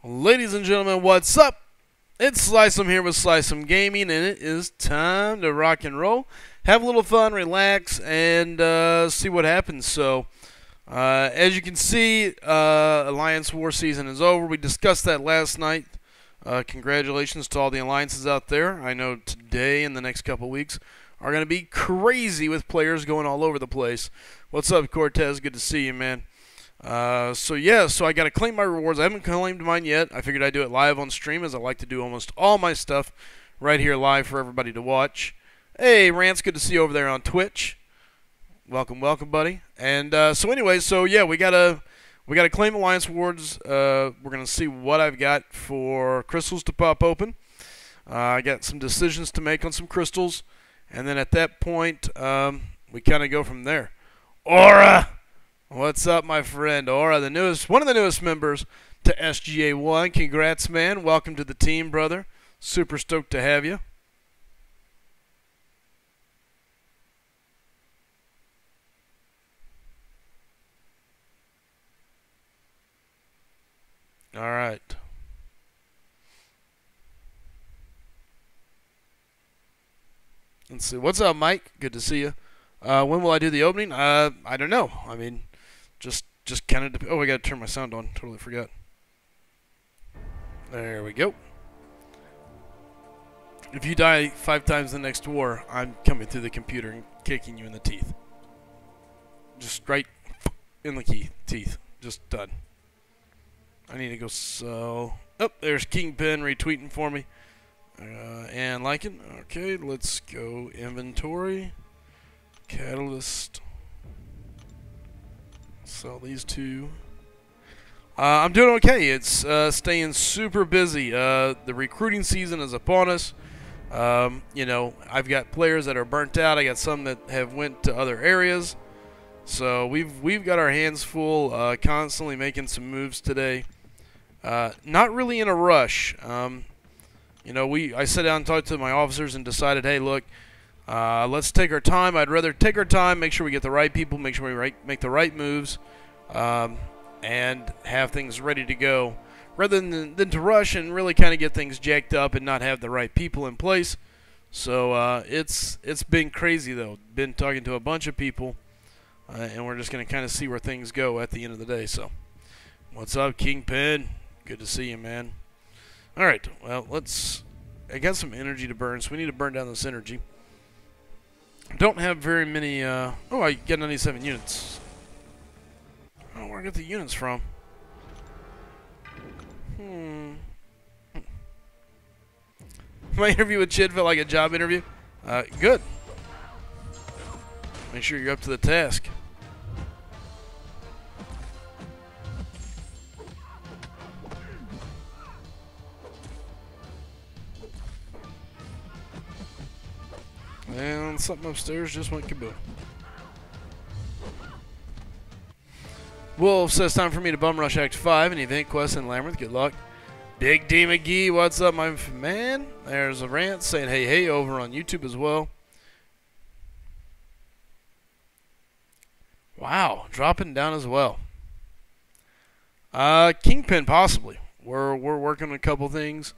Ladies and gentlemen, what's up? It's Slycem here with Slycem Gaming, and it is time to rock and roll, have a little fun, relax, and see what happens. So, as you can see, Alliance War season is over. We discussed that last night. Congratulations to all the alliances out there. I know today and the next couple weeks are going to be crazy with players going all over the place. What's up, Cortez? Good to see you, man. So I got to claim my rewards. I haven't claimed mine yet. I figured I'd do it live on stream, as I like to do almost all my stuff right here live for everybody to watch. Hey, Rance, good to see you over there on Twitch. Welcome, welcome, buddy. And we gotta claim Alliance rewards. We're gonna see what I've got for crystals to pop open. I got some decisions to make on some crystals, and then at that point, we kind of go from there. Aura. What's up, my friend? Aura, one of the newest members to SGA1. Congrats, man. Welcome to the team, brother. Super stoked to have you. All right. Let's see. What's up, Mike? Good to see you. When will I do the opening? I don't know. I mean, just kind of. Oh, I got to turn my sound on. Totally forgot. There we go. If you die 5 times in the next war, I'm coming through the computer and kicking you in the teeth. Just right in the teeth. Just done. I need to go so. Oh, there's Kingpin retweeting for me. And liking. Okay, let's go inventory. Catalyst. Sell these two. I'm doing okay. It's staying super busy. The recruiting season is upon us. You know, I've got players that are burnt out. I got some that have went to other areas. So we've got our hands full. Constantly making some moves today. Not really in a rush. You know, I sat down and talked to my officers and decided, hey, look, let's take our time. I'd rather take our time, make sure we get the right people, make sure we make the right moves, and have things ready to go, rather than to rush and really kind of get things jacked up and not have the right people in place. So it's been crazy, though. Been talking to a bunch of people, and we're just going to kind of see where things go at the end of the day. So what's up, Kingpin? Good to see you, man. All right, well, I got some energy to burn, so we need to burn down this energy. Don't have very many, oh, I get 97 units. I don't know where I get the units from. My interview with Chid felt like a job interview. Good. Make sure you're up to the task. And something upstairs just went kaboom. Wolf says, time for me to bum rush Act 5 and event quest in Labyrinth. Good luck. Big D McGee, what's up, my man? There's a rant saying hey, hey over on YouTube as well. Wow, dropping down as well. Kingpin possibly. We're working on a couple things.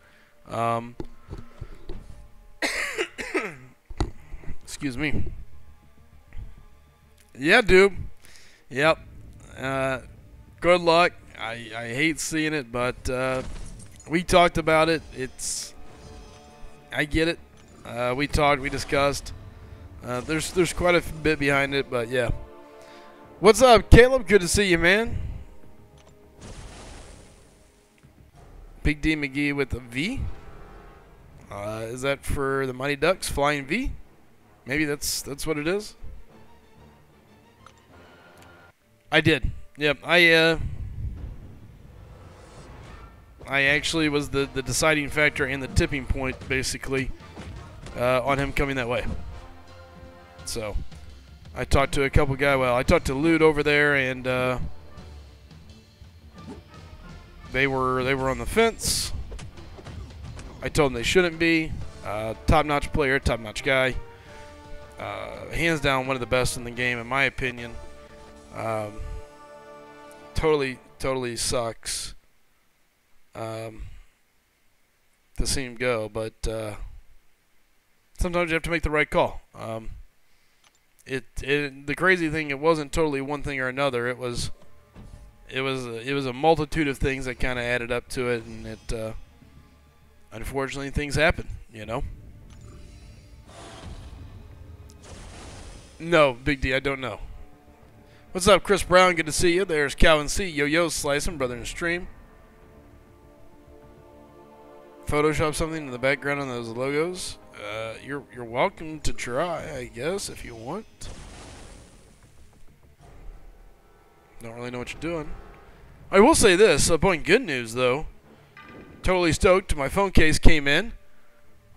Excuse me. Yeah, dude. Yep. Good luck. I hate seeing it, but we talked about it. I get it. We talked. We discussed. There's quite a bit behind it, but yeah. What's up, Caleb? Good to see you, man. Big D McGee with a V. Is that for the Mighty Ducks Flying V? Maybe that's what it is. I did. Yep. I actually was the deciding factor and the tipping point, basically, on him coming that way. So, I talked to a couple guys. Well, I talked to Lude over there, and they were on the fence. I told them they shouldn't be. Top-notch player, top-notch guy. Hands down, one of the best in the game, in my opinion. Totally sucks to see him go, but sometimes you have to make the right call. The crazy thing, it wasn't totally one thing or another. It was a multitude of things that kind of added up to it, and it unfortunately things happen, you know. No, Big D, I don't know. What's up, Chris Brown? Good to see you. There's Calvin C. Yo, Slycem, brother in stream. Photoshop something in the background on those logos. You're welcome to try, I guess, if you want. Don't really know what you're doing. I will say this, point good news though. Totally stoked. My phone case came in.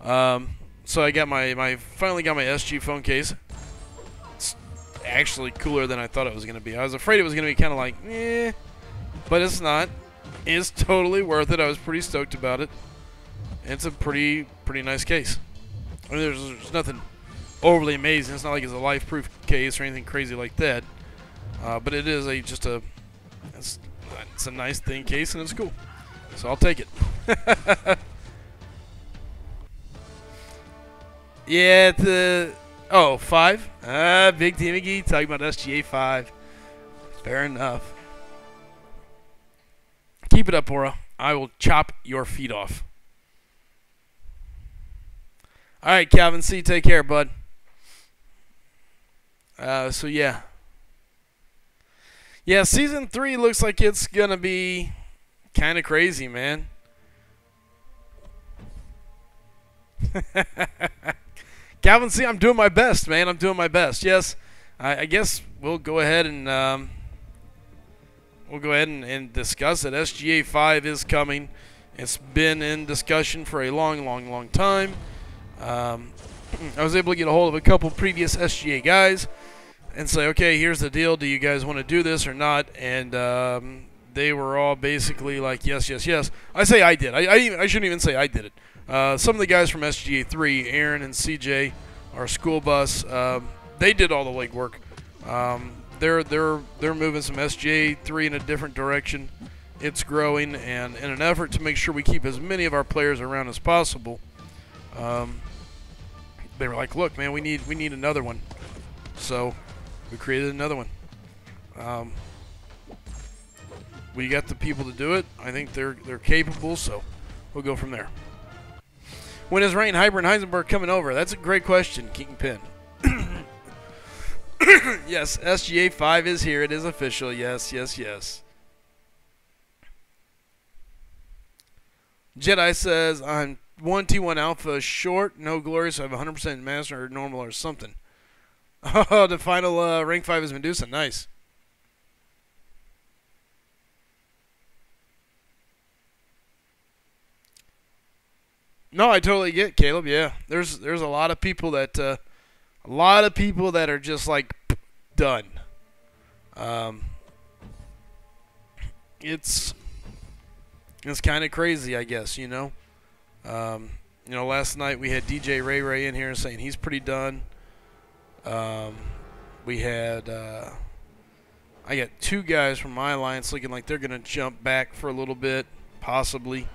So I got finally got my SG phone case. It's actually cooler than I thought it was gonna be. I was afraid it was gonna be kind of like, eh, but it's not. It's totally worth it. I was pretty stoked about it. It's a pretty nice case. I mean, there's nothing overly amazing. It's not like it's a life-proof case or anything crazy like that. But it is it's a nice thin case and it's cool. So I'll take it. Yeah, it's 5. Big T McGee talking about SGA 5. Fair enough. Keep it up, Aura. I will chop your feet off. All right, Calvin C. Take care, bud. So yeah. Yeah, Season 3 looks like it's going to be kind of crazy, man. Calvin C., I'm doing my best, man. I'm doing my best. Yes, I guess we'll go ahead and discuss it. SGA 5 is coming. It's been in discussion for a long time. I was able to get a hold of a couple previous SGA guys and say, okay, here's the deal. Do you guys want to do this or not? And they were all basically like, yes. I say I did. I shouldn't even say I did it. Some of the guys from SGA 3, Aaron and CJ, our school bus, they did all the legwork. They're moving some SGA 3 in a different direction. It's growing, and in an effort to make sure we keep as many of our players around as possible, they were like, look, man, we need another one. So we created another one. We got the people to do it. I think they're capable, so we'll go from there. When is Rain, Hyper, and Heisenberg coming over? That's a great question, Keaton Pin. Yes, SGA 5 is here. It is official. Yes. Jedi says, I'm 1T1 Alpha short, no glorious. I have 100% master or normal or something. Oh, the final rank 5 is Medusa. Nice. No, I totally get Caleb. Yeah, there's a lot of people that are just like done. It's kind of crazy, I guess. You know. Last night we had DJ Ray in here saying he's pretty done. We had I got 2 guys from my alliance looking like they're gonna jump back for a little bit, possibly.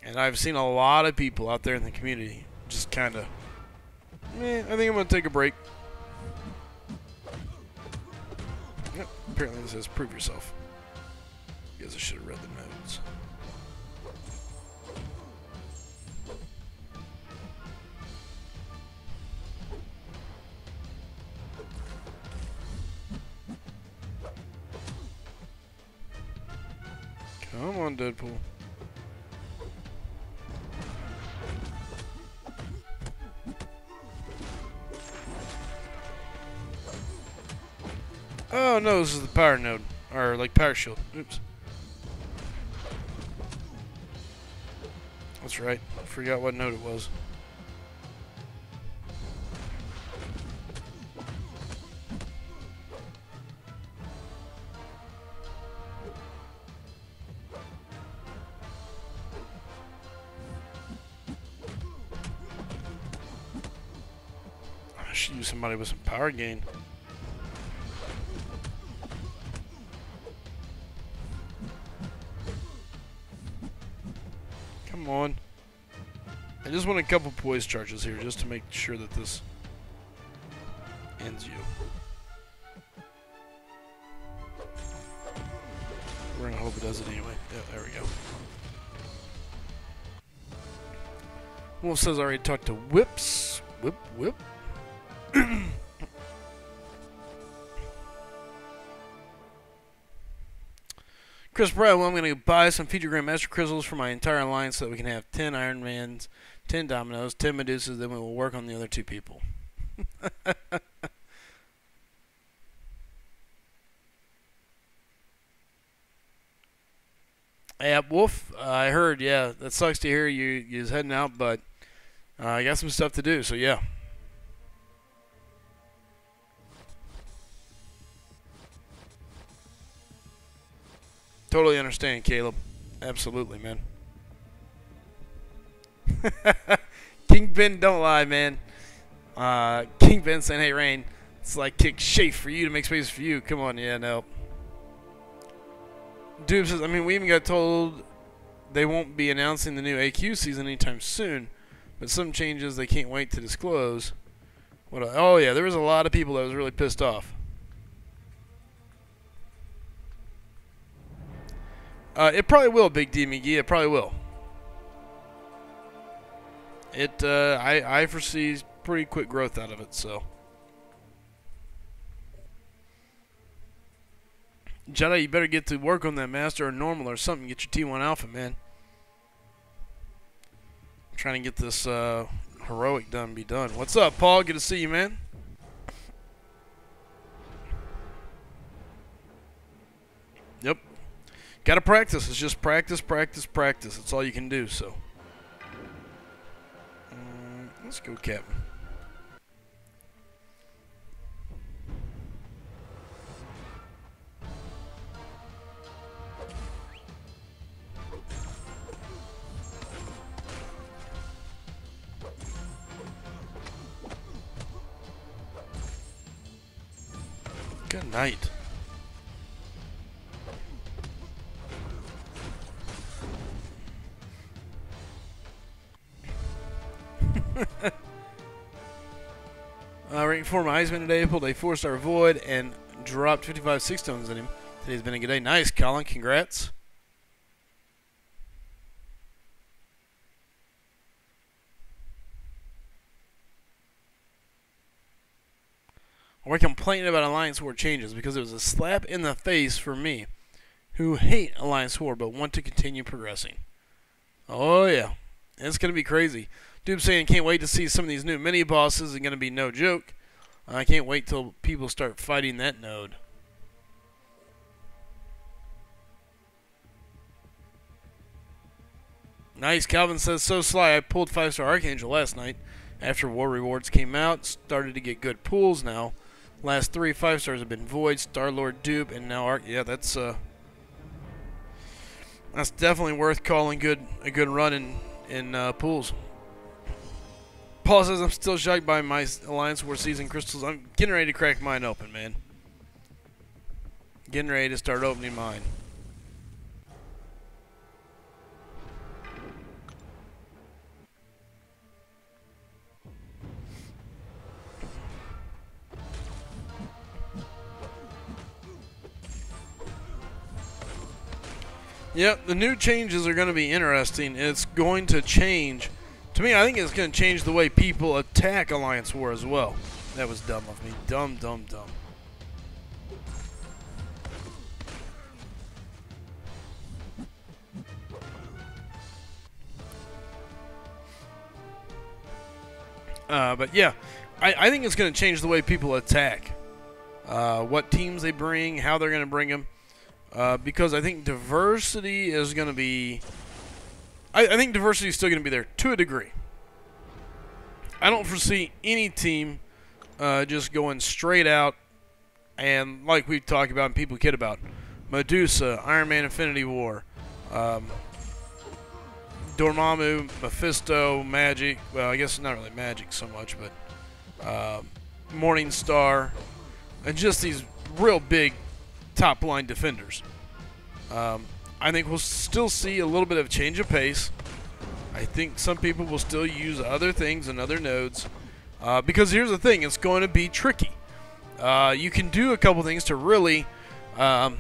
And I've seen a lot of people out there in the community just kind of, I think I'm going to take a break. Yep, apparently this says prove yourself. I guess I should have read the notes. Come on, Deadpool. Oh no, this is the power node. Or like power shield. Oops. That's right. I forgot what node it was. I should use somebody with some power gain. Come on. I just want a couple poise charges here just to make sure that this ends you. We're gonna hope it does it anyway. Yeah, there we go. Wolf says I already talked to Whips. Whip, whip. Chris Brown, well, I'm going to buy some Future Grandmaster crystals for my entire alliance so that we can have 10 Iron Mans, 10 Dominoes, 10 Medusas, then we will work on the other 2 people. Yeah, Wolf, I heard, yeah, that sucks to hear you're heading out, but I got some stuff to do, so yeah. Totally understand, Caleb. Absolutely, man. Kingpin, don't lie, man. Kingpin saying, hey, Rain, it's like kick shape for you to make space for you. Come on, yeah, no. Doob says, I mean, we even got told they won't be announcing the new AQ season anytime soon, but some changes they can't wait to disclose. What? Oh, yeah, there was a lot of people that was really pissed off. It probably will, Big D McGee. It probably will. I foresee pretty quick growth out of it, so. Jedi, you better get to work on that Master or Normal or something. Get your T1 Alpha, man. I'm trying to get this heroic done, be done. What's up, Paul? Good to see you, man. Yep. Got to practice. It's just practice, practice, practice. That's all you can do, so. Let's go, Captain. Good night. Ranking 4 my Iceman today. Pulled a 4-star Void and dropped 55 6 stones in him. Today's been a good day. Nice, Colin. Congrats. We're complaining about Alliance War changes because it was a slap in the face for me, who hate Alliance War but want to continue progressing. Oh, yeah. It's going to be crazy. Dude saying, can't wait to see some of these new mini-bosses. It's going to be no joke. I can't wait till people start fighting that node. Nice. Calvin says, so Sly, I pulled 5-star Archangel last night. After War Rewards came out, started to get good pulls now. Last 3 5-stars have been Void, Star-Lord, Dupe, and now Arc. Yeah, that's definitely worth calling a good run in pools. Paul says, I'm still shocked by my Alliance War season crystals. I'm getting ready to crack mine open, man. Getting ready to start opening mine. Yep, the new changes are going to be interesting. It's going to change. To me, I think it's going to change the way people attack Alliance War as well. That was dumb of me. Dumb, dumb, dumb. But yeah, I think it's going to change the way people attack. What teams they bring, how they're going to bring them. Because I think diversity is going to be... I think diversity is still going to be there to a degree. I don't foresee any team just going straight out and, like we've talked about and people kid about, Medusa, Iron Man Infinity War, Dormammu, Mephisto, Magic. Well, I guess not really Magic so much, but Morning Star, and just these real big top-line defenders. I think we'll still see a little bit of change of pace. I think some people will still use other things and other nodes because here's the thing, it's going to be tricky. You can do a couple things to really, well,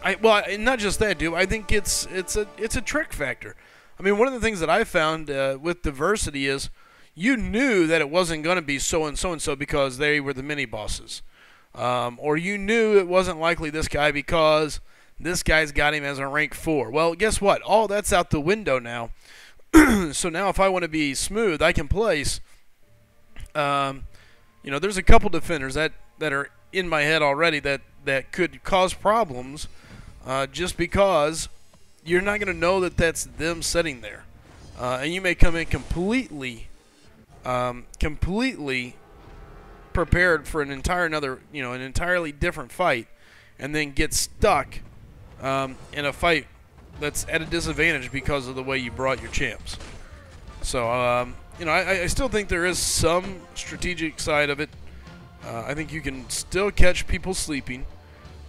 not just that, dude. I think it's a trick factor. I mean, one of the things that I found with diversity is you knew that it wasn't going to be so and so because they were the mini bosses, or you knew it wasn't likely this guy because this guy's got him as a rank 4. Well, guess what? All that's out the window now. So now if I want to be smooth, I can place, you know, there's a couple defenders that are in my head already that could cause problems just because you're not going to know that that's them sitting there. And you may come in completely prepared for an entirely different fight and then get stuck in a fight that's at a disadvantage because of the way you brought your champs. So, you know, I still think there is some strategic side of it. I think you can still catch people sleeping,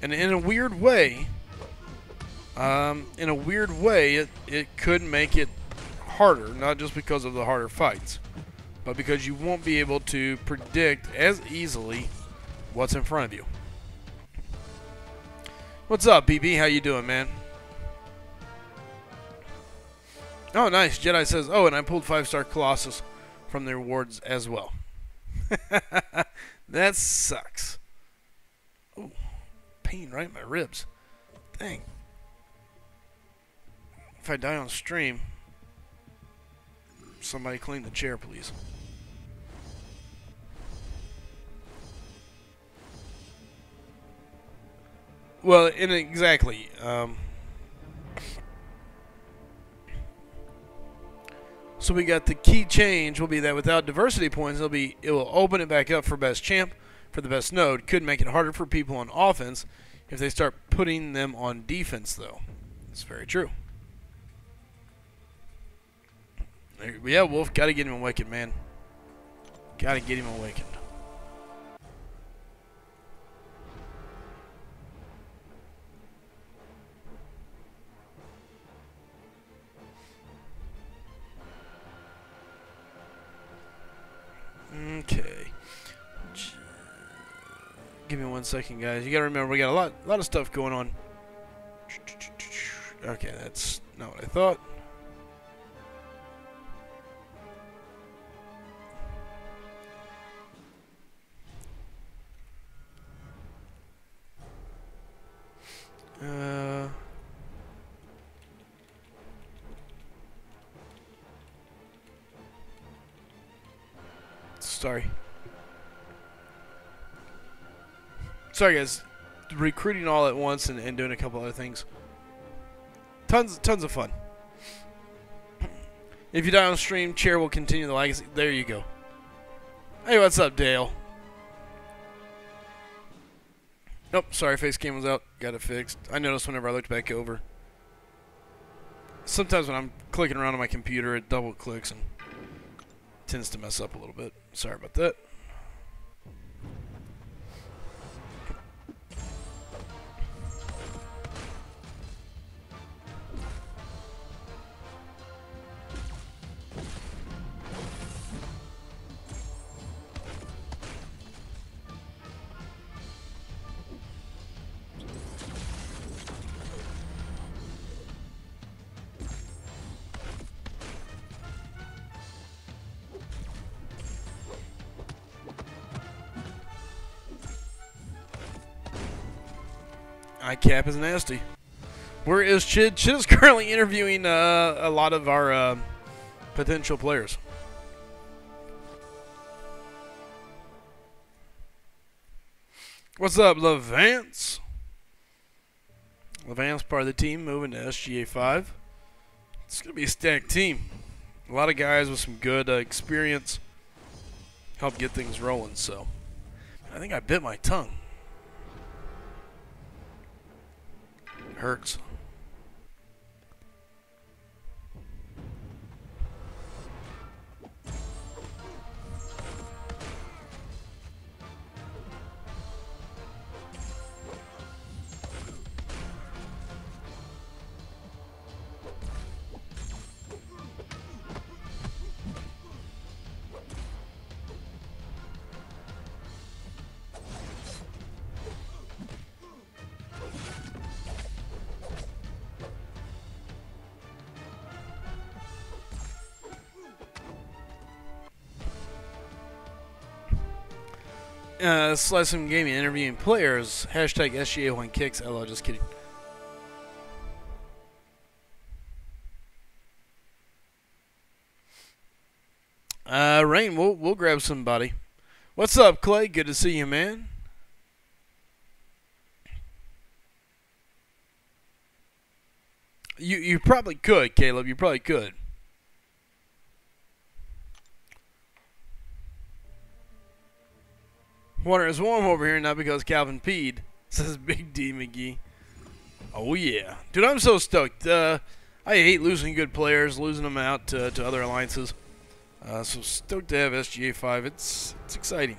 and in a weird way, it could make it harder, not just because of the harder fights, but because you won't be able to predict as easily what's in front of you. What's up, BB? How you doing, man? Oh, nice. Jedi says, oh, and I pulled 5-star Colossus from the rewards as well. That sucks. Oh, pain right in my ribs. Dang. If I die on stream, somebody clean the chair, please. Well, exactly. So we got the key change will be that without diversity points, it will open it back up for best champ, for the best node. Could make it harder for people on offense if they start putting them on defense, though. That's very true. Yeah, Wolf, gotta get him awakened, man. Gotta get him awakened. Okay. Give me 1 second, guys. You gotta remember, we got a lot of stuff going on. Okay, that's not what I thought. Sorry, guys. Recruiting all at once and doing a couple other things. Tons of fun. If you die on stream, chair will continue the legacy. There you go. Hey, what's up, Dale? Nope, sorry, face cam was out. Got it fixed. I noticed whenever I looked back over. Sometimes when I'm clicking around on my computer, it double clicks and tends to mess up a little bit. Sorry about that. ICAP is nasty. Where is Chid? Chid is currently interviewing a lot of our potential players. What's up, Levance? Levance part of the team moving to SGA 5. It's going to be a stacked team. A lot of guys with some good experience help get things rolling, so I think I bit my tongue. Hurts. Slycem Gaming interviewing players. Hashtag SGA1Kicks. LO, just kidding. Rain, we'll grab somebody. What's up, Clay? Good to see you, man. You probably could, Caleb. You probably could. Water is warm over here, not because Calvin peed, says Big D McGee. Oh, yeah. Dude, I'm so stoked. I hate losing good players, losing them out to other alliances. So stoked to have SGA 5. It's exciting.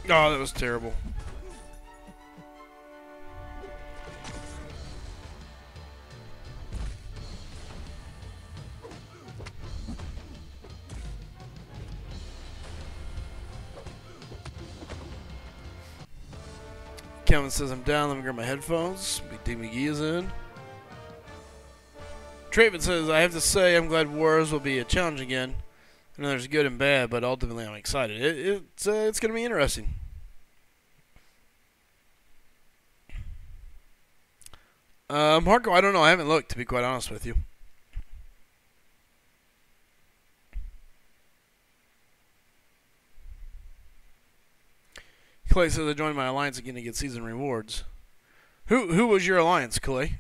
Oh, that was terrible. Kevin says I'm down. Let me grab my headphones. Big D McGee is in. Traven says, I have to say I'm glad Wars will be a challenge again. I know there's good and bad, but ultimately I'm excited. It's going to be interesting. Marco, I don't know. I haven't looked, to be quite honest with you. Clay says I joined my alliance again to get season rewards. Who was your alliance, Clay?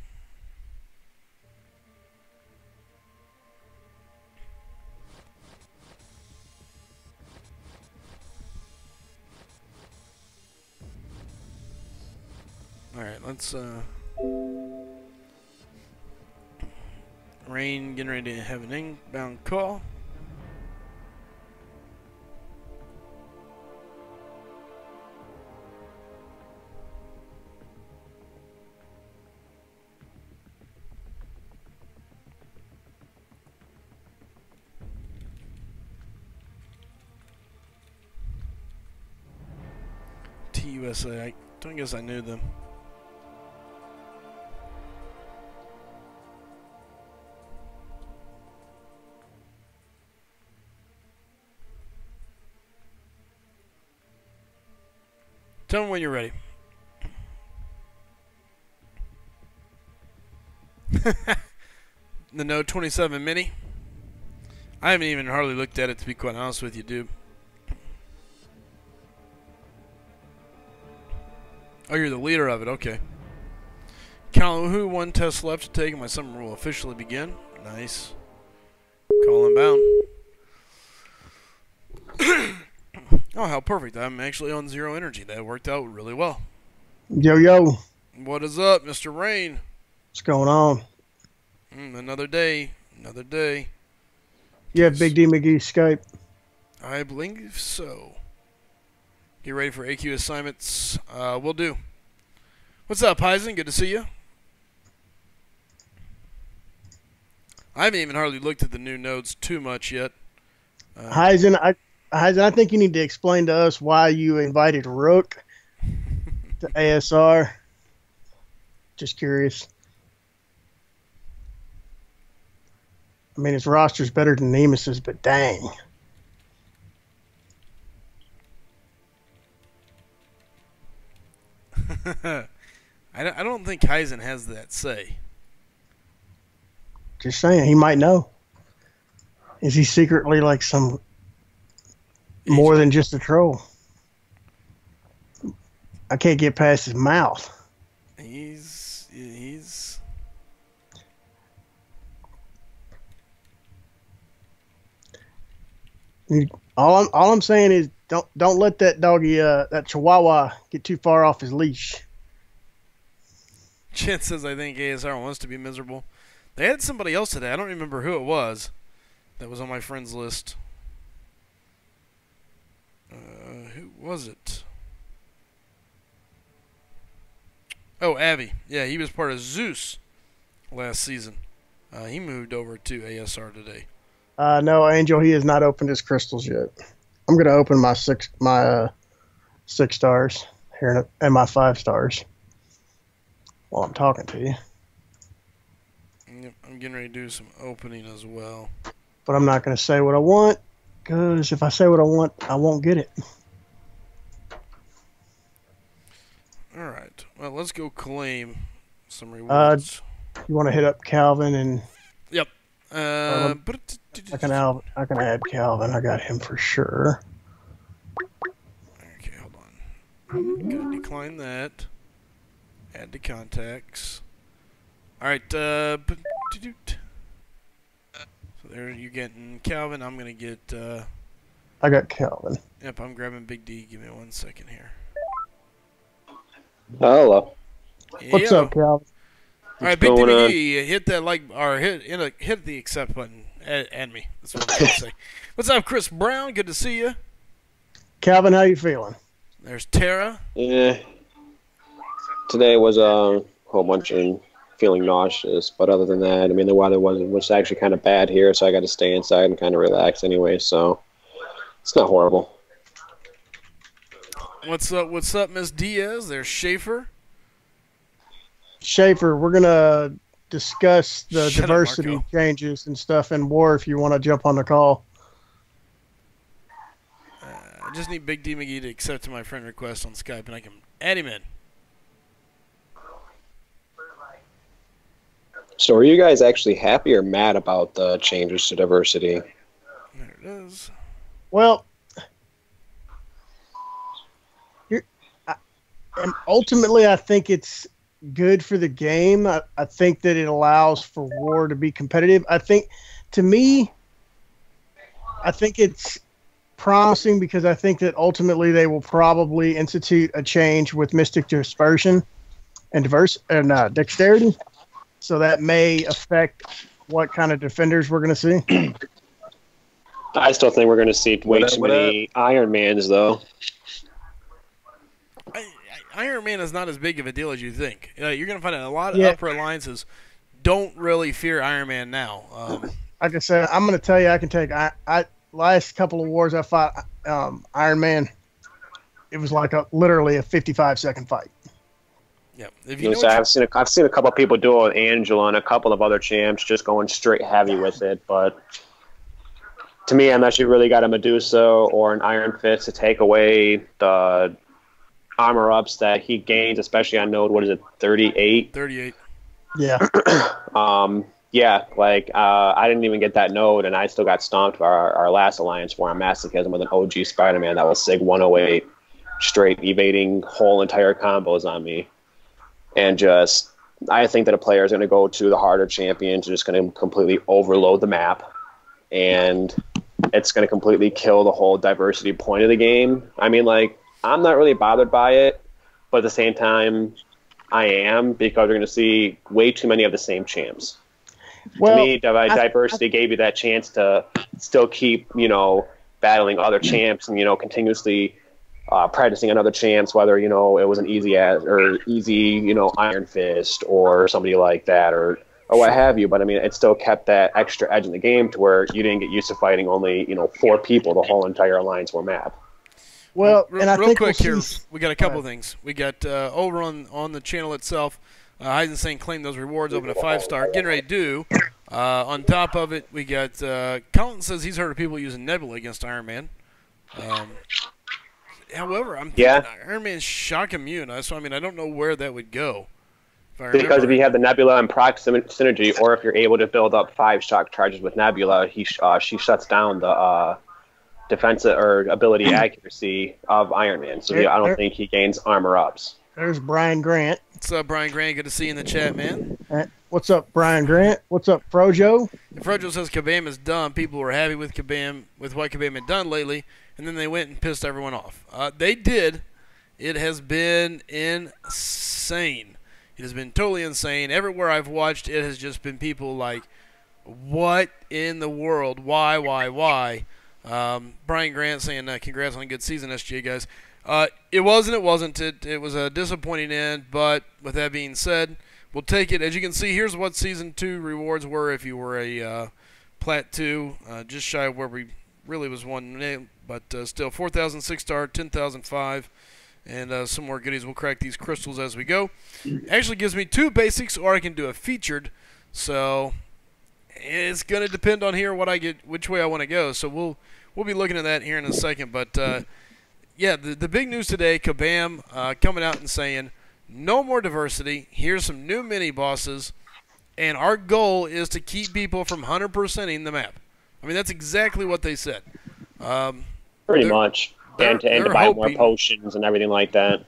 Alright, let's Rain getting ready to have an inbound call. TUSA, I don't guess I knew them. Tell me when you're ready. The Note 27 Mini. I haven't even hardly looked at it, to be quite honest with you, dude. Oh, you're the leader of it. Okay. Kalahu, one test left to take, and my summer will officially begin. Nice. Call inbound. Oh, how perfect. I'm actually on 0 energy. That worked out really well. Yo. What is up, Mr. Rain? What's going on? Another day. Another day. You have Big D McGee Skype? I believe so. Get ready for AQ assignments. Will do. What's up, Heisen? Good to see you. I haven't even hardly looked at the new nodes too much yet. Heisen, I think you need to explain to us why you invited Rook to ASR. Just curious. I mean, his roster's better than Nemes's, but dang. I don't think Heisen has that say. Just saying, he might know. Is he secretly like some more than just a troll? I can't get past his mouth. He's all I'm saying is don't let that doggy that Chihuahua get too far off his leash. Chet says I think ASR wants to be miserable. They had somebody else today. I don't remember who it was. That was on my friends list. Who was it? Oh, Avi. Yeah, he was part of Zeus last season. He moved over to ASR today. No, Angel, he has not opened his crystals yet. I'm going to open my 6 stars here and my 5 stars while I'm talking to you. Yep, I'm getting ready to do some opening as well. But I'm not going to say what I want, because if I say what I want, I won't get it. All right. Well, let's go claim some rewards. You want to hit up Calvin and... Yep. I can add Calvin. I got him for sure. Okay, hold on. I'm going to decline that. Add to contacts. All right. So there you're getting Calvin. I'm going to get... I got Calvin. Yep, I'm grabbing Big D. Give me 1 second here. Hello. What's up, Calvin? All right, Big D, hit that like or hit the accept button. Add me. That's what I'm going to say. What's up, Chris Brown? Good to see you. Calvin, how you feeling? There's Tara. Yeah. Today was a whole bunch of feeling nauseous, but other than that, I mean, the weather was actually kind of bad here, so I got to stay inside and kind of relax anyway. So it's not horrible. What's up, Miss Diaz? There's Schaefer. Schaefer, we're going to discuss the diversity changes and stuff in war if you want to jump on the call. I just need Big D McGee to accept my friend request on Skype, and I can add him in. So are you guys actually happy or mad about the changes to diversity? There it is. Well, and ultimately I think it's good for the game. I think that it allows for war to be competitive. I think, to me, I think it's promising because I think that ultimately they will probably institute a change with Mystic Dispersion and Dexterity. So that may affect what kind of defenders we're going to see. I still think we're going to see way too many Iron Mans, though. Iron Man is not as big of a deal as you think. You're going to find out a lot of upper alliances don't really fear Iron Man now. Like I said, I'm going to tell you, I can take. Last couple of wars I fought Iron Man. It was like literally a 55-second fight. Yeah, I've seen a couple of people do it with Angela and a couple of other champs just going straight heavy with it, but to me, unless you really got a Medusa or an Iron Fist to take away the armor ups that he gains, especially on node, 38? 38. Yeah. Yeah, like I didn't even get that node, and I still got stomped by our last alliance war on Masochism with an OG Spider-Man that was Sig 108, straight evading whole entire combos on me. And I think that a player is going to go to the harder champions, just going to completely overload the map, and it's going to completely kill the whole diversity point of the game. I mean, like, I'm not really bothered by it, but at the same time, I am, because we're going to see way too many of the same champs. Well, to me, diversity gave you that chance to still keep, battling other champs and, continuously practicing on other champs, whether, it was an easy Iron Fist or somebody like that or what have you. But, I mean, it still kept that extra edge in the game to where you didn't get used to fighting only, 4 people the whole entire Alliance War map. Well, and I real think quick here, we got a couple things. We got over on the channel itself, Heisenstein claimed those rewards, open a 5-star. Getting ready to do. On top of it, we got Colin says he's heard of people using Nebula against Iron Man. However, I'm thinking Iron Man's shock immune. So I mean, I don't know where that would go. Because if you have the Nebula and proc synergy, or if you're able to build up 5 shock charges with Nebula, she shuts down the defensive or ability accuracy of Iron Man. So I don't think he gains armor ups. There's Brian Grant. What's up, Brian Grant? Good to see you in the chat, man. What's up, Brian Grant? What's up, Frojo? Frojo says Kabam is dumb. People were happy with Kabam, with what Kabam had done lately, and then they went and pissed everyone off. They did. It has been insane. It has been totally insane. Everywhere I've watched, it has just been people like, what in the world? Why? Brian Grant saying, congrats on a good season, SGA guys. It wasn't. It was a disappointing end, but with that being said, we'll take it. As you can see, here's what Season 2 rewards were if you were a Plat 2, just shy of where we really was one name, but still 4,000 6-star, 10,005, and some more goodies. We'll crack these crystals as we go. Actually gives me 2 basics, or I can do a featured, so it's going to depend on here what I get, which way I want to go. So we'll be looking at that here in a second, but yeah, the big news today, Kabam coming out and saying, no more diversity. Here's some new mini-bosses, and our goal is to keep people from 100%ing the map. I mean, that's exactly what they said. Pretty much. And to buy more potions and everything like that.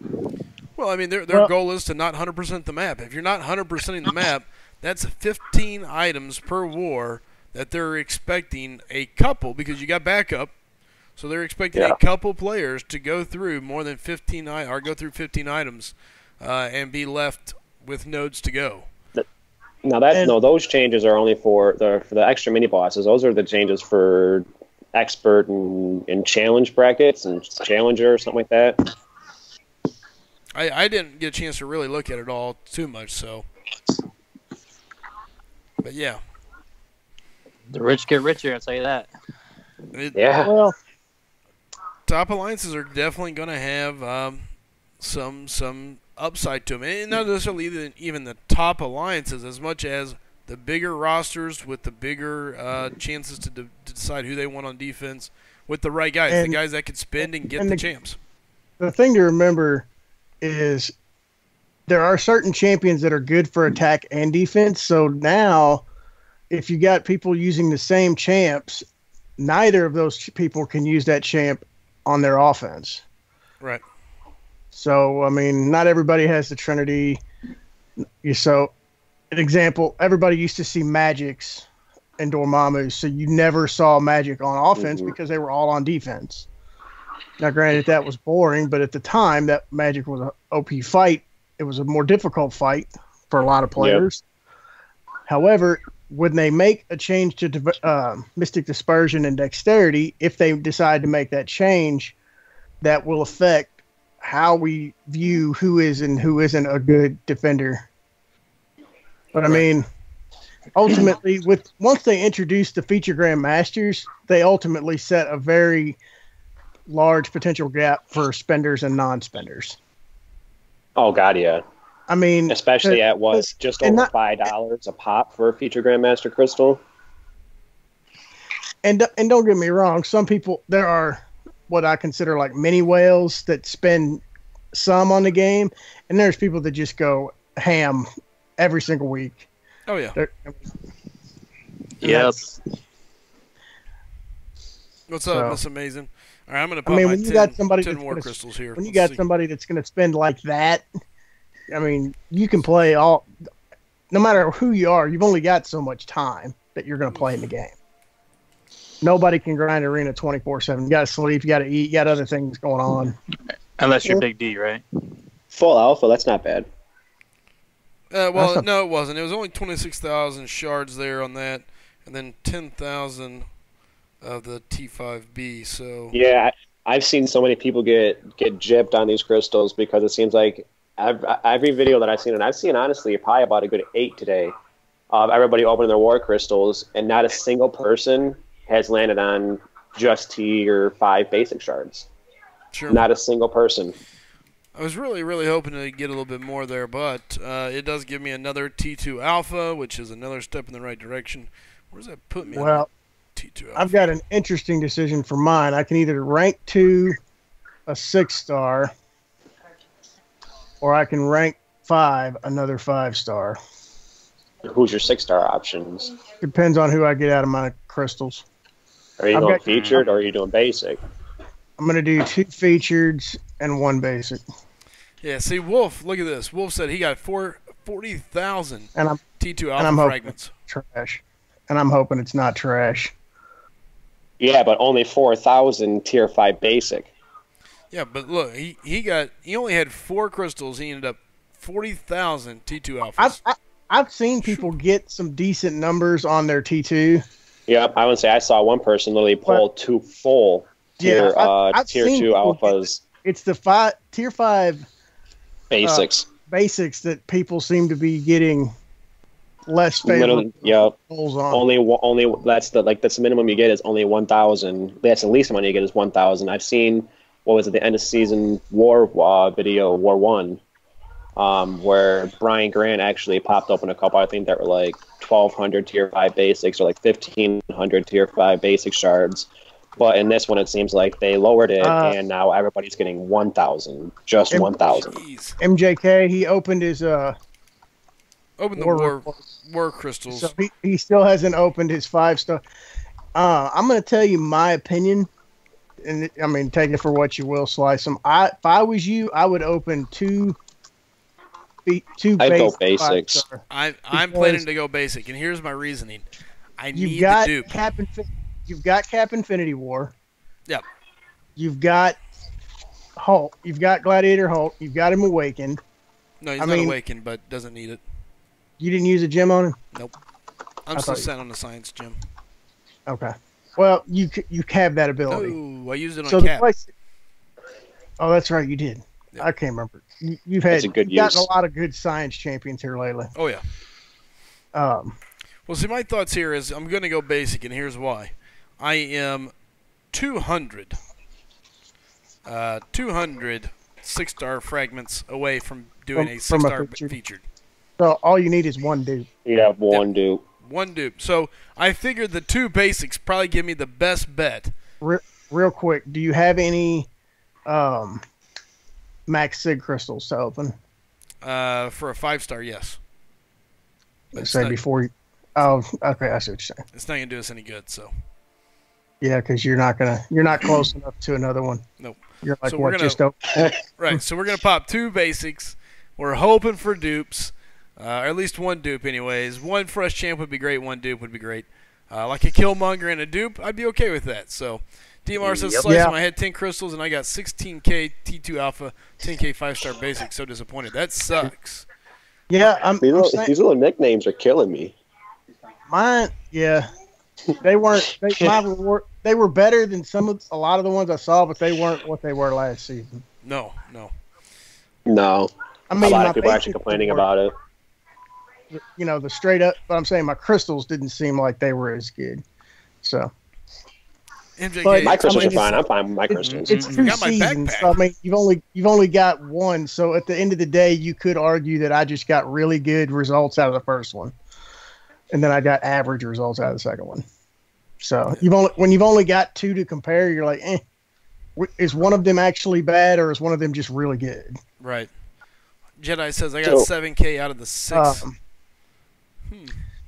Well, I mean, their goal is to not 100% the map. If you're not 100%ing the map, that's 15 items per war that they're expecting a couple, because you got backup. So they're expecting a couple players to go through more than 15 or go through 15 items and be left with nodes to go. Now those changes are only for the extra mini bosses. Those are the changes for expert and challenge brackets and challenger or something like that. I didn't get a chance to really look at it all too much, so. But yeah, the rich get richer. I'll tell you that. Well, top alliances are definitely going to have some upside to them, and not necessarily even the top alliances as much as the bigger rosters with the bigger chances to decide who they want on defense with the right guys, the guys that could spend and get the champs. The thing to remember is there are certain champions that are good for attack and defense. So now, if you got people using the same champs, neither of those people can use that champ on their offense. Right. So, I mean, not everybody has the Trinity. So, an example, everybody used to see Magics and Dormammu, so you never saw Magic on offense because they were all on defense. Now, granted, that was boring, but at the time, that Magic was an OP fight. It was a more difficult fight for a lot of players. Yep. However, when they make a change to Mystic Dispersion and Dexterity, if they decide to make that change, that will affect how we view who is and who isn't a good defender. But, I mean, ultimately, once they introduce the feature Grandmasters, they ultimately set a very large potential gap for spenders and non-spenders. Oh, God, yeah. I mean, especially at just over $5 a pop for a feature Grandmaster Crystal. And don't get me wrong, some people, there are what I consider like mini whales that spend some on the game, and there's people that just go ham every single week. Oh yeah. Yep. What's up? That's amazing. All right, I'm gonna put my 10 war crystals here. When you got somebody that's gonna spend like that, I mean, you can play no matter who you are. You've only got so much time that you're gonna play in the game. Nobody can grind Arena 24/7. You got to sleep. You got to eat. You got other things going on. Unless you're Big D, right? Full alpha. That's not bad. Well, no, it wasn't. It was only 26,000 shards there on that, and then 10,000 of the T5B. So yeah, I've seen so many people get gypped on these crystals because it seems like every video that I've seen, and I've seen honestly probably about a good 8 today, of everybody opening their war crystals, and not a single person has landed on just T or 5 basic shards. Sure. Not a single person. I was really, really hoping to get a little bit more there, but it does give me another T2 Alpha, which is another step in the right direction. Where does that put me? Well, T2 Alpha? I've got an interesting decision for mine. I can either rank 2 a 6-star, or I can rank 5 another 5-star. Who's your 6-star options? Depends on who I get out of my crystals. Are you going featured or are you doing basic? I'm going to do 2 featured and 1 basic. Yeah, see, Wolf, look at this. Wolf said he got 40,000 T2 Alpha fragments. Trash. And I'm hoping it's not trash. Yeah, but only 4,000 tier 5 basic. Yeah, but look, he only had 4 crystals. He ended up 40,000 T2 Alphas. I've seen people get some decent numbers on their T2. Yep, I would say I saw one person literally pull 2 full tier I've tier seen 2 alphas. It's the tier 5 Basics. Basics that people seem to be getting less favorable rolls on. Only that's the minimum you get is only 1,000. That's the least amount you get is 1,000. I've seen what was it, the end of season war video, War 1, where Brian Grant actually popped open a couple, I think, that were like 1,200 tier 5 basics or like 1,500 tier 5 basic shards. But in this one, it seems like they lowered it, and now everybody's getting 1,000, just 1,000. MJK, he opened his opened the war crystals. So he still hasn't opened his 5-star. I'm going to tell you my opinion, and I mean, take it for what you will, Slycem. If I was you, I would open two I'd go basics. I'm planning to go basic, and here's my reasoning. I need got the dupe. You've got Cap Infinity War. Yep. You've got Hulk. You've got Gladiator Hulk. You've got him awakened. No, he's not awakened, but doesn't need it. You didn't use a gem on him? Nope. I'm still set on the science gem. Okay. Well, you have that ability. Oh, I used it on Cap. Oh, that's right, you did. Yep. I can't remember. You've gotten a lot of good science champions here lately. Oh yeah. Well, see, my thoughts here is I'm going to go basic, and here's why. I am 200 6-star fragments away from doing a 6-star featured. So all you need is one dupe. You have one dupe. One dupe. So I figured the 2 basics probably give me the best bet. Real quick, do you have any Max Sig crystals to open? For a 5-star, yes. Let's say before you... Oh, okay, I see what you're saying. It's not going to do us any good, so... Yeah, because you're not close enough to another one. Nope. You're like, so what, just open? Right, so we're going to pop 2 basics. We're hoping for dupes. Or at least one dupe anyways. One fresh champ would be great, one dupe would be great. Like a Killmonger and a dupe, I'd be okay with that. So, DMR says, Slycem, I had 10 crystals and I got 16k T2 alpha, 10k 5-star basic. So disappointed. That sucks. Yeah, these little nicknames are killing me. Mine, yeah. They weren't. They were better than a lot of the ones I saw, but they weren't what they were last season. No. I mean, a lot of people are actually complaining about it. You know, the straight up. But I'm saying my crystals didn't seem like they were as good. So. MJK, my crystals are fine. I'm fine with my crystals. It's 2 seasons. So, I mean, you've only got one. So at the end of the day, you could argue that I just got really good results out of the first one, and then I got average results out of the second one. So when you've only got 2 to compare, you're like, is one of them actually bad or is one of them just really good? Right. Jedi says I got 7k out of the 6.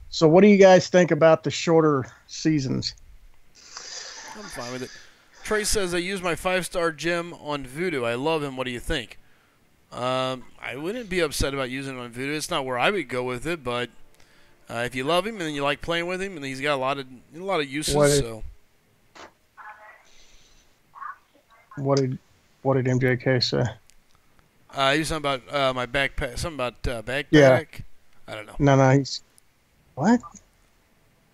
So what do you guys think about the shorter seasons? I'm fine with it. Trey says I use my 5-star gem on Voodoo. I love him. What do you think? I wouldn't be upset about using it on Voodoo. It's not where I would go with it, but if you love him and you like playing with him, and he's got a lot of uses. What did MJK say? He was something about my backpack. Something about backpack. Yeah. I don't know. No. He's what?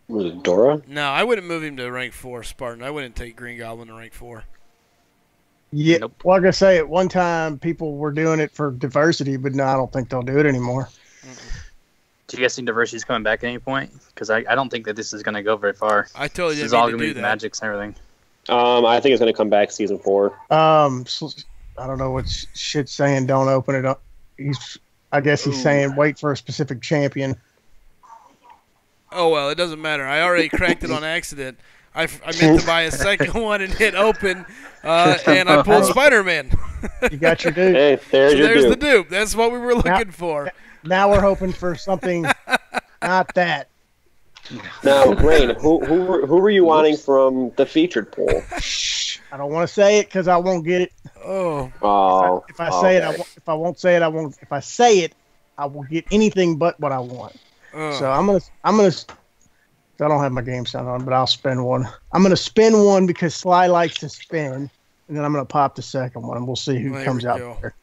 Was it Dora? No, I wouldn't move him to rank 4 Spartan. I wouldn't take Green Goblin to rank 4. Yeah, nope. Like I say, at one time people were doing it for diversity, but no, I don't think they'll do it anymore. Do you guys think diversity's coming back at any point? Because I don't think that this is going to go very far. I totally didn't This is all going to be magics and everything. I think it's going to come back season 4. So, I don't know what shit's saying. Don't open it up. I guess he's saying wait for a specific champion. Oh well, it doesn't matter. I already cracked it on accident. I meant to buy a second one and hit open, and I pulled Spider-Man. You got your dupe. Hey, there's the dupe. That's what we were looking for. Now we're hoping for something not that. Now, Rain, who were you wanting from the featured pool? I don't want to say it because I won't get it. Oh. If I say it, if I won't say it, I won't. If I say it, I will get anything but what I want. So I'm gonna. I don't have my game sound on, but I'll spin one. I'm gonna spin one because Sly likes to spin, and then I'm gonna pop the second one, and we'll see who comes out there.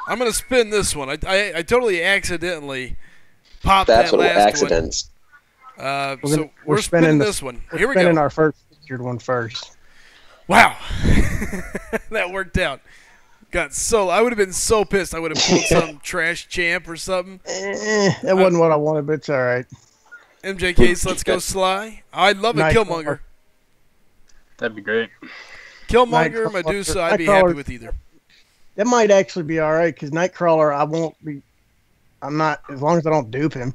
I'm gonna spin this one. I totally accidentally Pop That's that what last accidents. one. So we're spinning this one. Here we go. We're spinning our first featured one first. Wow. That worked out. I would have been so pissed. I would have pulled some trash champ or something. That wasn't what I wanted, but it's all right. MJK's Let's Go Sly. I'd love a Killmonger. That'd be great. Killmonger, Medusa, I'd be happy with either. That might actually be all right because Nightcrawler, I'm not, as long as I don't dupe him.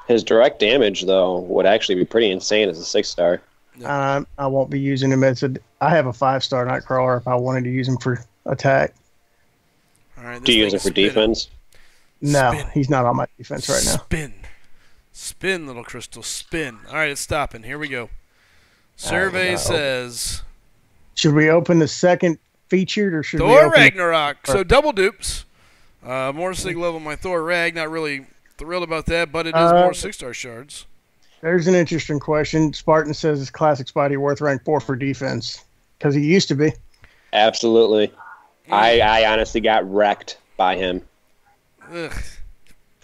His direct damage, though, would actually be pretty insane as a 6-star. I won't be using him I have a 5-star Nightcrawler if I wanted to use him for attack. All right, do you use it for defense? No, he's not on my defense right now. Spin, little crystal, spin. All right, it's stopping. Here we go. Survey says... Should we open the second featured or should we Thor open Ragnarok. So double dupes. More sig level my Thor Rag. Not really thrilled about that, but it is more 6-star shards. There's an interesting question. Spartan says, is Classic Spidey worth rank 4 for defense? Because he used to be. Absolutely. I honestly got wrecked by him. Ugh.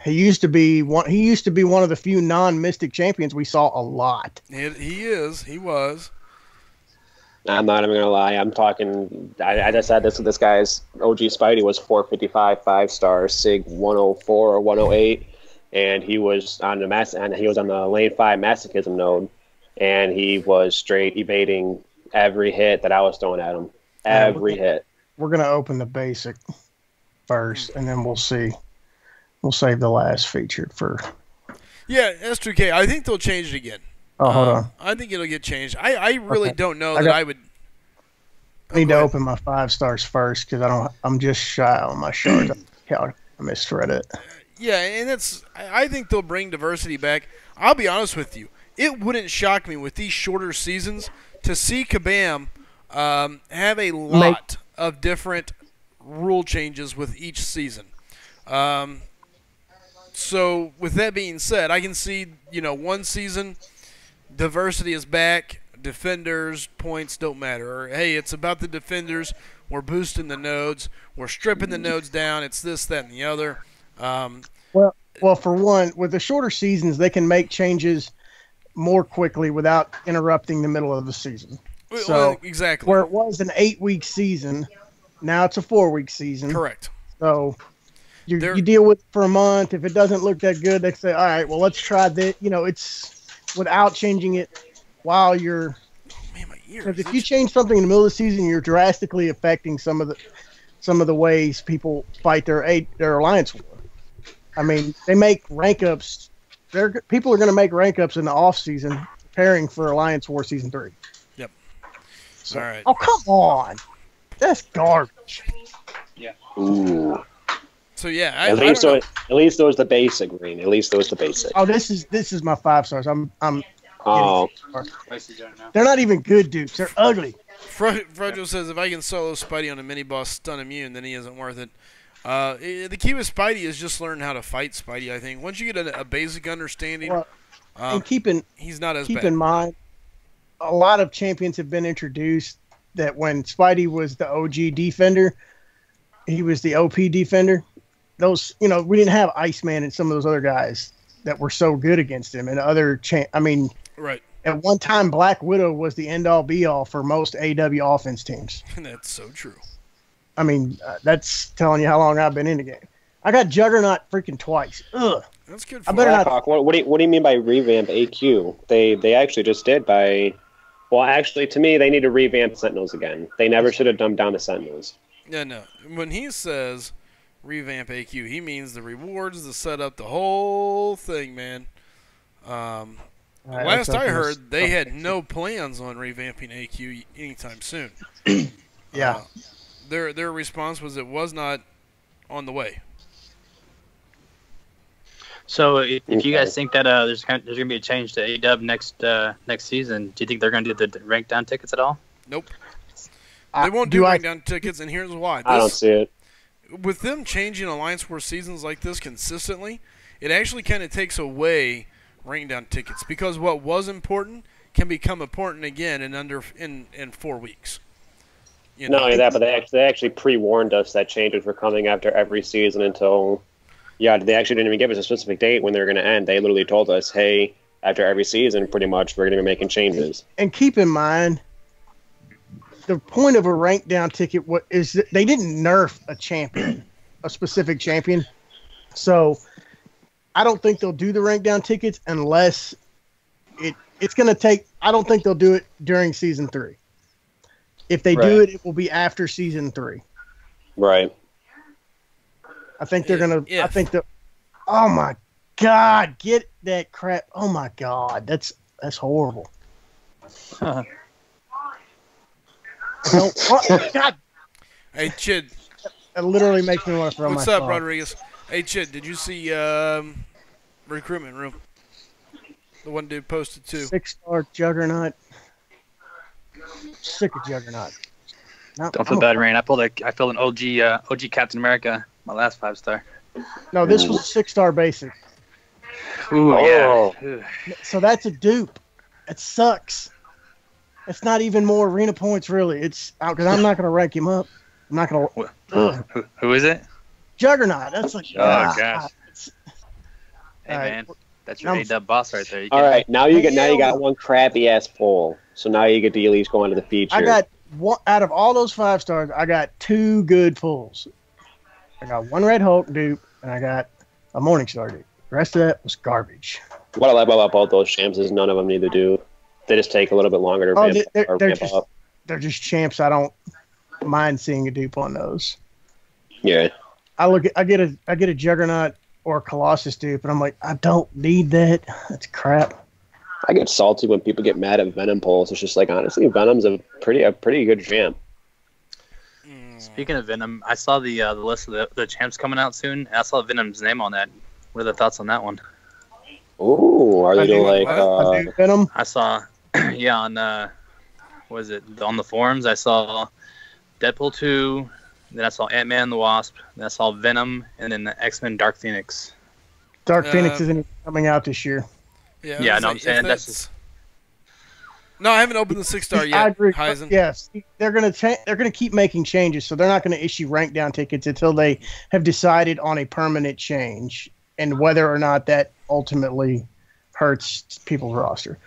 He used to be one of the few non-Mystic champions we saw a lot. He was. I'm not even going to lie. I'm talking. I just said this guy's OG Spidey was 455, 5-star, Sig 104 or 108, and he was on the lane 5 masochism node, and he was straight evading every hit that I was throwing at him. Every hit. We're going to open the basic first, and then we'll see. We'll save the last featured for. Yeah, S2K. I think they'll change it again. Oh, hold on. I think it'll get changed. I really don't know I would. I need to open my 5-stars first because I'm just shy on my shards. I misread it. Yeah, and I think they'll bring diversity back. I'll be honest with you. It wouldn't shock me with these shorter seasons to see Kabam have a lot of different rule changes with each season. So with that being said, I can see, one season diversity is back, defenders, points don't matter. Or, hey, it's about the defenders, we're boosting the nodes, we're stripping the nodes down, it's this, that, and the other. Well, for one, with the shorter seasons, they can make changes more quickly without interrupting the middle of the season. So exactly. Where it was an 8-week season, now it's a 4-week season. Correct. So you deal with it for a month. If it doesn't look that good, they say, all right, well, let's try this. It's without changing it while you're. Man, my ears. Because if you change something in the middle of the season, you're drastically affecting some of the ways people fight their alliance war. I mean, they make rank ups. People are going to make rank ups in the off season, preparing for Alliance War Season 3. Yep. So, all right. Oh, come on, that's garbage. Yeah. Ooh. So yeah, at least there was the basic green. At least there was the basic. Oh, this is my 5-stars. I'm. Oh. They're not even good dupes. They're ugly. Frojo says if I can solo Spidey on a mini boss stun immune, then he isn't worth it. The key with Spidey is just learn how to fight Spidey. I think once you get a basic understanding, and he's not as keep bad. in mind, a lot of champions have been introduced that when Spidey was the OG defender, he was the OP defender. Those, we didn't have Iceman and some of those other guys that were so good against him. And right. At one time, Black Widow was the end-all, be-all for most AW offense teams. That's so true. I mean, that's telling you how long I've been in the game. I got Juggernaut freaking twice. Ugh. That's good. I better not. What do you mean by revamp AQ? They actually just did by. Well, actually, to me, they need to revamp Sentinels again. They never should have dumbed down the Sentinels. Yeah, no. When he says revamp AQ, he means the rewards, the setup, the whole thing, man. Last I heard, they had no plans on revamping AQ anytime soon. Yeah. Their response was it was not on the way. So if you guys think that there's going to be a change to AW next season, do you think they're going to do the rank down tickets at all? Nope. They won't do rank down tickets, and here's why. I don't see it. With them changing Alliance War seasons like this consistently, it actually kind of takes away rank down tickets because what was important can become important again in 4 weeks. Not only that, but they actually pre-warned us that changes were coming after every season until Yeah, they actually didn't even give us a specific date when they were going to end. They literally told us, hey, after every season, pretty much, we're going to be making changes. And keep in mind, the point of a rank down ticket is that they didn't nerf a champion, a specific champion. So I don't think they'll do the rank down tickets unless it's going to take. I don't think they'll do it during season 3. If they do it, it will be after season 3. Right. I think they're going to. I think that. Oh my God! Get that crap! Oh my God! That's horrible. Huh. No, God! Hey, Chid. It literally makes me want to throw my phone. What's up, Rodriguez? Hey, Chid, did you see Recruitment Room? The one dude posted too. 6-star Juggernaut. Sick of Juggernaut. Don't feel bad, Rain. I filled an OG Captain America, my last 5-star. No, this was a 6-star basic. Ooh, yeah. So that's a dupe. It sucks. It's not even more arena points, really. It's out because I'm not going to rank him up. I'm not going to. Who is it? Juggernaut. That's like. Oh gosh. Hey right. man, that's your A-dub boss right there. All right, now you got one crappy ass poll. So now you get to at least go into the feature. I got one out of all those 5-stars. I got 2 good pulls. I got 1 Red Hulk dupe, and I got a Morningstar dupe. The rest of that was garbage. What I like about both those champs is none of them need to do. They just take a little bit longer to ramp up. They're just champs. I don't mind seeing a dupe on those. Yeah. I get a Juggernaut or a Colossus dupe, and I'm like, I don't need that. That's crap. I get salty when people get mad at Venom polls. It's just like, honestly, Venom's a pretty good champ. Speaking of Venom, I saw the list of the champs coming out soon. And I saw Venom's name on that. What are the thoughts on that one? Ooh, are they doing like Venom? I saw, yeah, on on the forums. I saw Deadpool 2. Then I saw Ant-Man and the Wasp. Then I saw Venom, and then the X-Men Dark Phoenix. Dark Phoenix isn't coming out this year. Yeah, I know. I'm saying that's just. No, I haven't opened the 6-star yet. I agree. Heisen. Yes, they're gonna keep making changes, so they're not gonna issue rank down tickets until they have decided on a permanent change and whether or not that ultimately hurts people's roster.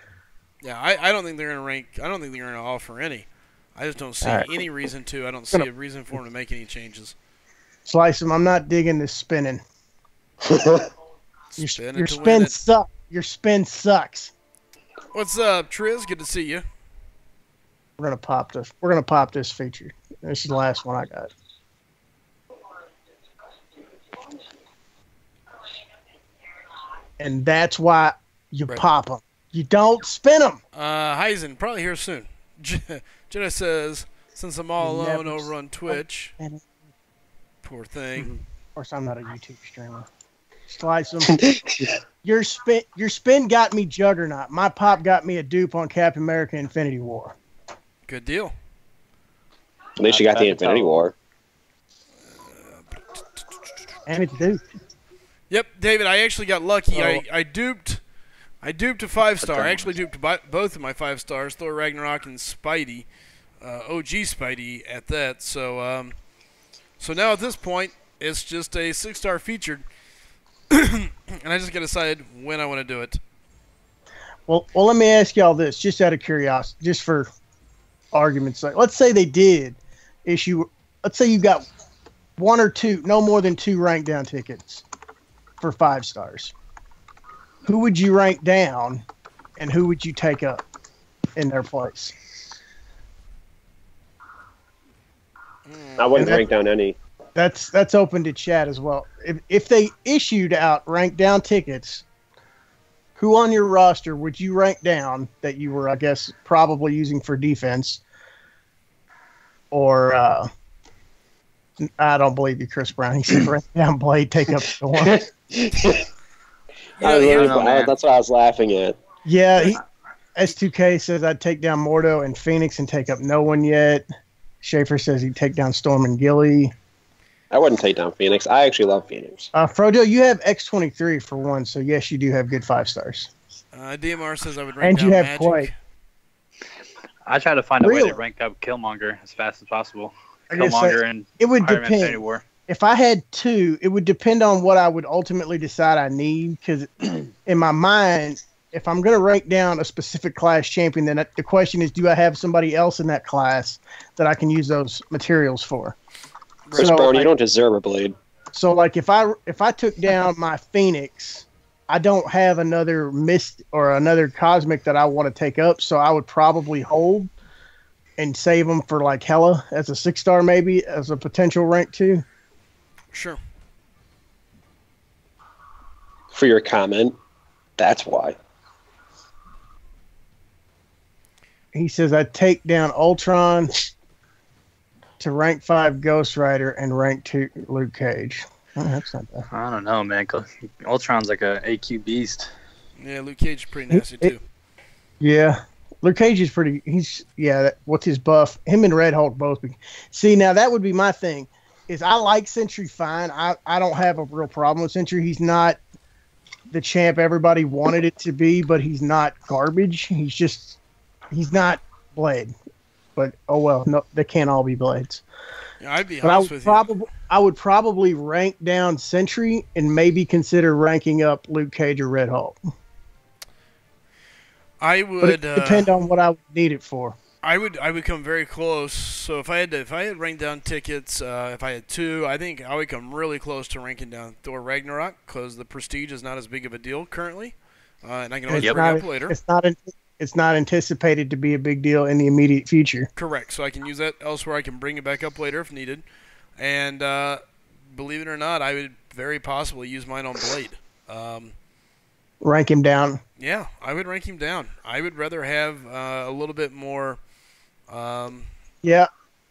Yeah, I don't think they're gonna rank. I don't think they're gonna offer any. I just don't see any reason to. I don't see a reason for them to make any changes. Slycem, I'm not digging this spinning. Your spin sucks. Your spin sucks. What's up, Triz? Good to see you. We're gonna pop this. We're gonna pop this feature. This is the last one I got. And that's why you pop them. You don't spin them. Heisen, probably here soon. Jenna says, since I'm all alone over on Twitch. Poor thing. Of course, I'm not a YouTube streamer. Slice them. Your spin got me Juggernaut. My pop got me a dupe on Captain America Infinity War. Good deal. At least you got the Infinity War. And it's duped. Yep, David, I actually got lucky. I duped a 5-star. I actually duped both of my 5-stars, Thor Ragnarok and Spidey. OG Spidey at that. So so now at this point, it's just a 6-star featured. And I just got to decide when I want to do it. Well, let me ask y'all this, just out of curiosity, just for argument's sake. Let's say they did issue. Let's say you got 1 or 2, no more than 2 rank down tickets for 5-stars. Who would you rank down, and who would you take up in their place? I wouldn't rank down any. That's open to chat as well. If they issued out rank down tickets, who on your roster would you rank down that you were, I guess, probably using for defense? Or I don't believe you, Chris Brown. He said rank down Blade, take up Storm. That's what I was laughing at. Yeah, S2K says I'd take down Mordo and Phoenix and take up no one yet. Schaefer says he'd take down Storm and Gilly. I wouldn't take down Phoenix. I actually love Phoenix. Frodo, you have X23 for 1, so yes, you do have good 5-stars. DMR says I would rank down you have Magic. Quake. I try to find a way to rank up Killmonger as fast as possible. Killmonger and it would Iron Man depend. Infinity War. if I had two, it would depend on what I would ultimately decide I need. Because in my mind, if I'm going to rank down a specific class champion, then the question is, do I have somebody else in that class that I can use those materials for? Chris Brown, you don't deserve a blade. So, like, if I took down my Phoenix, I don't have another Mist or another Cosmic that I want to take up, so I would probably hold and save them for, like, Hela as a 6-star maybe, as a potential rank 2. Sure. For your comment, that's why. He says, I take down Ultron to rank 5 Ghost Rider and rank 2 Luke Cage. Oh, that's not bad. I don't know, man. Ultron's like a AQ beast. Yeah, Luke Cage is pretty nasty too. Yeah. Luke Cage is pretty. What's his buff? Him and Red Hulk both. See, now that would be my thing. Is I like Sentry fine. I don't have a real problem with Sentry. He's not the champ everybody wanted it to be, but he's not garbage. He's not Blade. But oh well, no, they can't all be Blades. Yeah, I'd be honest with you. I would probably rank down Sentry and maybe consider ranking up Luke Cage or Red Hulk. I would but it depend on what I would need it for. I would come very close. So if I had ranked down tickets, if I had two, I think I would come really close to ranking down Thor Ragnarok because the prestige is not as big of a deal currently, and I can always bring it up later. It's not anticipated to be a big deal in the immediate future. Correct. So I can use that elsewhere. I can bring it back up later if needed. And believe it or not, I would very possibly use mine on Blade. Rank him down. Yeah, I would rank him down. I would rather have a little bit more. Yeah,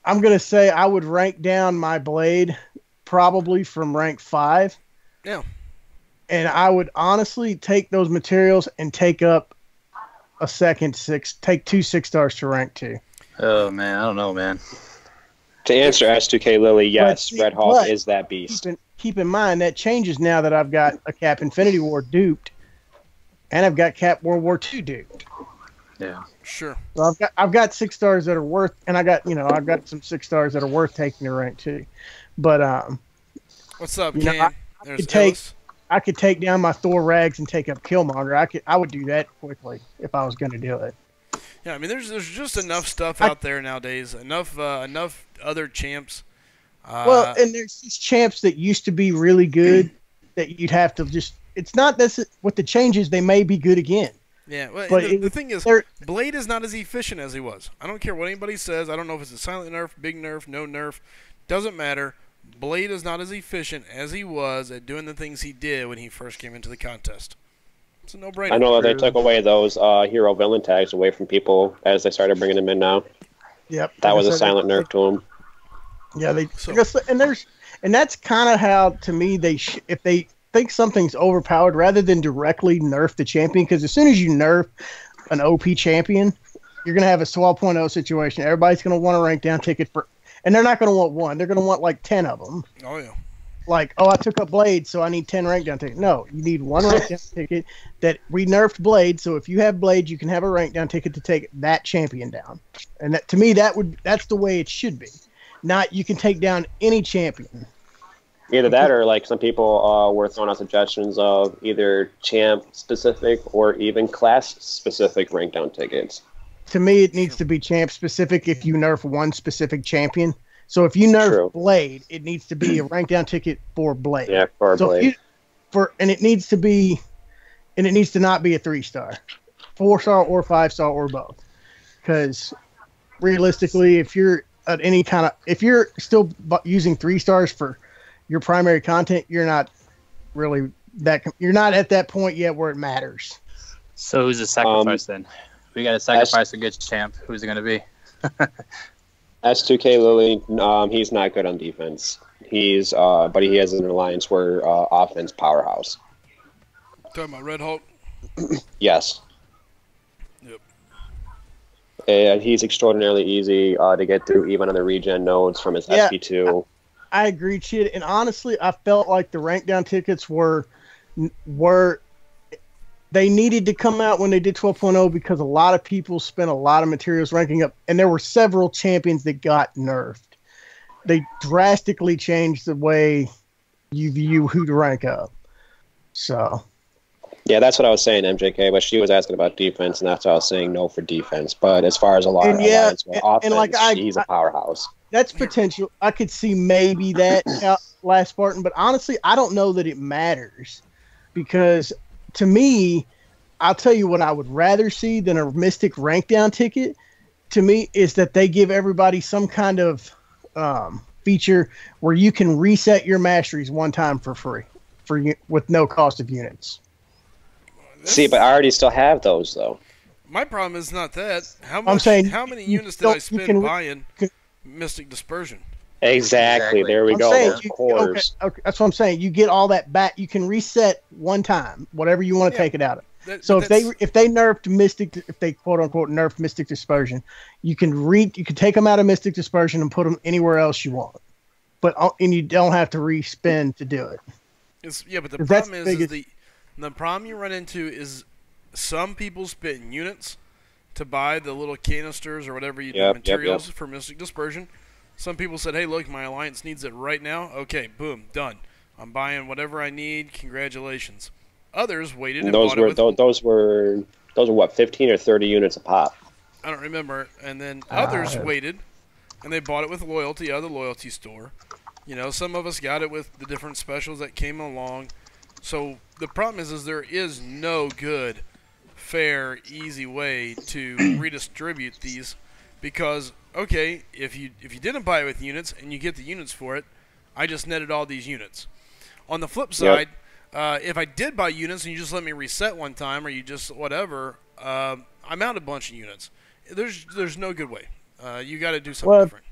I'm going to say I would rank down my Blade probably from rank 5. Yeah. And I would honestly take those materials and take up a second 6. Take 2 6-stars to rank 2. Oh, man. I don't know, man. To answer S2K Lily, yes, Red Hulk is that beast. Keep in mind, that changes now that I've got a Cap Infinity War duped, and I've got Cap World War II duped. Yeah, sure. So I've got 6 stars that are worth, and I've got some 6 stars that are worth taking to rank 2. But what's up, Cam? I could take down my Thor Rags and take up Killmonger. I would do that quickly if I was going to do it. Yeah, I mean, there's just enough stuff out there nowadays. Enough other champs. Well, and there's these champs that used to be really good that you'd have to just. It's not this with the changes. They may be good again. Yeah, well, but the thing is, Blade is not as efficient as he was. I don't care what anybody says. I don't know if it's a silent nerf, big nerf, no nerf. Doesn't matter. Blade is not as efficient as he was at doing the things he did when he first came into the contest. It's a no-brainer. I know that they took away those hero villain tags away from people as they started bringing them in now. Yep, that was a silent nerf to them. Yeah, and that's kind of how, to me, if they think something's overpowered, rather than directly nerf the champion, because as soon as you nerf an OP champion, you're going to have a 12.0 situation. Everybody's going to want a rank down ticket and they're not going to want one. They're going to want like 10 of them. Oh, yeah. Like, I took up Blade, so I need 10 rank down tickets. No, you need one rank down ticket that we nerfed Blade, so if you have Blade, you can have a rank down ticket to take that champion down. And that, to me, that's the way it should be. Not you can take down any champion. Either that or, like, some people were throwing out suggestions of either champ-specific or even class-specific rank down tickets. To me, it needs to be champ-specific if you nerf one specific champion. So if you nerf Blade, it needs to be a rank down ticket for Blade. Yeah, for Blade. And it needs to not be a 3-star, 4-star or 5-star or both. Because realistically, if you're still using 3 stars for your primary content, you're not at that point yet where it matters. So who's the sacrifice then? We got to sacrifice a good champ. Who's it going to be? S2K Lily, he's not good on defense. But he has an alliance where offense powerhouse. Talking about Red Hulk? Yes. Yep. And he's extraordinarily easy to get through, even on the regen nodes from his SP2. I agree, Chid. And honestly, I felt like the rank down tickets were they needed to come out when they did 12.0 because a lot of people spent a lot of materials ranking up, and there were several champions that got nerfed. they drastically changed the way you view who to rank up. So. Yeah, that's what I was saying, MJK. But she was asking about defense, and that's why I was saying no for defense. But as far as Alliance offense, she's a powerhouse. That's potential. I could see maybe that last Spartan, but honestly, I don't know that it matters because to me, I'll tell you what I would rather see than a Mystic rank down ticket. To me, is that they give everybody some kind of feature where you can reset your masteries one time for free, with no cost of units. See, but I already still have those though. My problem is not that. How many units did I spend buying Mystic Dispersion? Exactly. There we go. Okay, that's what I'm saying. You get all that back. You can reset one time, whatever you want to take it out of. So if they nerfed Mystic, if they quote unquote nerfed Mystic Dispersion, you can take them out of Mystic Dispersion and put them anywhere else you want, and you don't have to re-spend to do it. But the problem is the problem you run into is some people spend units to buy the little canisters or whatever you do materials for Mystic Dispersion. Some people said, "Hey, look, my alliance needs it right now." Okay, boom, done. I'm buying whatever I need. Congratulations. Others waited and bought it with... Those were what, 15 or 30 units a pop? I don't remember. And then others waited, and they bought it with loyalty out of the loyalty store. You know, some of us got it with the different specials that came along. So the problem is there is no good, fair, easy way to redistribute these, because okay, if you didn't buy it with units and you get the units for it, I just netted all these units. On the flip side, if I did buy units and you just let me reset one time or you just whatever, I'm out a bunch of units. There's no good way. You got to do something different.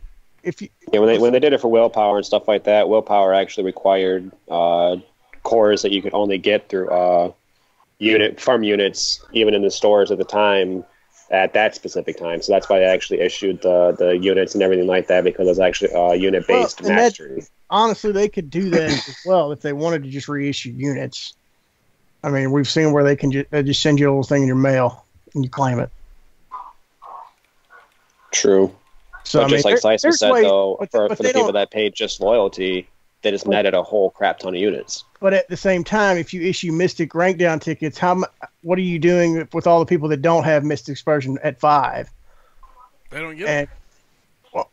When they did it for willpower and stuff like that, willpower actually required cores that you could only get through farm units, even in the stores at the time, at that specific time. So that's why they actually issued the units and everything like that, because it was actually unit-based mastery. Honestly, they could do that as well if they wanted to just reissue units. I mean, we've seen where they can just send you a little thing in your mail and you claim it. True. So, but just like Slycem said, though, for the people that paid just loyalty, they just netted a whole crap ton of units. But at the same time, if you issue Mystic rank down tickets, what are you doing with all the people that don't have Mystic Dispersion at 5? They don't get it. Well,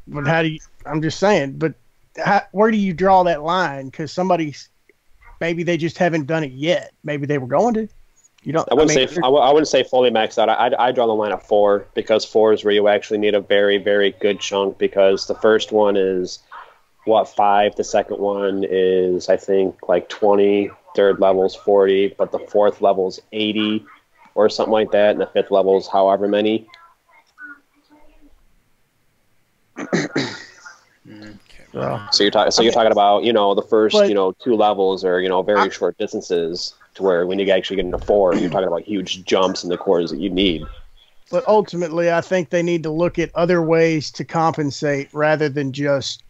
but how do you? I'm just saying. But where do you draw that line? Because maybe they just haven't done it yet. Maybe they were going to. You don't. I wouldn't say fully maxed out. I draw the line at 4, because 4 is where you actually need a very, very good chunk, because the first one is 5, the second one is I think like 20, third level's 40, but the fourth level's 80 or something like that, and the fifth level's however many. So you're talking about the first 2 levels are very short distances, to where when you actually get into 4, you're talking about huge jumps in the cores that you need. But ultimately, I think they need to look at other ways to compensate rather than just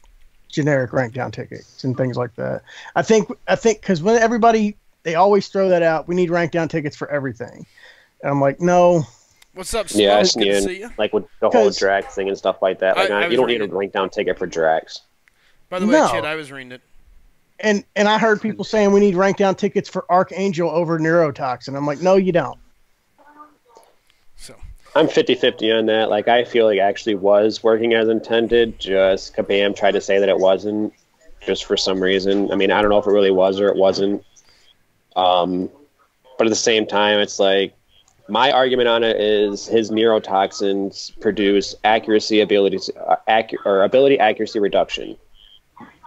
generic rank down tickets and things like that. I think because when they always throw that out, we need rank down tickets for everything. And I'm like, no. What's up, Smoke? Yeah, I see, like with the whole Drax thing and stuff like that. Like you don't need a rank down ticket for Drax. By the way, Chad, I was reading it. And I heard people saying we need rank down tickets for Archangel over Neurotoxin. I'm like, no, you don't. So I'm 50-50 on that. Like, I feel like it actually was working as intended. Just Kabam tried to say that it wasn't, just for some reason. I mean, I don't know if it really was or it wasn't. But at the same time, it's like, my argument on it is his neurotoxins produce ability accuracy reduction.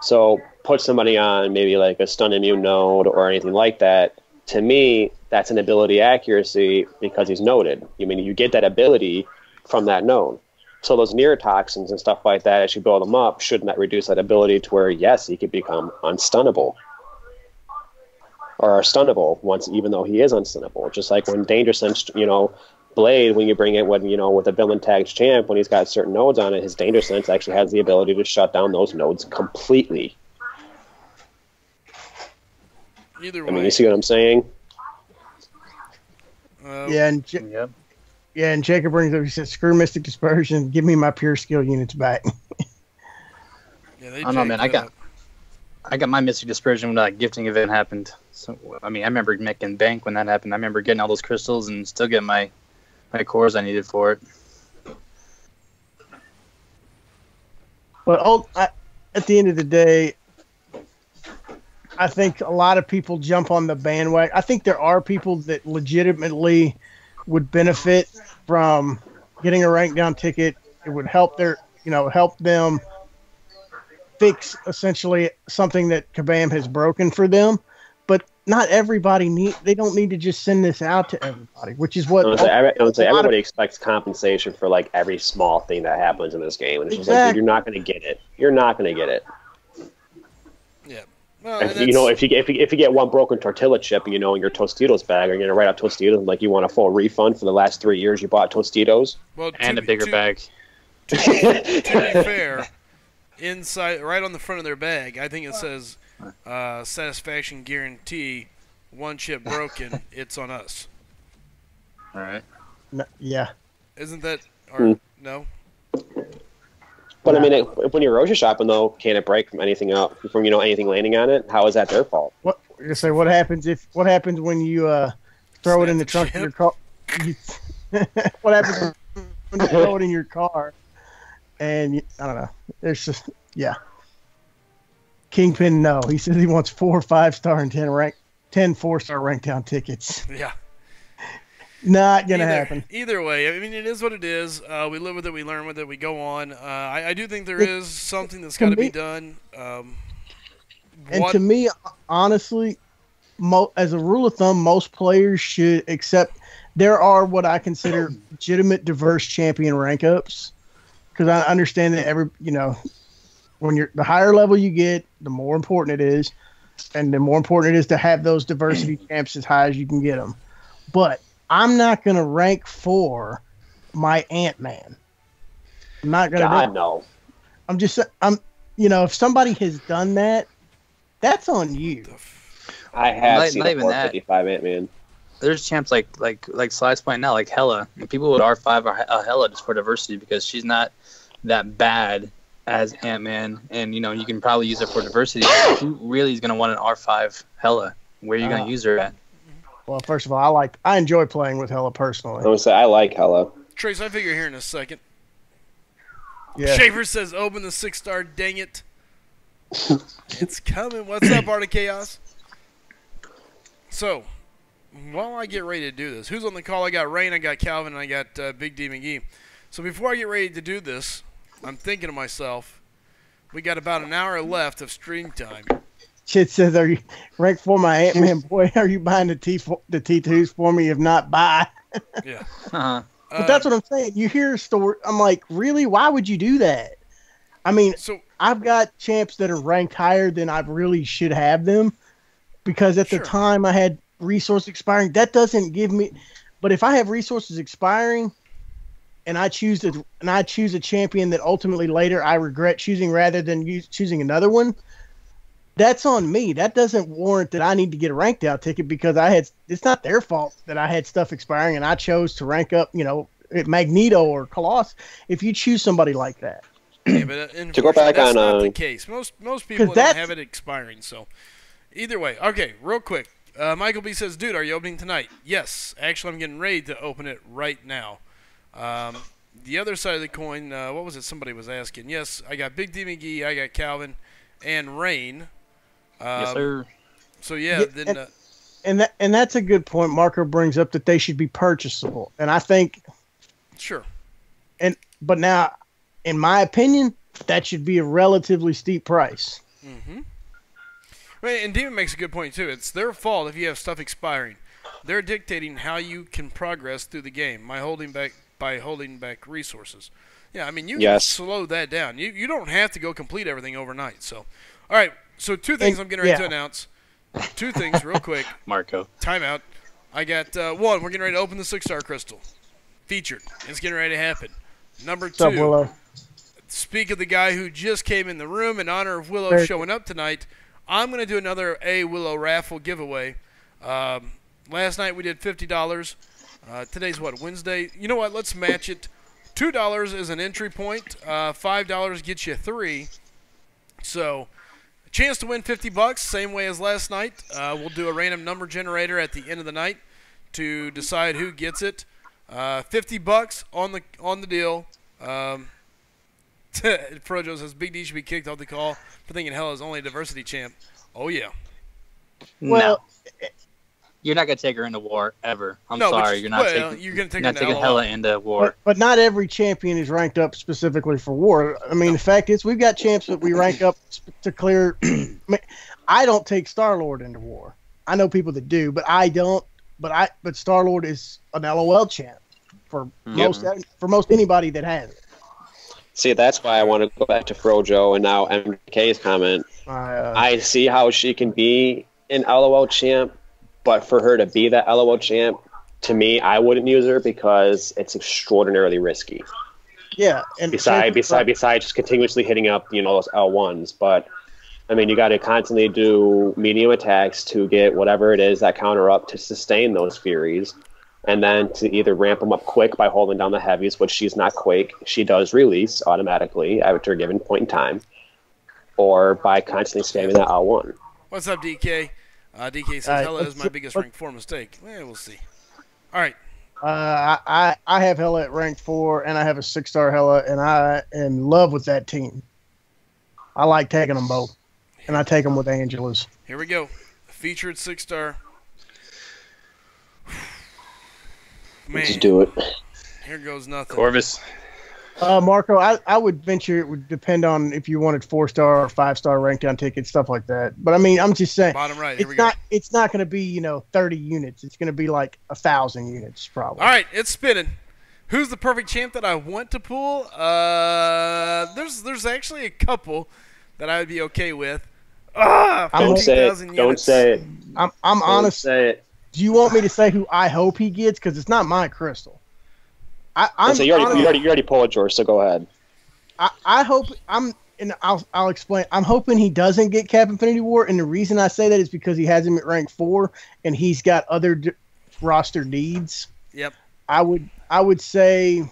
So put somebody on maybe like a stun immune node or anything like that. To me, that's an ability accuracy because he's noded. I mean, you get that ability from that node. So those neurotoxins and stuff like that, as you build them up, shouldn't that reduce that ability to where, yes, he could become unstunnable? Or stunnable once, even though he is unstunnable. Just like when Danger Sense, Blade, when you bring it with a villain tagged champ, when he's got certain nodes on it, his Danger Sense actually has the ability to shut down those nodes completely. Either way. I mean, you see what I'm saying? And Jacob brings up, he says, screw Mystic Dispersion, give me my pure skill units back. Yeah, they I don't know, man. jacked that up. I got my Mystic Dispersion when that gifting event happened. So I mean, I remember making bank when that happened. I remember getting all those crystals and still getting my cores I needed for it. But at the end of the day, I think a lot of people jump on the bandwagon. I think there are people that legitimately would benefit from getting a rank down ticket. It would help help them fix essentially something that Kabam has broken for them. But not everybody they don't need to just send this out to everybody, which is what I would say everybody expects compensation for like every small thing that happens in this game. And it's just like, dude, you're not going to get it. You're not going to get it. Yeah. Well, if you get one broken tortilla chip, in your Tostitos bag, are you going to write out Tostitos like you want a full refund for the last 3 years you bought Tostitos? Well, and a bigger bag. To be fair, inside, right on the front of their bag, I think it says satisfaction guarantee. One chip broken, it's on us. All right. No, yeah. Isn't that or no? But I mean, when you're grocery shopping, though, can it break from anything anything landing on it? How is that their fault? What you say? What happens when you throw it in the trunk of your car? What happens when you throw it in your car? And I don't know. There's just Kingpin. No, he says he wants 4 5-star and 10 4-star rank down tickets. Yeah. Not gonna happen. Either way, I mean, it is what it is. We live with it, we learn with it, we go on. I do think there is something that's got to be done. To me, honestly, as a rule of thumb, most players should accept. There are what I consider legitimate diverse champion rank ups, because I understand that when the higher level you get, the more important it is, and the more important it is to have those diversity champs as high as you can get them. But I'm not going to rank for my Ant-Man. I'm not going to. God, no. If somebody has done that, that's on you. I have seen a 455 Ant-Man. There's champs like Sly's point now, like Hela. And people would R5 Hela just for diversity because she's not that bad as Ant-Man. And, you can probably use her for diversity. Who really is going to want an R5 Hela? Where are you going to use her at? Well, first of all, I enjoy playing with Hela personally. I'm going to say I like Hela. Trace, I figure here in a second. Yeah. Schaefer says, open the 6-star, dang it. It's coming. What's up, Art of Chaos? So, while I get ready to do this, who's on the call? I got Rain, I got Calvin, and I got Big D McGee. So before I get ready to do this, I'm thinking to myself, we got about an hour left of stream time. Shit says, are you rank for my Ant-Man boy? Are you buying the T2s for me? If not, buy. Yeah. Uh-huh. But that's what I'm saying. You hear a story. I'm like, really? Why would you do that? I mean, I've got champs that are ranked higher than I really should have them because at the time I had resource expiring. That doesn't give me. But if I have resources expiring and I choose a champion that ultimately later I regret choosing rather than choosing another one, that's on me. That doesn't warrant that I need to get a ranked out ticket because it's not their fault that I had stuff expiring and I chose to rank up, Magneto or Colossus. If you choose somebody like that. Yeah, but to go back that's on not the case. Most people don't have it expiring. So either way, okay, real quick. Michael B says, dude, are you opening tonight? Yes. Actually, I'm getting ready to open it right now. The other side of the coin, what was it somebody was asking? Yes, I got Big D McGee, I got Calvin, and Rain. Yes, sir. So, yeah. And that's a good point Marco brings up, that they should be purchasable. And I think... Sure. But now, in my opinion, that should be a relatively steep price. Mm-hmm. Right, and Demon makes a good point, too. It's their fault if you have stuff expiring. They're dictating how you can progress through the game by holding back resources. Yeah, I mean, you can slow that down. You don't have to go complete everything overnight. So, all right, so 2 things I'm getting ready to announce. 2 things real quick. Marco. Timeout. I got 1, we're getting ready to open the 6-star crystal. Featured. It's getting ready to happen. Number 2. What's up, Willo? Speak of the guy who just came in the room in honor of Willo showing up tonight. I'm going to do another Willo Raffle giveaway. Last night we did $50. Today's what, Wednesday? You know what? Let's match it. $2 is an entry point. $5 gets you 3. So, a chance to win $50, same way as last night. We'll do a random number generator at the end of the night to decide who gets it. $50 on the deal. Frojo says Big D should be kicked off the call for thinking Hella is only a diversity champ. Oh yeah. Well, no. You're not gonna take her into war ever. I'm No, but sorry, you're not taking. You're gonna take You're her not to taking LOL. Hella into war. but not every champion is ranked up specifically for war. I mean, the fact is, we've got champs that we rank up to clear. I don't take Star-Lord into war. I know people that do, but I don't. But Star-Lord is an LOL champ for most anybody that has it. See, that's why I want to go back to Frojo and now MK's comment. I see how she can be an LOL champ, but for her to be that LOL champ, to me, I wouldn't use her because it's extraordinarily risky. Yeah, and Besides just continuously hitting up, those L1s. But I mean, you got to constantly do medium attacks to get whatever it is that counter up to sustain those Furies. And then to either ramp them up quick by holding down the heavies, which she's not quick. She does release automatically after a given point in time. Or by constantly spamming that L1. What's up, DK? DK says Hella is my biggest rank 4 mistake. We'll see. All right. I have Hella at rank 4, and I have a 6-star Hella, and I am in love with that team. I like taking them both, and I take them with Angela's. Here we go. Featured 6-star. Man, Let's do it. here goes nothing. Corvus. Marco, I would venture it would depend on if you wanted 4-star or 5-star rank down tickets, stuff like that. But I mean, I'm just saying, Bottom right. Here we go. it's not going to be 30 units. It's going to be like 1,000 units probably. All right, it's spinning. Who's the perfect champ that I want to pull? There's actually a couple that I would be okay with. Don't say it. 15,000 Don't units. say it. I'm Don't honest. say it. Do you want me to say who I hope he gets? Because it's not my crystal. You already pulled yours, so go ahead. I hope I'll explain. I'm hoping he doesn't get Cap Infinity War, and the reason I say that is because he has him at rank 4, and he's got other roster needs. Yep. I would say.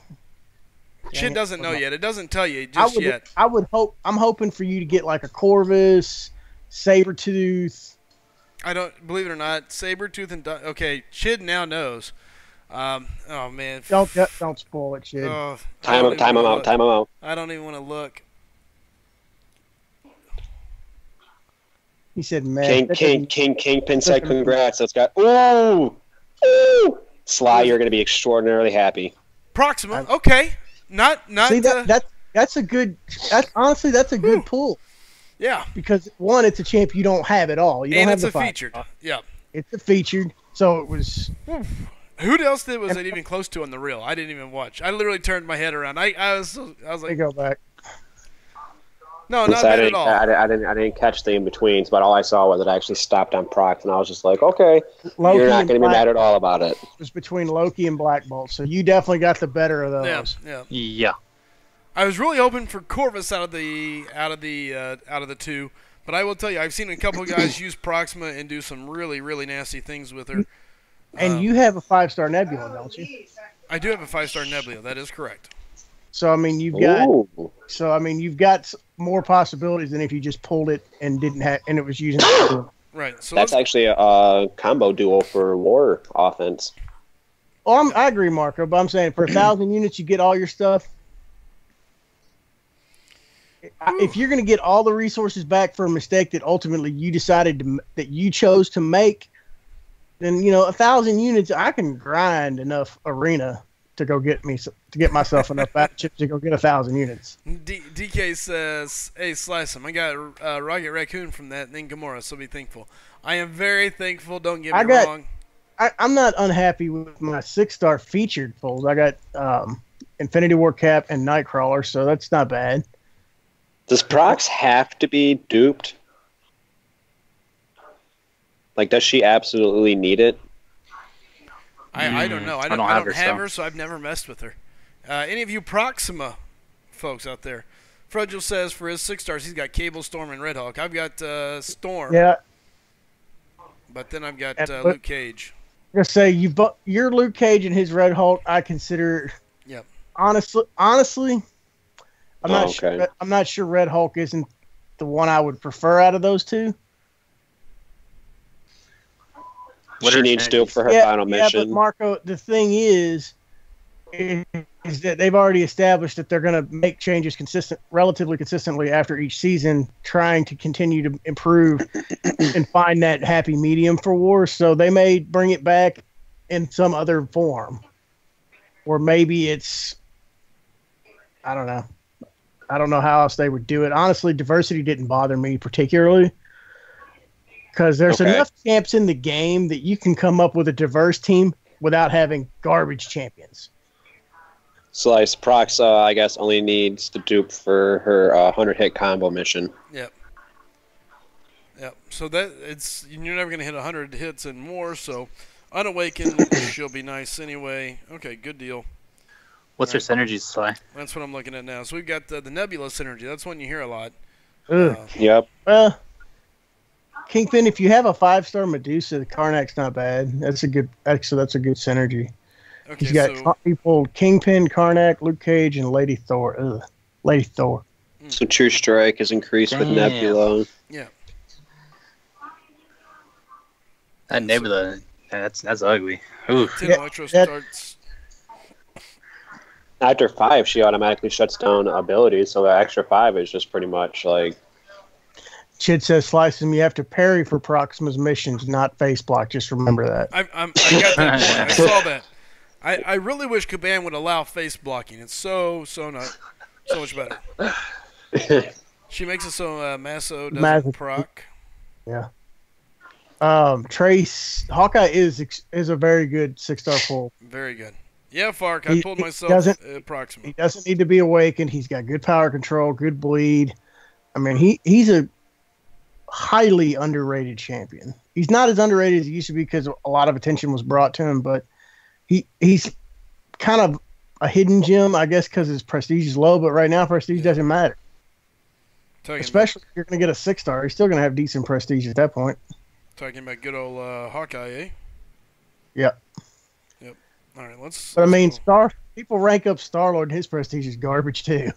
Shit doesn't know yet. It doesn't tell you just yet. I would hope. I'm hoping for you to get like a Corvus, Sabretooth. I don't believe it or not. Sabretooth and okay, Chid now knows. Oh man. Don't spoil it, shit. Oh, Time him out. I don't even want to look. He said, "Man, Kingpin said, congrats. Let's go. Ooh, Sly, you're going to be extraordinarily happy. Proxima. Okay. Not. See that's a good. Honestly, that's a good pull. Yeah. Because one, it's a champ you don't have at all. You don't And have it's the a 5. featured. Yeah. It's a featured, so it was. Who else was it even close to on the reel? I didn't even watch. I literally turned my head around. I was Let me like, go back. no, not bad at all. I didn't catch the in-betweens, but all I saw was it actually stopped on Prox, and I was just like, okay, Loki you're not and going to be Black mad at all about it. It was between Loki and Black Bolt, so you definitely got the better of those. Yeah. I was really hoping for Corvus out of the two, but I will tell you, I've seen a couple of guys use Proxima and do some really, really nasty things with her. And you have a 5-star Nebula, don't you? I do have a 5-star Nebula. That is correct. So I mean, you've got more possibilities than if you just pulled it and didn't have, and it was using. Right. So that's actually a combo duo for war offense. Oh, I agree, Marco. But I'm saying for 1,000 units, you get all your stuff. If you're going to get all the resources back for a mistake that ultimately you decided that you chose to make, then 1,000 units, I can grind enough arena to get myself enough bat chips to go get 1,000 units. DK says, "Hey, Slycem, I got Rocket Raccoon from that, and then Gamora, so be thankful." I am very thankful. Don't get me wrong. I'm not unhappy with my 6-star featured pulls. I got Infinity War Cap and Nightcrawler, so that's not bad. Does Prox have to be duped? Like, does she absolutely need it? I don't know. I don't have her, so I've never messed with her. Any of you Proxima folks out there? Frojo says for his 6 stars, he's got Cable, Storm, and Red Hawk. I've got Storm. Yeah. But then I've got Luke Cage. I'm gonna say your Luke Cage and his Red Hulk. I consider. Yep. Honestly, I'm not sure Red Hulk isn't the one I would prefer out of those two. She needs Duke for her final mission. Yeah, but Marco, the thing is that they've already established that they're going to make changes relatively consistently after each season, trying to continue to improve and find that happy medium for War. So they may bring it back in some other form, or maybe it's, I don't know. I don't know how else they would do it. Honestly, diversity didn't bother me particularly, because there's enough champs in the game that you can come up with a diverse team without having garbage champions. Slice Proxa, I guess, only needs the dupe for her 100-hit combo mission. Yep. So you're never going to hit 100 hits and more. So Unawakened, she'll be nice anyway. Okay, good deal. What's her synergy, Sly? That's what I'm looking at now. So we've got the Nebula synergy. That's one you hear a lot. Yep. Kingpin, if you have a 5-star Medusa, the Karnak's not bad. That's a good synergy. Okay, He's got top people: Kingpin, Karnak, Luke Cage, and Lady Thor. Lady Thor. So True Strike is increased with Nebula. Yeah. That Nebula, that's ugly. Ooh. Electro starts. After 5, she automatically shuts down abilities, so the extra 5 is just pretty much like... Chid says, Slycem, you have to parry for Proxima's missions, not face block. Just remember that. I got that point. I saw that. I really wish Caban would allow face blocking. It's so much better. She makes it so Masso doesn't proc. Yeah. Trace Hawkeye is a very good 6-star pull. Very good. Yeah, Fark. I pulled myself approximately. He doesn't need to be awakened. He's got good power control, good bleed. I mean, he's a highly underrated champion. He's not as underrated as he used to be because a lot of attention was brought to him, but he's kind of a hidden gem, I guess, because his prestige is low. But right now, prestige doesn't matter. Especially if you're going to get a 6-star. He's still going to have decent prestige at that point. Talking about good old Hawkeye, eh? Yep. All right, let's. But I mean, people rank up Star-Lord, and his prestige is garbage too.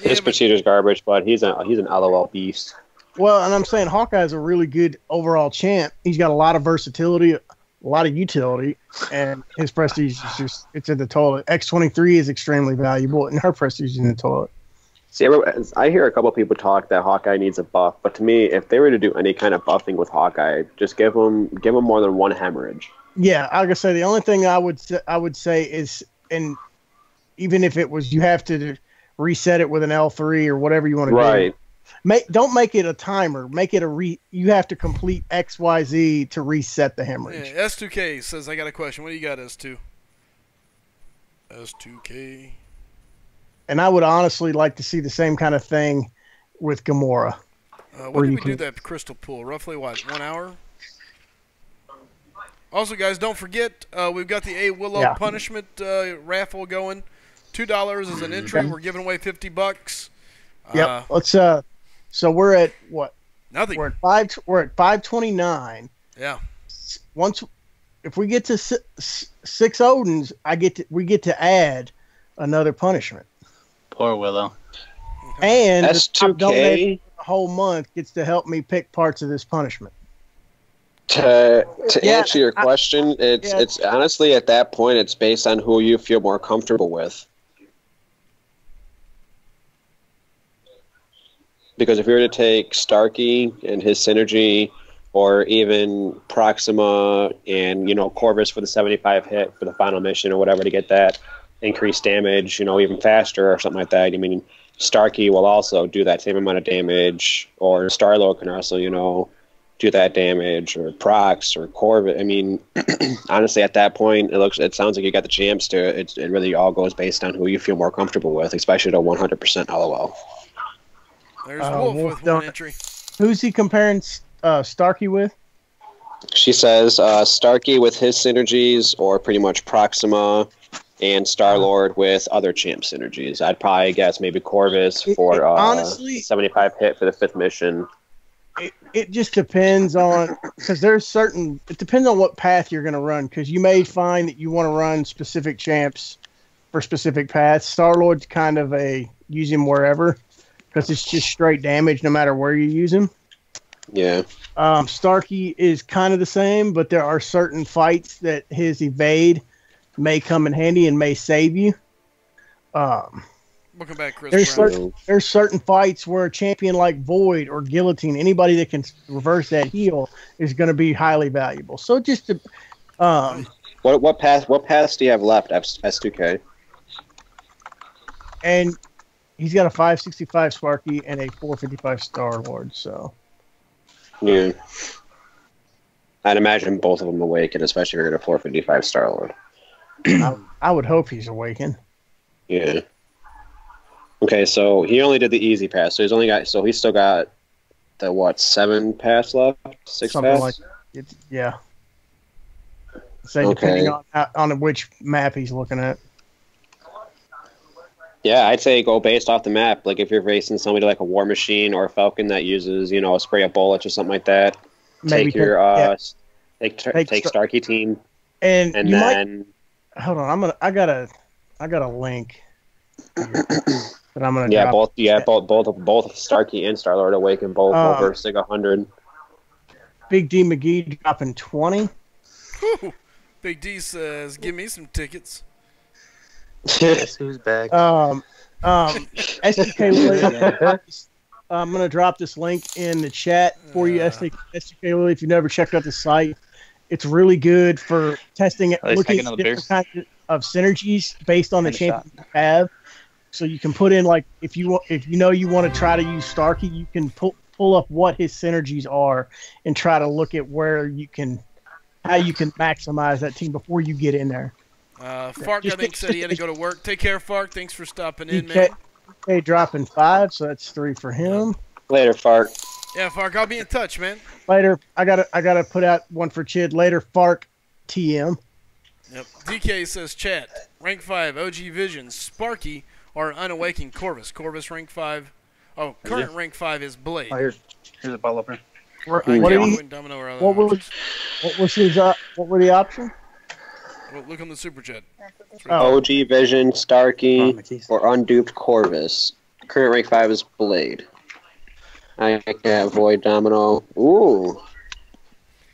His prestige is garbage, but he's an LOL beast. Well, and I'm saying Hawkeye is a really good overall champ. He's got a lot of versatility, a lot of utility, and his prestige is it's in the toilet. X-23 is extremely valuable, and her prestige is in the toilet. See, I hear a couple people talk that Hawkeye needs a buff, but to me, if they were to do any kind of buffing with Hawkeye, just give him more than one hemorrhage. Yeah, like I say, the only thing I would say is, and even if it was, you have to reset it with an L3 or whatever you want to do. Right. Don't make it a timer. Make it you have to complete XYZ to reset the hemorrhage. Yeah, S2K says, I got a question. What do you got, S2? S2K. And I would honestly like to see the same kind of thing with Gamora. When did we do that crystal pool? Roughly, what, 1 hour? Also, guys, don't forget, we've got the Willo punishment raffle going. $2 is an entry. We're giving away $50. Yep. Let's so we're at what? Nothing. We're at 529. Yeah. If we get to 6 Odins, we get to add another punishment. Poor Willow. And S2K the whole month gets to help me pick parts of this punishment. To answer your question, it's honestly at that point it's based on who you feel more comfortable with. Because if you were to take Starkey and his synergy, or even Proxima and Corvus for the 75 hit for the final mission or whatever to get that increased damage, even faster or something like that. I mean, Starkey will also do that same amount of damage, or Star-Lord can also, do that damage, or Prox or Corvus. I mean, honestly, at that point, it sounds like you got the champs to it. It really all goes based on who you feel more comfortable with, especially to 100% LOL. There's Wolf with one entry. Who's he comparing Starkey with? She says Starkey with his synergies, or pretty much Proxima and Star-Lord with other champ synergies. I'd probably guess maybe Corvus for honestly 75 hit for the 5th mission. It just depends on, because it depends on what path you're going to run, because you may find that you want to run specific champs for specific paths. Star-Lord's kind of use him wherever. because it's just straight damage no matter where you use him. Yeah. Starkey is kind of the same, but there are certain fights that his evade may come in handy and may save you. Welcome back, Chris Brown. There's certain fights where a champion like Void or Guillotine, anybody that can reverse that heal, is going to be highly valuable. So just to, what paths do you have left? S2K. And he's got a 565 Sparky and a 455 Star Lord. So yeah, I'd imagine both of them awaken, especially if you're going to 455 Star Lord. I would hope he's awakened. Yeah. Okay, so he only did the easy pass, so he's still got the 7 pass left, 6 Something pass. like it. Yeah. So depending on which map he's looking at. Yeah, I'd say go based off the map. Like if you're facing somebody like a War Machine or a Falcon that uses, a spray of bullets or something like that. Maybe take Starkey team, and then hold on. I got a link. That I'm gonna drop. both Starkey and Starlord awaken both over Sig 100. Big D McGee dropping 20. Whew. Big D says, "Give me some tickets." Guess who's back? SDK Willie, I'm gonna drop this link in the chat for you, SDK Willie. If you've never checked out the site, it's really good for testing it, looking at different kinds of synergies based on the champion you have. So you can put in if you want to try to use Starkey, you can pull up what his synergies are and try to look at how you can maximize that team before you get in there. Fark, I think, said he had to go to work. Take care, Fark. Thanks for stopping in, man. DK dropping 5, so that's 3 for him. Later, Fark. Yeah, Fark, I'll be in touch, man. Later, I gotta put out one for Chid. Later, Fark, TM. Yep. DK says, chat, rank 5, OG Vision, Sparky, or Unawakened Corvus. Corvus, rank 5. Oh, current rank 5 is Blade. Oh, here's a bottle opener. What were the options? Well, look on the super chat. OG Vision, Starkey, or Unduped Corvus. Current rank 5 is Blade. I got Void Domino. Ooh.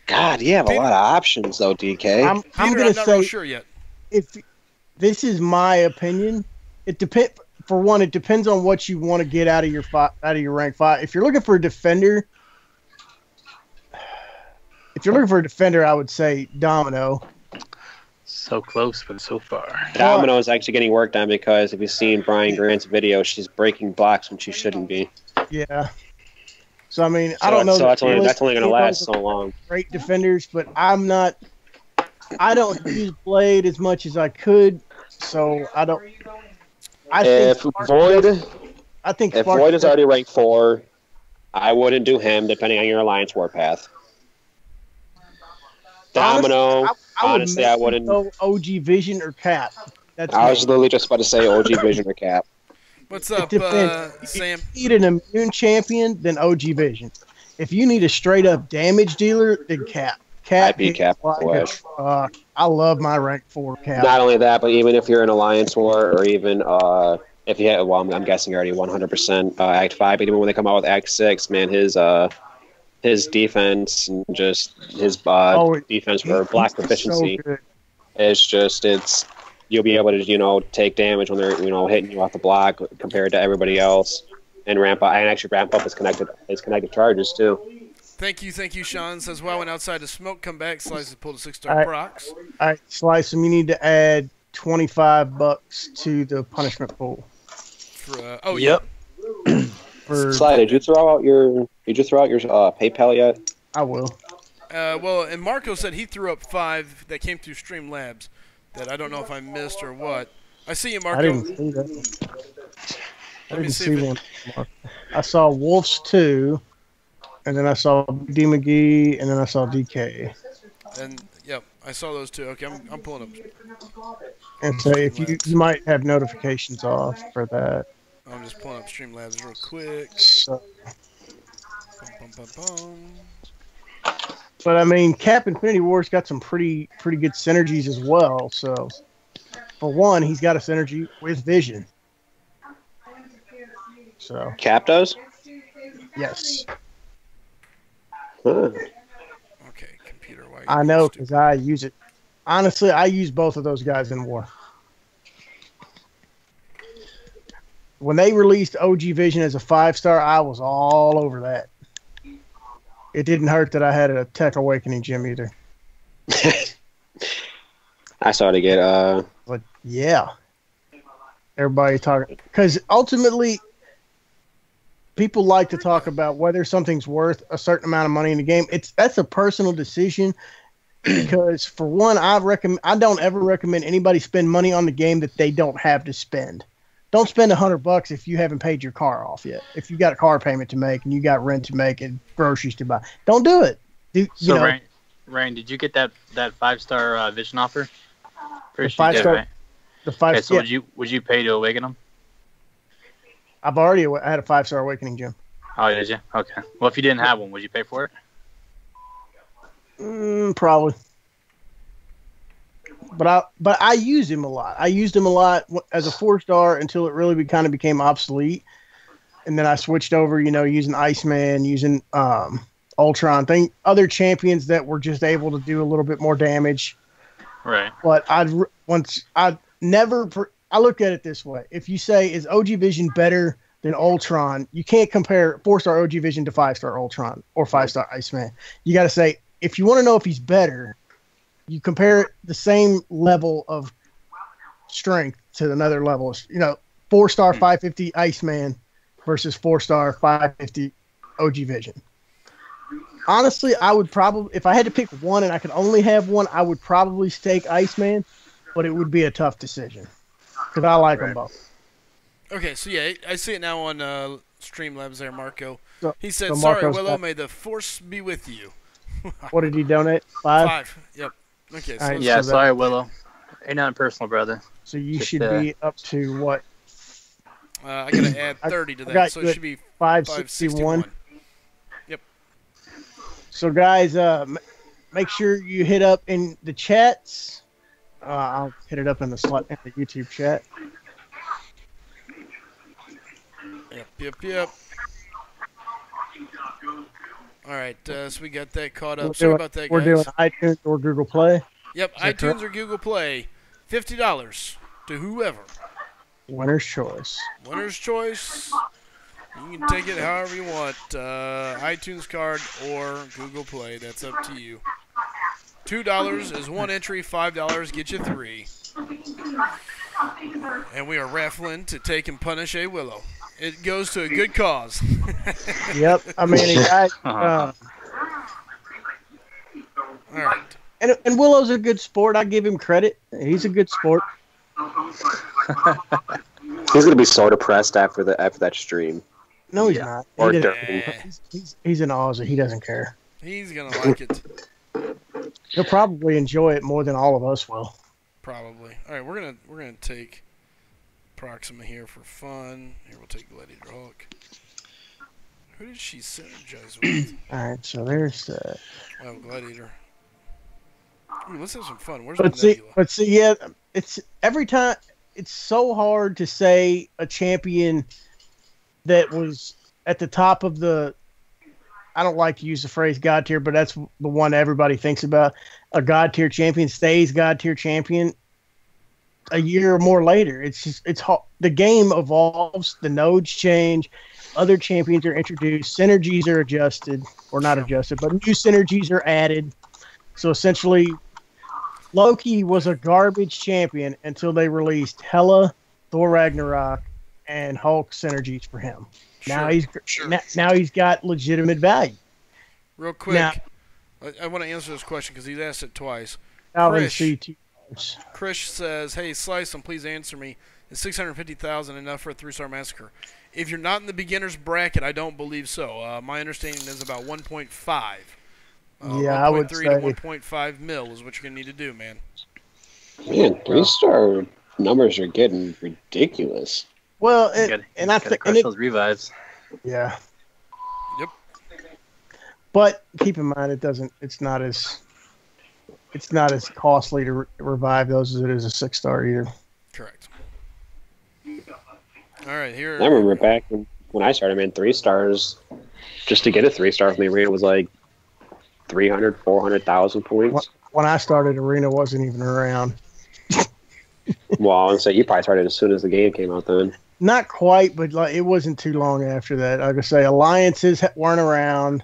God, you have a lot of options, though, DK. I'm going to say, real sure yet. If this is my opinion, it depends. For one, it depends on what you want to get out of your rank 5. If you're looking for a defender, I would say Domino. So close, but so far. Domino is actually getting worked on because if you've seen Brian Grant's video, she's breaking blocks when she shouldn't be. Yeah. So I mean, I don't know. So that's only going to last so long. Great defenders, but I'm not. I don't use Blade as much as I could, so I don't. If Void is already ranked 4, I wouldn't do him depending on your Alliance Warpath. Domino, honestly, I wouldn't. OG Vision or Cap. I was literally just about to say OG Vision or Cap. What's up, Sam? If you need an immune champion, then OG Vision. If you need a straight up damage dealer, then Cap. I'd be Cap. I love my rank 4 Cap. Not only that, but even if you're in Alliance War, or even if you have, I'm guessing you're already 100% Act 5, but even when they come out with Act 6, man, his defense and just his defense for black proficiency is you'll be able to take damage when they're hitting you off the block compared to everybody else, and ramp up his connected charges too. Thank you, Sean. Says, well, when outside the smoke, come back. Slice has pulled a 6-star procs. All right, Slycem, you need to add $25 to the punishment pool. Yep. Sly, did you throw out your PayPal yet? I will. Well, and Marco said he threw up 5 that came through Streamlabs that I don't know if I missed or what. I see you, Marco. I didn't see that. I didn't see one. I saw Wolf's 2. And then I saw D McGee, and then I saw DK. And yep, I saw those 2. Okay, I'm pulling up. And so if you might have notifications off for that. I'm just pulling up Streamlabs real quick. So. But I mean, Cap Infinity War's got some pretty good synergies as well. So, for one, he's got a synergy with Vision. So Cap does? yes, Huh. Okay, computer. Why are you I being know stupid? because I use it. Honestly, I use both of those guys in war. When they released OG Vision as a 5-star, I was all over that. It didn't hurt that I had a Tech Awakening gym either. I started to get But yeah, everybody talking because ultimately, people like to talk about whether something's worth a certain amount of money in the game. That's a personal decision. Because for one, I don't ever recommend anybody spend money on the game that they don't have to spend. Don't spend $100 if you haven't paid your car off yet. If you got a car payment to make and you got rent to make and groceries to buy, don't do it. Ryan, did you get that 5-star Vision offer? The 5-star. Right? The 5. Okay, so yeah, would you pay to awaken them? I had a 5-star Awakening gym. Oh, did you? Okay. Well, if you didn't have one, would you pay for it? Probably. But I used him a lot. I used him a lot as a 4-star until it really kind of became obsolete. And then I switched over, using Iceman, using Ultron, other champions that were just able to do a little bit more damage. Right. But I look at it this way. If you say, is OG Vision better than Ultron, you can't compare 4-star OG Vision to 5-star Ultron or 5-star Iceman. You got to say, if you want to know if he's better, you compare the same level of strength to another level. 4-star 550 Iceman versus 4-star 550 OG Vision. Honestly, I would probably, if I had to pick one and I could only have one, I would probably take Iceman, but it would be a tough decision because I like them both. Okay, so yeah, I see it now on Streamlabs there, Marco. He said, so sorry, Marco's Willo, got- may the force be with you. What did he donate? 5? 5, yep. Okay, so All right, let's- Yeah, so sorry, Willow. Ain't nothing personal, brother. So you Just, should be up to what? I got to add 30 to I that, got so you it at should be 561. 561. Yep. So guys, make sure you hit up in the chats. I'll hit it up in the YouTube chat. Yep. All right, so we got that caught up. We're Sorry doing- about that, We're guys. doing iTunes or Google Play. Yep, that iTunes correct? or Google Play, $50 to whoever. Winner's choice. Winner's choice. You can take it however you want. iTunes card or Google Play. That's up to you. $2 is one entry. $5 get you 3. And we are raffling to take and punish a Willow. It goes to a good cause. Yep. I mean, guys, All right. and Willow's a good sport. I give him credit. He's a good sport. He's gonna be so depressed after that stream. No, he's not. Or He during. he's an Aussie. He doesn't care. He's gonna like it. He'll probably enjoy it more than all of us will. Probably. All right, we're gonna take Proxima here for fun. Here we'll take Gladiator Hawk. Who did she synergize with? All right, so there's Oh, Gladiator. Ooh, let's have some fun. Where's But the Nebula? see, yeah, it's every time. It's so hard to say a champion that was at the top of the. I don't like to use the phrase God tier, but that's the one everybody thinks about. A God tier champion stays God tier champion a year or more later. The game evolves, the nodes change, other champions are introduced, synergies are adjusted, or not adjusted, but new synergies are added. So essentially, Loki was a garbage champion until they released Hela, Thor Ragnarok, and Hulk synergies for him. Now he's got legitimate value. Real quick, Now- I want to answer this question because he's asked it twice. Alvin Krish. CT. Krish says, "Hey, Slycem, please answer me. Is 650,000 enough for a 3-star massacre? If you're not in the beginner's bracket, I don't believe so. My understanding is about 1.5. Yeah, I would 1.3 to say- 1.5 mil is what you're gonna need to do, man. Man, 3-star numbers are getting ridiculous. Well, I think and those revives. yeah. Yep. But keep in mind, it's not as costly to revive those as it is a 6-star either. Correct. All right, here. I remember back when when I started, man, 3 stars, just to get a 3-star from the arena was like 300, 400,000 points. When I started, arena wasn't even around. Well, I would say you probably started as soon as the game came out then. Not quite, but like it wasn't too long after that. Like I say, alliances weren't around.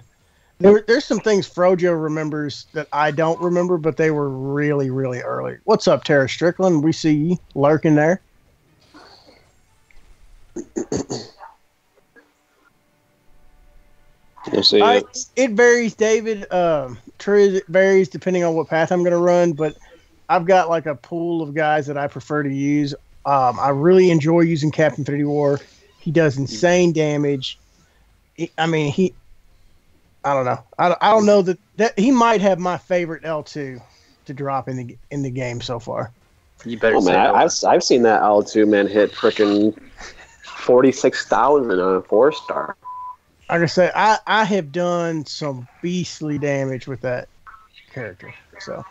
There's some things Frojo remembers that I don't remember, but they were really, really early. What's up, Tara Strickland? We see you lurking there. We'll see. It varies, David. It varies depending on what path I'm going to run, but I've got like a pool of guys that I prefer to use. I really enjoy using Captain Infinity War. He does insane damage. I don't know. I don't know that he might have my favorite L2 to drop in the game so far. You better say man, that. I've seen that L2 man hit freaking 46,000 on a 4-star. Like I say, I have done some beastly damage with that character. So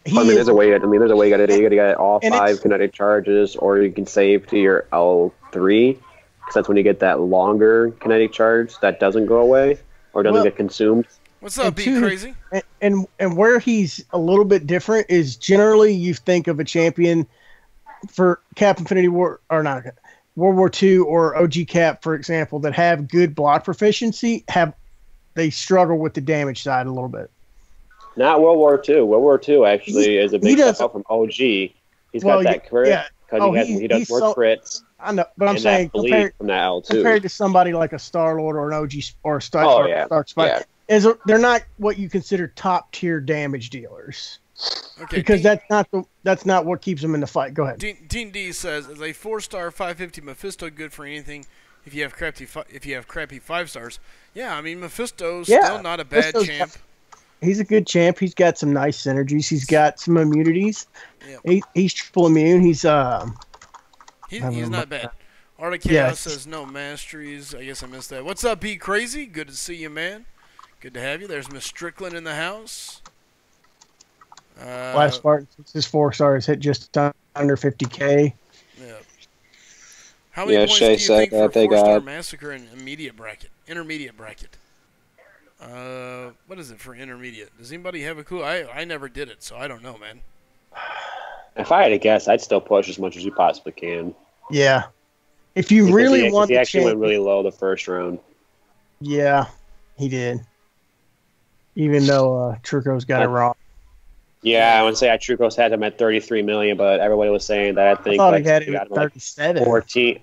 there's a way. There's a way you got to get all 5 kinetic charges, or you can save to your L3, because that's when you get that longer kinetic charge that doesn't go away or doesn't get consumed. What's up, Be Crazy? And where he's a little bit different is generally you think of a champion for Captain Infinity War or not World War II or OG Cap, for example, that have good block proficiency. They struggle with the damage side a little bit. Not World War II. World War II actually is a big step up from OG. He's got that crit because he does more crits. I know, but I'm saying compared from that L2. Compared to somebody like a Star-Lord or an OG or a Stark Spike, they're not what you consider top tier damage dealers. Okay, because that's not what keeps them in the fight. Go ahead. Dean D says, "Is a 4-star 550 Mephisto good for anything? If you have crappy 5-stars, yeah. I mean, Mephisto's still not a bad champ. He's a good champ. He's got some nice synergies. He's got some immunities. Yep. He's triple immune. He's not bad. Art of Chaos says no masteries. I guess I missed that. What's up, Be Crazy? Good to see you, man. Good to have you. There's Miss Strickland in the house. Last part, his 4-stars hit just under 50K. Yeah. How many points do you think for 4-star Massacre in intermediate bracket? What is it for intermediate? Does anybody have a clue? I never did it, so I don't know, man. If I had to guess, I'd still push as much as you possibly can. Yeah. If you really want he actually went really low the first round. Yeah, he did. Even though Truco's got it wrong. Yeah, I would say Trucos had him at 33 million, but everybody was saying that I think he had it at 37. 14.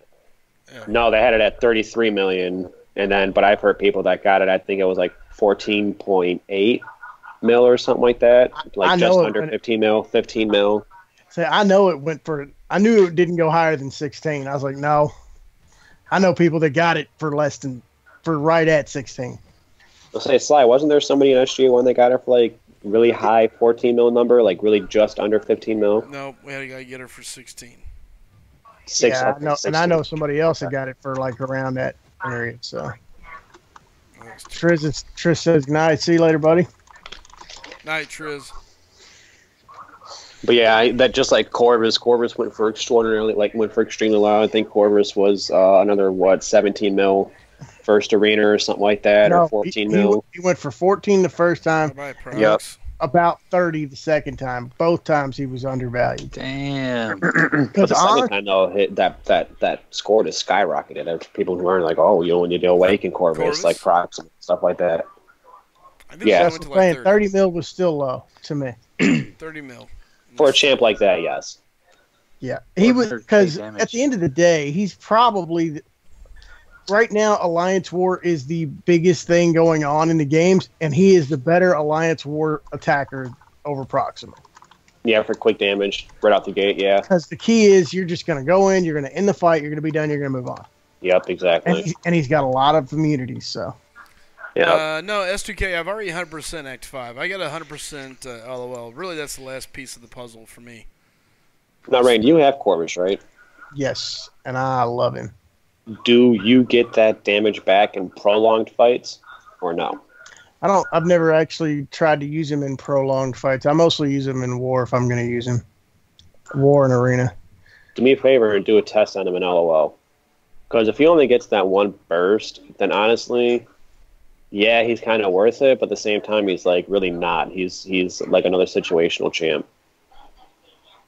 Yeah. No, they had it at 33 million, but I've heard people that got it. I think it was like 14.8 mil or something like that, like just under 15 mil. 15 mil. Say, I know it went for. I knew it didn't go higher than 16. I was like, no. I know people that got it for right at 16. I'll say, Sly, wasn't there somebody in SG1 that got it for like really high 14 mil number, like really just under 15 mil? No, we had to get her for 16. I know somebody else that got it for like around that area. So, Triz says good night. See you later, buddy. Night, Triz. But yeah, that just like Corvus went for extremely low. I think Corvus was another 17 mil first arena or something like that, or 14 mil. He went for 14 the first time. Yep. About 30 the second time. Both times he was undervalued. Damn. But the second time though, that score just skyrocketed. There's people who aren't like, when you do Awaken Corvus, like procs and stuff like that. I think that's what I'm saying. 30 mil was still low to me. 30 mil. For a champ like that, yes. Yeah. He was, because at the end of the day, he's probably right now, Alliance War is the biggest thing going on in the games, and he is the better Alliance War attacker over Proxima. Yeah, for quick damage right out the gate, yeah. Because the key is you're just going to go in, you're going to end the fight, you're going to be done, you're going to move on. Yep, exactly. And he's got a lot of immunities, so. Yeah. No, S2K, I've already 100% Act 5. I got 100% LOL. Really, that's the last piece of the puzzle for me. Now, Rain, you have Corvus, right? Yes, and I love him. Do you get that damage back in prolonged fights, or no? I've never actually tried to use him in prolonged fights. I mostly use him in war if I'm going to use him. War and arena. Do me a favor and do a test on him in LOL. Because if he only gets that one burst, then honestly, yeah, he's kind of worth it. But at the same time, he's like really not. He's like another situational champ.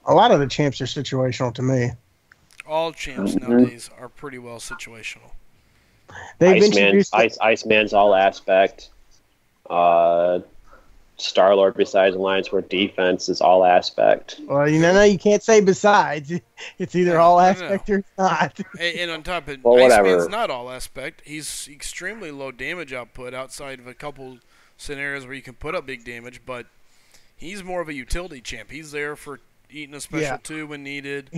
A lot of the champs are situational to me. All champs nowadays are pretty well situational. They've Iceman, introduced Iceman's all aspect. Star-Lord besides Alliance War defense is all aspect. Well, you can't say besides. It's either all aspect or it's not. And on top of it, Well, Iceman's whatever. not all aspect. He's extremely low damage output outside of a couple scenarios where you can put up big damage, but he's more of a utility champ. He's there for eating a special 2 when needed.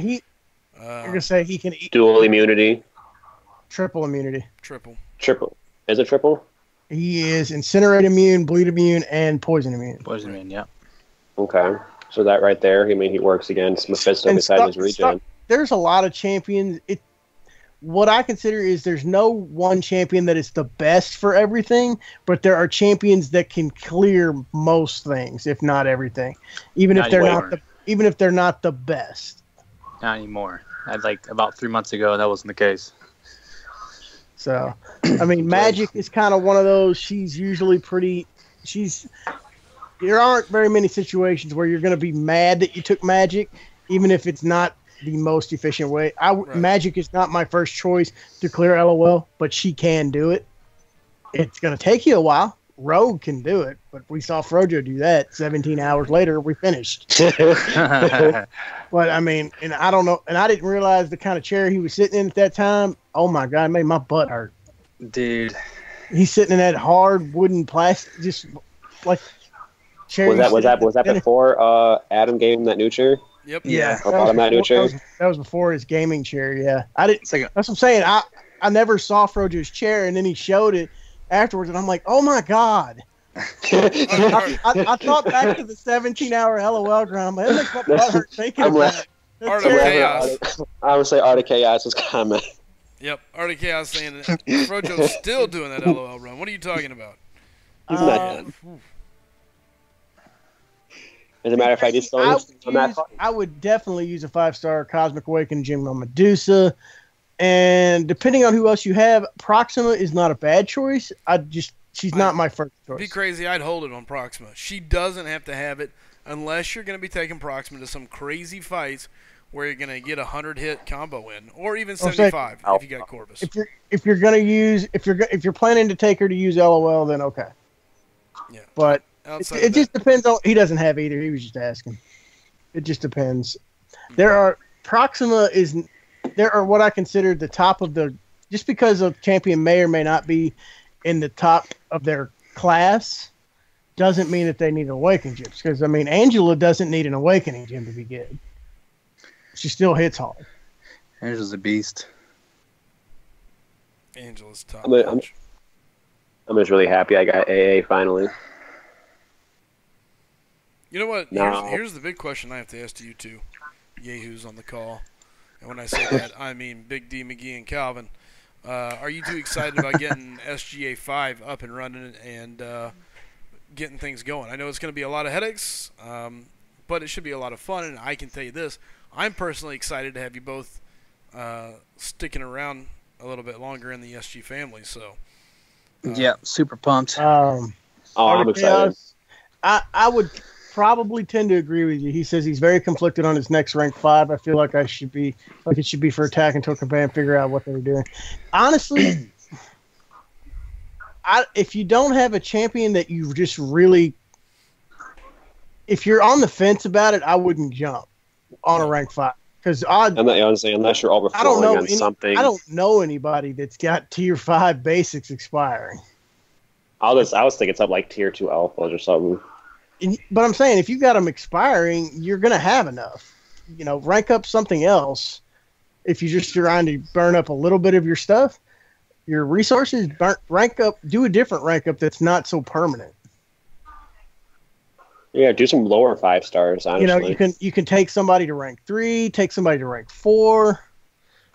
I'm gonna say he can eat Dual immunity. triple immunity. Triple. Triple. Is it triple? He is incinerate immune, bleed immune, and poison immune. Poison immune, yeah. Okay. So that right there, I mean, he works against Mephisto And besides his regen. There's a lot of champions. What I consider is there's no one champion that is the best for everything, but there are champions that can clear most things, if not everything, even if they're not the best. Not anymore. Like about 3 months ago, that wasn't the case. So, I mean, Magic is kind of one of those. She's usually there aren't very many situations where you're going to be mad that you took Magic, even if it's not the most efficient way. Magic is not my first choice to clear LOL, but she can do it. It's going to take you a while. Rogue can do it, but we saw Frojo do that. 17 hours later, we finished. But I mean, and I don't know, and I didn't realize the kind of chair he was sitting in at that time. Oh my God, it made my butt hurt. Dude. He's sitting in that hard wooden plastic, just like chair. Was that before Adam gave him that new chair? Yep. Yeah. Or bought him that new chair? That was before his gaming chair. Yeah, I didn't. It's like That's what I'm saying. I never saw Frojo's chair, and then he showed it afterwards, and I'm like, oh my God. I thought back to the 17-hour LOL grind. That makes my butt hurt thinking about it. Art of Chaos. I would say Art of Chaos' comment. Yep. Art of Chaos saying that Frojo's still doing that LOL run. What are you talking about? He's not done. As a matter of fact, he's still I would definitely use a 5-star Cosmic Awakening gem on Medusa. And depending on who else you have, Proxima is not a bad choice. She's not my first choice. Be crazy, I'd hold it on Proxima. She doesn't have to have it unless you're going to be taking Proxima to some crazy fights where you're going to get a 100-hit combo win, or even 75 if you got Corvus. If you're planning to take her to use LOL, then okay. Yeah. But it just depends on. He doesn't have either. He was just asking. It just depends. Proxima is. There are what I consider the top of the. Just because a champion may or may not be in the top of their class, doesn't mean that they need an awakening gem. Because I mean, Angela doesn't need an awakening gem to be good. She still hits hard. Angela's a beast. Angela's top. I'm just really happy I got AA finally. You know what? No. Here's the big question I have to ask to you two, yahoos on the call. And when I say that, I mean Big D, McGee, and Calvin. Are you too excited about getting SGA 5 up and running and getting things going? I know it's going to be a lot of headaches, but it should be a lot of fun. And I can tell you this, I'm personally excited to have you both sticking around a little bit longer in the SG family. So, yeah, super pumped. I'm excited. I would probably tend to agree with you. He says he's very conflicted on his next rank 5. I feel like it should be for attack until command figure out what they're doing. Honestly, if you don't have a champion that you just really, if you're on the fence about it, I wouldn't jump on a rank 5 because I'm not honestly unless you're overflowing on something. I don't know anybody that's got tier 5 basics expiring. I was thinking it's up like tier 2 alphas or something. But I'm saying if you got them expiring, you're going to have enough. You know, rank up something else. If you're just trying to burn up a little bit of your stuff, your resources, rank up, do a different rank up that's not so permanent. Yeah, do some lower 5 stars, honestly. You know, you can take somebody to rank 3, take somebody to rank 4.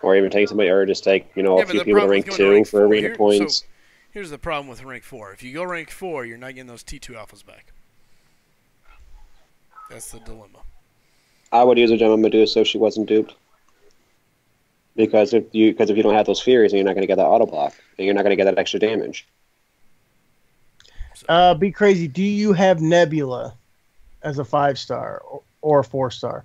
Or even take somebody, or just take, a few people to rank 2 for arena points. So here's the problem with rank 4. If you go rank 4, you're not getting those T2 alphas back. That's the dilemma. I would use a gem on Medusa so she wasn't duped. Because if you don't have those Furies, then you're not going to get that auto block, and you're not going to get that extra damage. Be crazy. Do you have Nebula as a 5-star or a 4-star?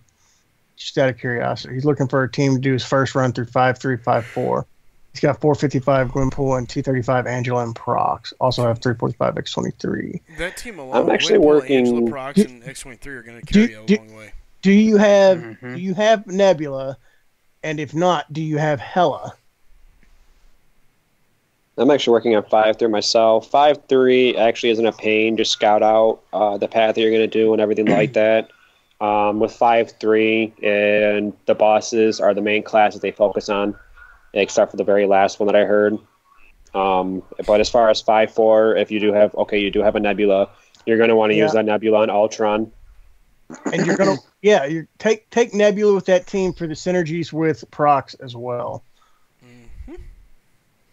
Just out of curiosity. He's looking for a team to do his first run through 5-3, 5-4. He's got 455 Gwenpool and 235 Angela and Prox. Also have 345 X23. That team alone, I'm actually working. Angela, Prox, and X23 are going to carry a long way. Do you have Nebula? And if not, do you have Hela? I'm actually working on 5-3 myself. 5-3 actually isn't a pain. Just scout out the path that you're going to do and everything like that. With 5-3, and the bosses are the main classes they focus on, except for the very last one that I heard. But as far as 5-4, if you do have a Nebula, you're going to want to use that Nebula on Ultron. And you're going to you take Nebula with that team for the synergies with Prox as well. Mm-hmm.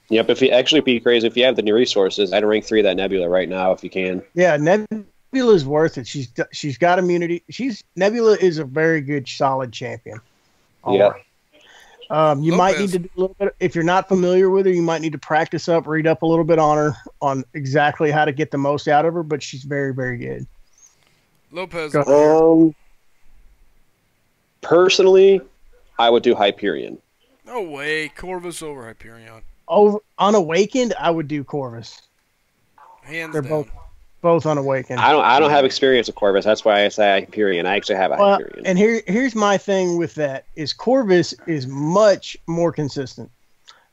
Yep, if you actually be crazy, if you have the new resources, I'd rank 3 that Nebula right now if you can. Yeah, Nebula is worth it. She's got immunity. Nebula is a very good, solid champion. Yeah. You might need to do a little bit. If you're not familiar with her, you might need to practice up, read up a little bit on her, on exactly how to get the most out of her. But she's very, very good. Lopez. Personally, I would do Hyperion. No way, Corvus over Hyperion. Over Unawakened, I would do Corvus. Hands They're down. both Unawakened. I don't have experience with Corvus. That's why I say Hyperion. I actually have a Hyperion. And here's my thing with that is Corvus is much more consistent.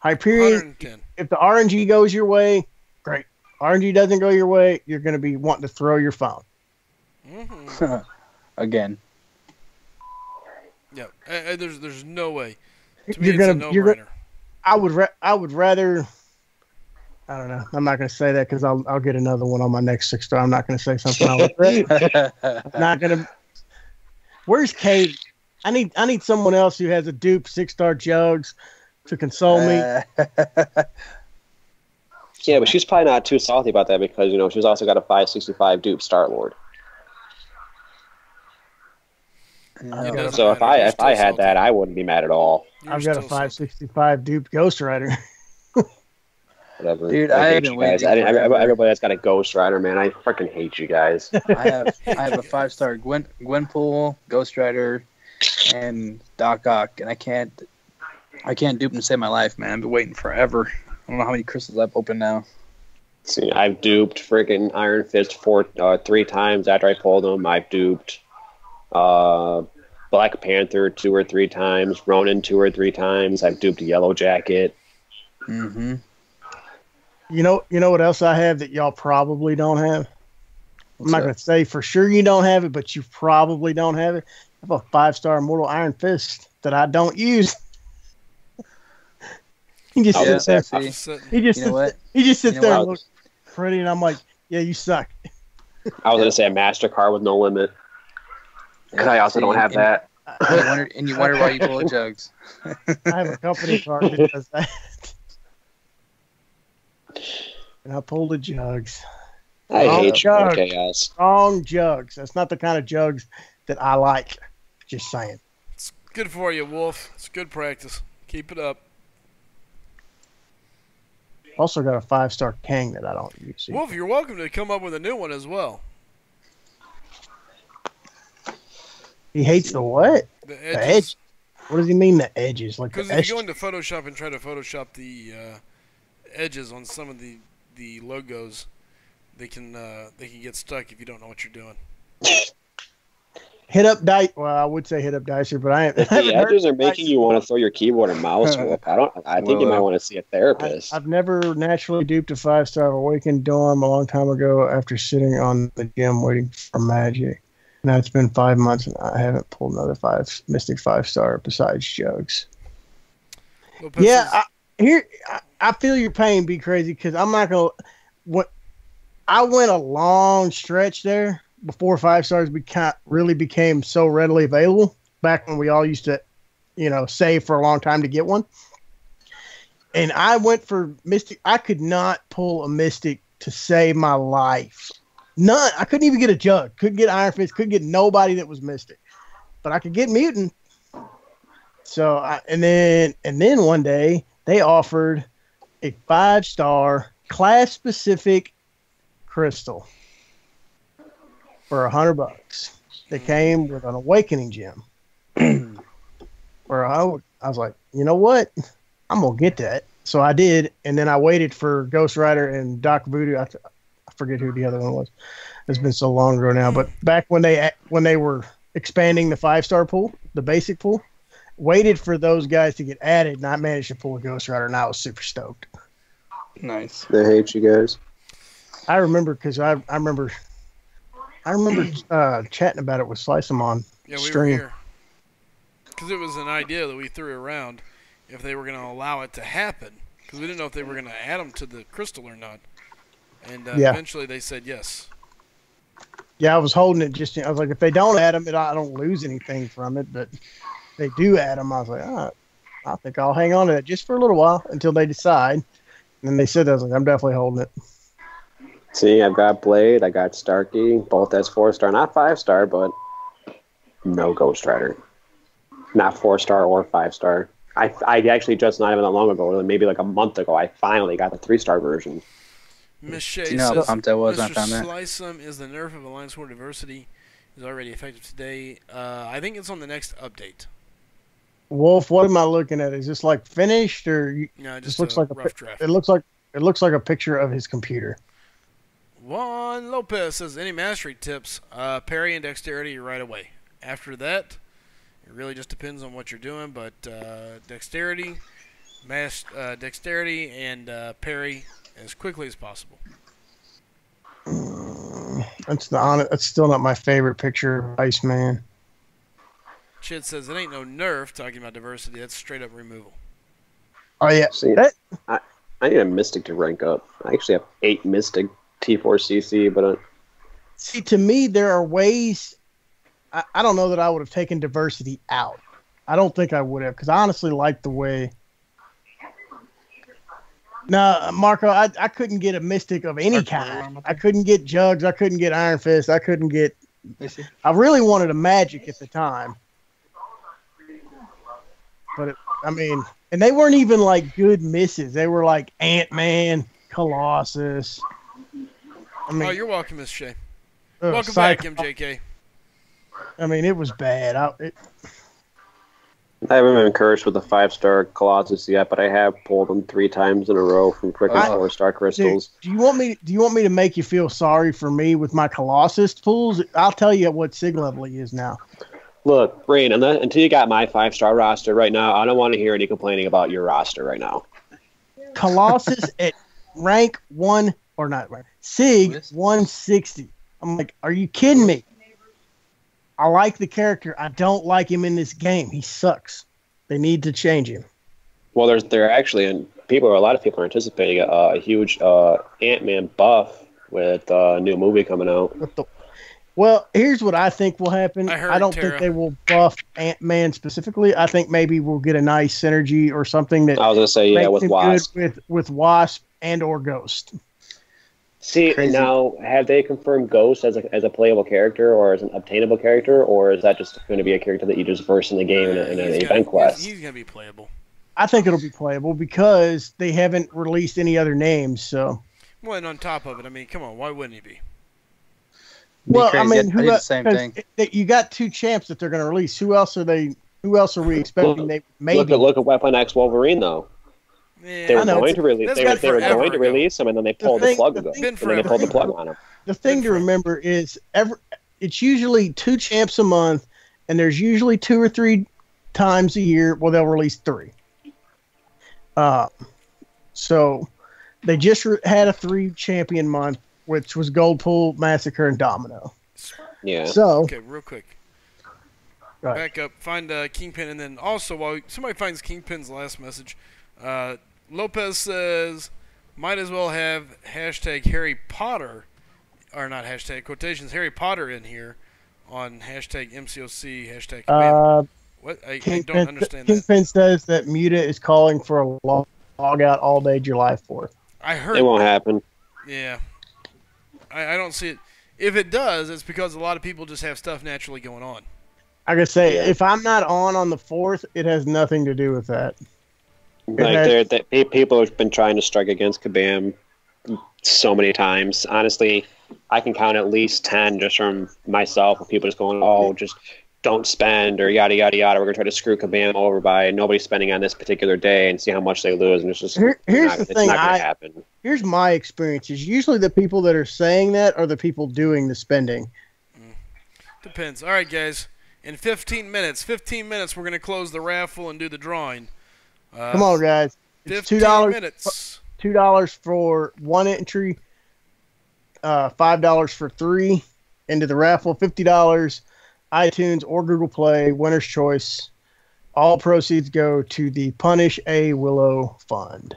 Hyperion, 110. if the RNG goes your way, great. RNG doesn't go your way, you're going to be wanting to throw your phone. Mm-hmm. Again. Yeah, there's no way. To You're me, gonna, it's a no-brainer. I would rather. I don't know. I'm not going to say that because I'll get another one on my next 6-star. I'm not going to say something I would rather. I'm not going to. Where's Kate? I need someone else who has a dupe 6-star jugs to console me. Yeah, but she's probably not too salty about that because she's also got a 565 dupe Star-Lord. So if I had that, I wouldn't be mad at all. I've got a 565 dupe Ghost Rider. Whatever. Dude, I I hate have been you guys. waiting. Everybody that's got a Ghost Rider, man. I freaking hate you guys. I have a 5-star Gwenpool, Ghost Rider, and Doc Ock, and I can't dupe them to save my life, man. I've been waiting forever. I don't know how many crystals I've opened now. See, I've duped freaking Iron Fist 3 times after I pulled them. I've duped Black Panther 2 or 3 times, Ronin 2 or 3 times. I've duped Yellow Jacket. Mm-hmm. You know what else I have that y'all probably don't have? I'm not going to say for sure you don't have it, but you probably don't have it. I have a 5-star Immortal Iron Fist that I don't use. He just sits there. He just sits there and looks pretty, and I'm like, yeah, you suck. I was going to say a MasterCard with no limit. Because I also don't have that. And you wonder why you pull jugs. I have a company card that does that. And I pulled the jugs. I hate you, chaos. Wrong jugs. That's not the kind of jugs that I like. Just saying. It's good for you, Wolf. It's good practice. Keep it up. Also got a 5-star Kang that I don't use. Wolf, you're welcome to come up with a new one as well. He hates the what? The edge. What does he mean, the edges? Like because if you go into Photoshop and try to Photoshop the edges on some of the logos, they can get stuck if you don't know what you're doing. Hit up Dice. Well, I would say hit up Dicer, but I ain't. If the edges are making you want to throw your keyboard and mouse, I think you might want to see a therapist. I've never naturally duped a 5-star Awakened Dorm a long time ago after sitting on the gym waiting for magic. Now it's been 5 months and I haven't pulled another Mystic 5-star besides jugs. Yeah, I feel your pain, Be Crazy, because I'm not gonna. I went a long stretch there before 5-stars really became so readily available. Back when we all used to, save for a long time to get one. And I went for Mystic. I could not pull a Mystic to save my life. None. I couldn't even get a jug. Couldn't get Iron Fist. Couldn't get nobody that was Mystic. But I could get Mutant. So and then one day they offered a 5-star class specific crystal for $100. They came with an awakening gem. Where I was like, you know what? I'm gonna get that. So I did, and then I waited for Ghost Rider and Doc Voodoo. I forget who the other one was. It's been so long ago now. But back when they were expanding the 5-star pool, the basic pool, waited for those guys to get added, and I managed to pull a Ghost Rider, and I was super stoked. Nice. They hate you guys. I remember because I remember chatting about it with Slycem on Yeah, we stream. were here. Because it was an idea that we threw around if they were going to allow it to happen. Because we didn't know if they were going to add them to the crystal or not. And eventually they said yes. Yeah, I was holding it just. I was like, if they don't add them, I don't lose anything from it. But they do add them. I was like, I think I'll hang on to it just for a little while until they decide. And then they said that. I was like, I'm definitely holding it. See, I've got Blade, I got Starkey, both as 4-star, not 5-star, but no Ghost Rider. Not 4-star or 5-star. I actually just not even that long ago, maybe like a month ago, I finally got the 3-star version. Miss Shea Do you know how says, pumped I was when I Mr. found that? Slycem is the nerf of Alliance War Diversity is already effective today. I think it's on the next update. Wolf, what am I looking at? Is this like finished or No, just just looks a like rough draft. It looks like a picture of his computer. Juan Lopez says, any mastery tips? Parry and dexterity right away. After that, it really just depends on what you're doing, but dexterity and parry as quickly as possible. That's still not my favorite picture of Iceman. Chid says, it ain't no nerf, talking about diversity. That's straight up removal. Oh yeah, See, I need a Mystic to rank up. I actually have 8 Mystic T4CC, but see, to me, there are ways. I don't know that I would have taken diversity out. I don't think I would have, because I honestly like the way. No, Marco, I couldn't get a Mystic of any kind. I couldn't get Jugs. I couldn't get Iron Fist. I couldn't get. I really wanted a Magic at the time. But, and they weren't even like good misses. They were like Ant-Man, Colossus. Oh, you're welcome, Miss Shea. Welcome back, MJK. It was bad. I haven't been encouraged with the 5-star Colossus yet, but I have pulled them 3 times in a row from freaking 4-star crystals. Dude, do you want me to make you feel sorry for me with my Colossus pools? I'll tell you what Sig level he is now. Look, Brain, until you got my 5-star roster right now, I don't want to hear any complaining about your roster right now. Colossus at rank 1, or not rank, Sig 160. I'm like, are you kidding me? I like the character. I don't like him in this game. He sucks. They need to change him. Well, they're actually, and a lot of people are anticipating a huge Ant-Man buff with a new movie coming out. Well, here's what I think will happen. I don't think they will buff Ant-Man specifically. I think maybe we'll get a nice synergy or something that I was going to say, yeah, with Wasp. With Wasp and or Ghost. See, Crazy. Now, have they confirmed Ghost as a playable character or as an obtainable character, or is that just going to be a character that you just verse in the game in an event quest? He's going to be playable. I think it'll be playable because they haven't released any other names. So, well, and on top of it, come on, why wouldn't he be? Well, crazy. I did the same thing. You got 2 champs that they're going to release. Who else are we expecting? Look at Weapon X Wolverine though. Yeah, They were going to release him, and then they pulled the plug on him. The thing to remember is it's usually 2 champs a month, and there's usually 2 or 3 times a year. Well, they'll release 3. So they just had a 3 champion month, which was Goldpool, Massacre, and Domino. Yeah. So okay, real quick. Right. Back up, find Kingpin, and then also while somebody finds Kingpin's last message, Lopez says, might as well have hashtag Harry Potter, or not hashtag, quotations, Harry Potter in here on hashtag MCOC, hashtag what? I don't understand that. Kingpin says that Muta is calling for a log out all day July 4th. I heard it won't happen. Yeah. I don't see it. If it does, it's because a lot of people just have stuff naturally going on. I gotta say, Yeah. if I'm not on the 4th, it has nothing to do with that. People have been trying to strike against Kabam so many times. Honestly, I can count at least 10 just from myself of people just going, oh, just don't spend or yada, yada, yada. We're going to try to screw Kabam over by nobody spending on this particular day and see how much they lose. And it's just Here's the it's thing. not going to happen. Here's my experience. Is usually the people that are saying that are the people doing the spending. Depends. All right, guys. In 15 minutes, we're going to close the raffle and do the drawing. Come on, guys. It's 15 $2. minutes. $2 for 1 entry. $5 for 3 into the raffle. $50. iTunes or Google Play. Winner's choice. All proceeds go to the Punish a Willo Fund.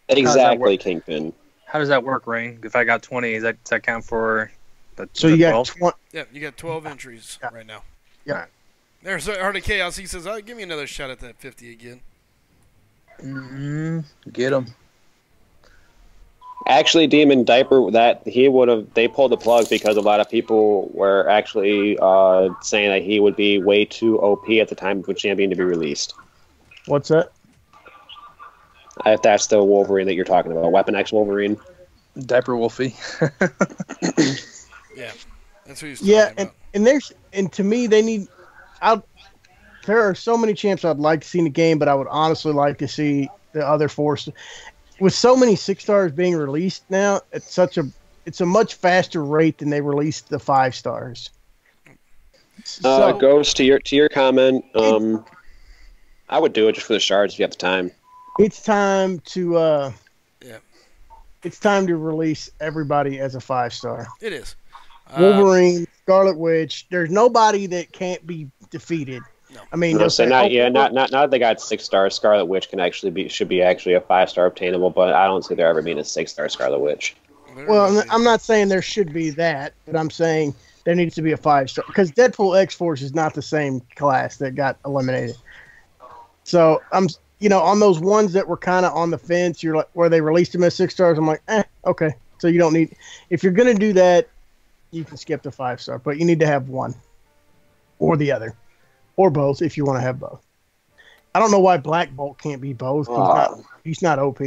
Exactly, Kingpin. How does that work, Ray? If I got 20, does that count for the So you got 12? 20. Yeah, you got 12 entries right now. Yeah. There's Heart of Chaos. He says, give me another shot at that 50 again. Get him. Actually, Demon Diaper, they pulled the plug because a lot of people were actually saying that he would be way too OP at the time of the champion to be released. What's that? If that's the Wolverine that you're talking about, Weapon X Wolverine. Diaper Wolfie. Yeah, that's what he's talking about. And to me, they need. There are so many champs I'd like to see in the game, but I would honestly like to see the other 4. With so many 6-stars being released now, it's a much faster rate than they released the 5-stars. So, Ghost, to your comment, I would do it just for the shards if you have the time. it's time to it's time to release everybody as a 5-star. It is. Wolverine, Scarlet Witch. There's nobody that can't be defeated. No. I mean, No, they'll so say, not that they got 6 stars. Scarlet Witch should be actually a 5-star obtainable, but I don't see there ever being a 6-star Scarlet Witch. Well, I'm not saying there should be that, but I'm saying there needs to be a 5-star because Deadpool X-Force is not the same class that got eliminated. So I'm, on those ones that were kind of on the fence, you're like where they released them as 6 stars. I'm like, okay. So you don't need, if you're gonna do that, you can skip the 5-star, but you need to have one or the other. Or both, if you want to have both. I don't know why Black Bolt can't be both. He's not OP.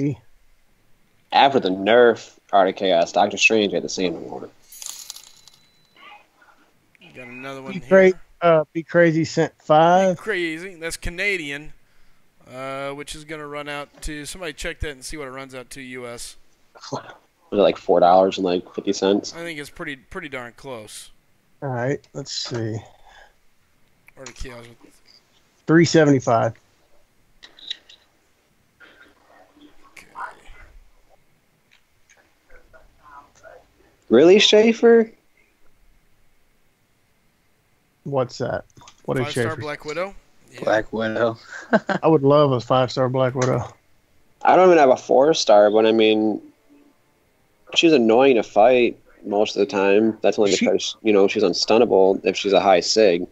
After the nerf Art of Chaos, Doctor Strange had the same award. Got another one here. Be Crazy sent 5. Be Crazy. That's Canadian, which is going to run out to... Somebody check that and see what it runs out to U.S. Was it like $4 and like 50 cents? I think it's pretty darn close. All right, let's see. Or the Chaos. $3.75. Okay. Really, Schaefer? What's that? What is 5-star Schaefer? Black Widow. Yeah. Black Widow. I would love a 5-star Black Widow. I don't even have a 4-star, but I mean, she's annoying to fight most of the time. That's only because she's unstunnable if she's a high sig.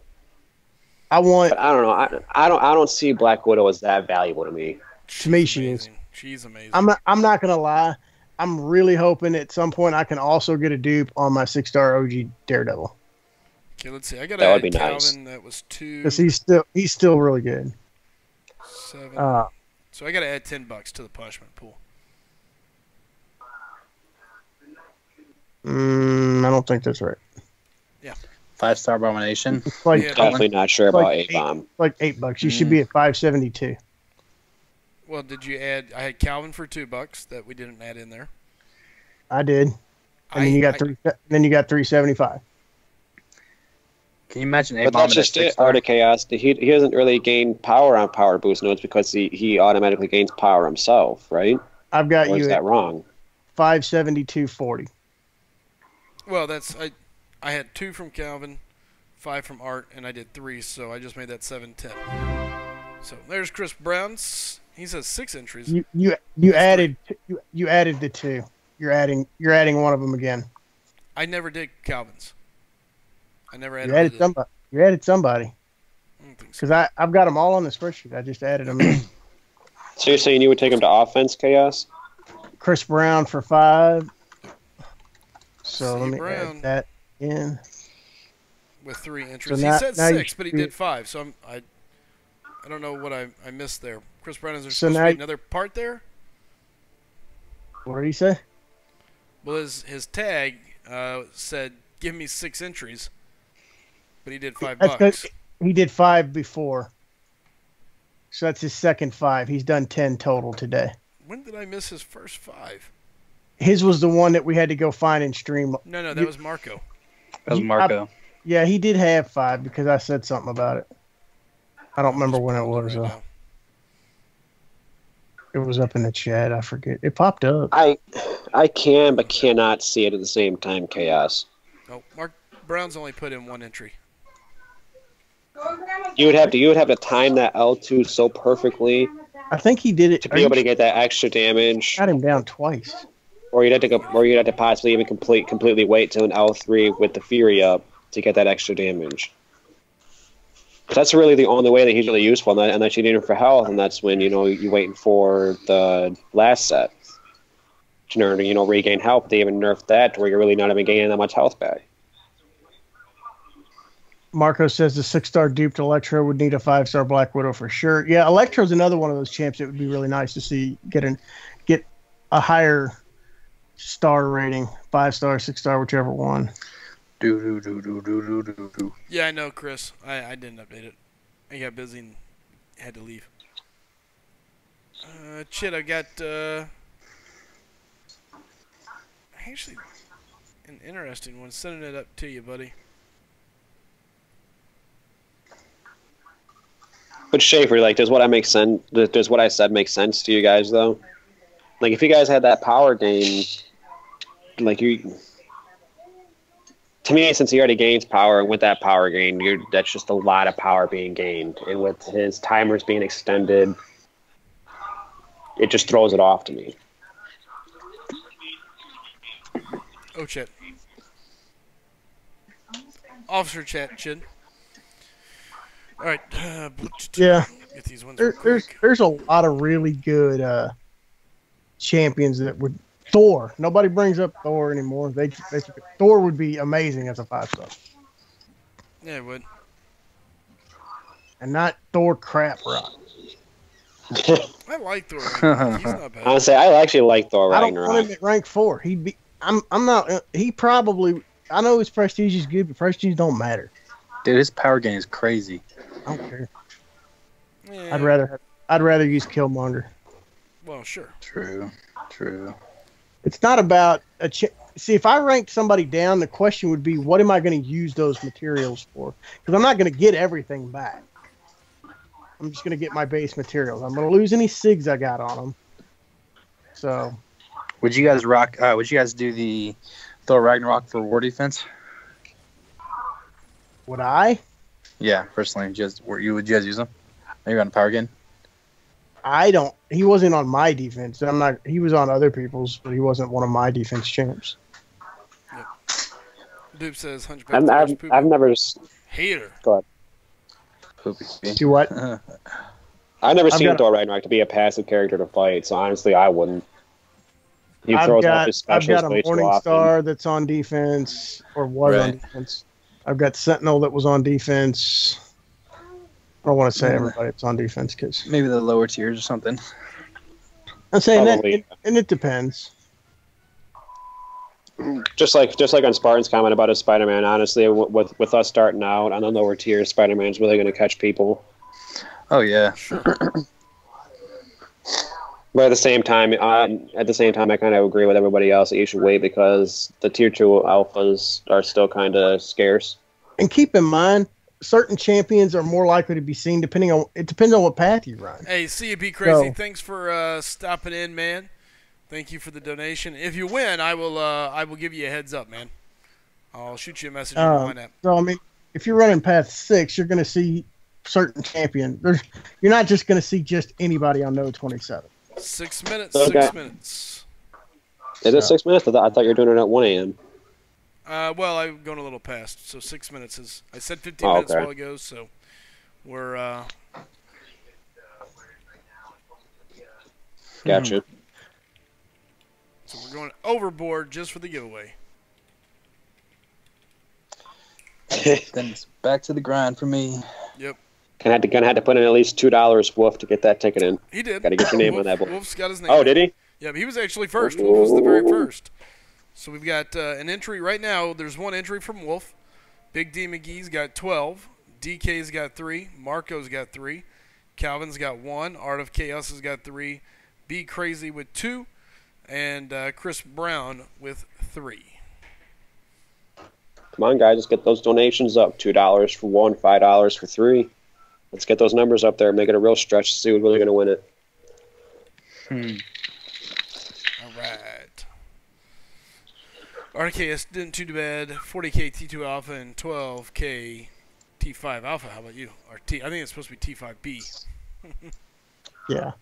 But I don't know. I don't see Black Widow as that valuable to me. To me, she is. She's amazing. I'm not gonna lie. I'm really hoping at some point I can also get a dupe on my 6-star OG Daredevil. Okay, let's see. I got That would to be add nice. Calvin. That was 2. Because he's still really good. 7. Uh, So I got to add $10 to the punishment pool. I don't think that's right. 5-star Abomination. It's like Yeah, Definitely not sure about like A-Bomb. like $8. You should be at 572. Well, did you add? I had Calvin for $2 that we didn't add in there. I did. And then you got $3.75. Can you imagine But A-Bomb that's just it. Art of Chaos. He doesn't really gain power on power boost nodes because he automatically gains power himself, right? I've got Or you is at that wrong? 572.40. Well, I had 2 from Calvin, 5 from Art, and I did 3, so I just made that 710. So there's Chris Brown's. He says 6 entries. You added the 2. You're adding one of them again. I never did Calvin's. I never added. You added somebody. You added somebody. I don't think so. Because I've got them all on the spreadsheet. I just added them in. So you're saying you would take him to offense, Chaos? Chris Brown for 5. So See let me Brown. add that in. with 3 entries. now- He said now you 6, but he should- did 5. So I don't know what I missed there. Chris Brown, is there So supposed to now- be another part there? What did he say? Well, his tag said, "Give me 6 entries," but he did $5. That's 'cause he did 5 before. So that's his second 5. He's done 10 total today. When did I miss his first 5? His was the one that we had to go find and stream. No, that was Marco. That was Marco. Yeah, he did have 5 because I said something about it. I don't remember Just when it pulling was, right though. now. It was up in the chat. I forget. It popped up. I can but cannot see it at the same time. Chaos. No, Mark Brown's only put in 1 entry. You would have to time that L2 so perfectly I think he did it. to be able to get that extra damage, Got him down twice. or you'd have to possibly even completely wait till an L3 with the Fury up to get that extra damage. That's really the only way that he's really useful, unless you need him for health, and that's when you're waiting for the last set to regain health. They even nerfed that to where you're really not even gaining that much health back. Marco says the 6-star duped Electro would need a 5-star Black Widow for sure. Yeah, Electro's another one of those champs that would be really nice to see get a higher star rating, 5-star, 6-star, whichever one. Do. Yeah, I know, Chris. I didn't update it. I got busy and had to leave. Chit, I got actually an interesting one. Sending it up to you, buddy. But Schaefer, does what I said make sense to you guys though? Like, if you guys had that power gain, to me, since he already gains power, with that power gain, that's just a lot of power being gained, and with his timers being extended, it just throws it off to me. Oh, Chit. Officer chat, Chid. All right. Yeah. Get these ones real There's quick. there's a lot of really good champions that would. Thor. Nobody brings up Thor anymore. Thor would be amazing as a 5-star, Yeah, it would. and not Thor crap rock. I like Thor. He's not bad. Honestly, I actually like Thor I don't want him Ragnarok. at rank 4. He'd be. I'm not. He probably. I know his prestige is good, but prestige don't matter. Dude, his power gain is crazy. I don't care. Yeah, I'd rather use Killmonger. Well, sure. True. It's not about see, if I ranked somebody down, the question would be, what am I going to use those materials for? Because I'm not going to get everything back. I'm just going to get my base materials. I'm going to lose any SIGs I got on them. So, Would you guys do the Thor Ragnarok for war defense? would I? Yeah, personally, would you guys use them? Maybe on power gain? I don't. He wasn't on my defense. I'm not. He was on other people's, but he wasn't one of my defense champs. Dupe says Hunchback Thor's poopy. I've never. Hater. Go ahead. Poopy. Do what? I've never I've seen got- Thor Ragnarok to be a passive character to fight, so honestly, I wouldn't. He I've throws off his got specials a way too Morning often. Star that's on defense, or was on Right. defense. I've got Sentinel that was on defense. I don't want to say everybody that's on defense because Maybe the lower tiers or something. I'm saying Probably. and it depends. Just like on Spartan's comment about his Spider-Man, honestly, with us starting out on the lower tier, Spider-Man's really going to catch people. Oh yeah. But at the same time, I kind of agree with everybody else that you should wait because the tier 2 alphas are still kind of scarce. And keep in mind, certain champions are more likely to be seen depending on. It depends on what path you run. Hey, see you, be crazy. So- Thanks for stopping in, man. Thank you for the donation. If you win, I will give you a heads up, man. I'll shoot you a message on my app. So I mean, if you're running path 6, you're going to see certain champion. You're not just going to see just anybody on Node 27. 6 minutes. Okay. 6 minutes. Is it 6 minutes? I thought you were doing it at 1 a.m. Well, I'm going a little past, so 6 minutes is. I said 15 Oh, minutes a okay. while ago, so we're. Gotcha. So we're going overboard just for the giveaway. Then it's back to the grind for me. Yep. Gonna have to put in at least $2, Wolf, to get that ticket in. He did. Got to get your name Wolf, on that board. Wolf's got his name. Oh, did he? Yeah, he was actually first. Wolf was the very first. So we've got an entry right now. There's one entry from Wolf. Big D McGee's got 12. DK's got 3. Marco's got 3. Calvin's got 1. Art of Chaos has got 3. Be Crazy with 2. And Chris Brown with 3. Come on, guys. Let's get those donations up. $2 for 1, $5 for 3. Let's get those numbers up there. Make it a real stretch to see who's really going to win it. All right. RKS didn't too bad. 40K T2 Alpha and 12K T5 Alpha. How about you? Or T? I think it's supposed to be T5B. Yeah.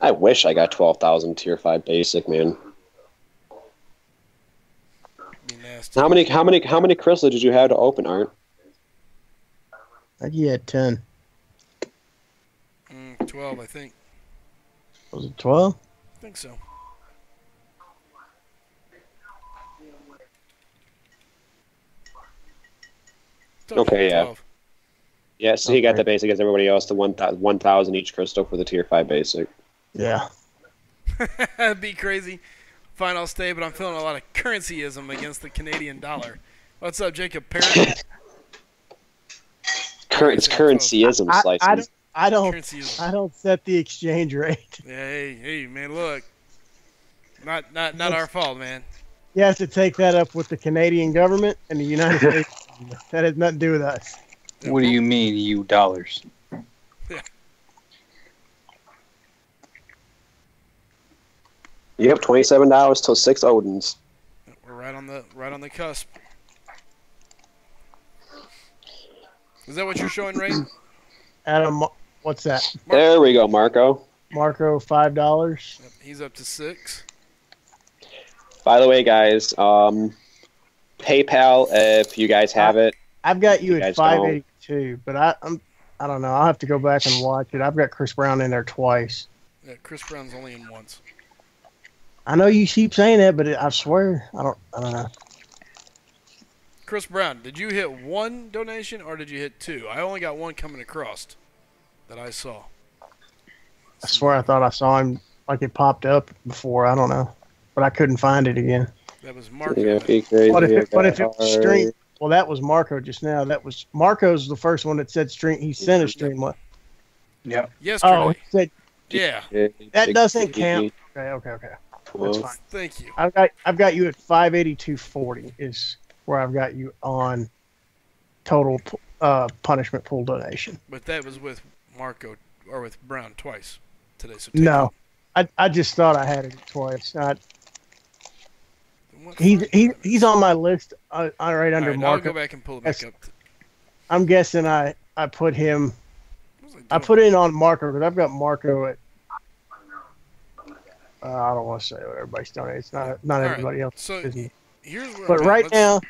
I wish I got 12,000 Tier 5 Basic, man. Be nasty. How many crystals did you have to open, Art? I think you had 10. 12, I think. Was it 12? I think so. Okay, yeah. 12. Yeah, so he got the basic as everybody else, the 1,000 each crystal for the Tier 5 Basic. Yeah. That'd be crazy. Fine, I'll stay, but I'm feeling a lot of currencyism against the Canadian dollar. What's up, Jacob Perry? It's currencyism, Slycem. I don't set the exchange rate. Yeah, hey, man, look. Not our fault, man. You have to take that up with the Canadian government and the United States. That has nothing to do with us. What do you mean, you dollars? Yeah. Yep, $27 till 6 Odins. We're right on the cusp. Is that what you're showing, Ray? Adam, what's that? There we go, Marco. Marco, $5. Yep, he's up to 6. By the way, guys, PayPal, if you guys have it. I've got you at 582, but I don't know. I'll have to go back and watch it. I've got Chris Brown in there twice. Yeah, Chris Brown's only in once. I know you keep saying that, but I swear I don't know. Chris Brown, did you hit 1 donation or did you hit 2? I only got 1 coming across that I saw. I swear I thought I saw him like it popped up before. I don't know, but I couldn't find it again. That was Marco. Yeah, be crazy. But if it was stream, well, that was Marco just now. That was Marco's the first one that said stream. He sent a stream. What? Yeah. Yesterday. Oh, he said yeah. that doesn't count. Okay. That's fine. Thank you. I've got you at 582.40 is where I've got you on total punishment pool donation. But that was with Marco or with Brown twice today. So no, I just thought I had it twice. He's on my list. Right under Marco. I'll go back and pull it back up. I'm guessing I put him. I put it on Marco because I've got Marco at. I don't want to say what everybody's donating. It's not everybody else. So here's where. But right now,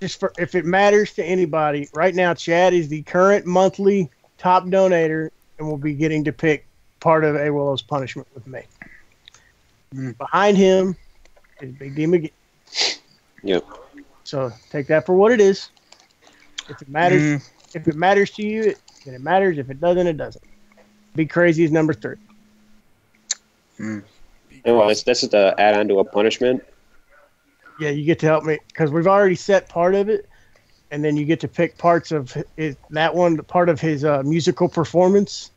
just for if it matters to anybody, right now Chad is the current monthly top donator and will be getting to pick part of A. Willow's punishment with me. Behind him is Big D McGee. Yep. So take that for what it is. If it matters to you, then it matters. If it doesn't, it doesn't. Be Crazy is number 3. And well, this is to add on to a punishment. Yeah, you get to help me because we've already set part of it, and then you get to pick parts of that one, part of his musical performance.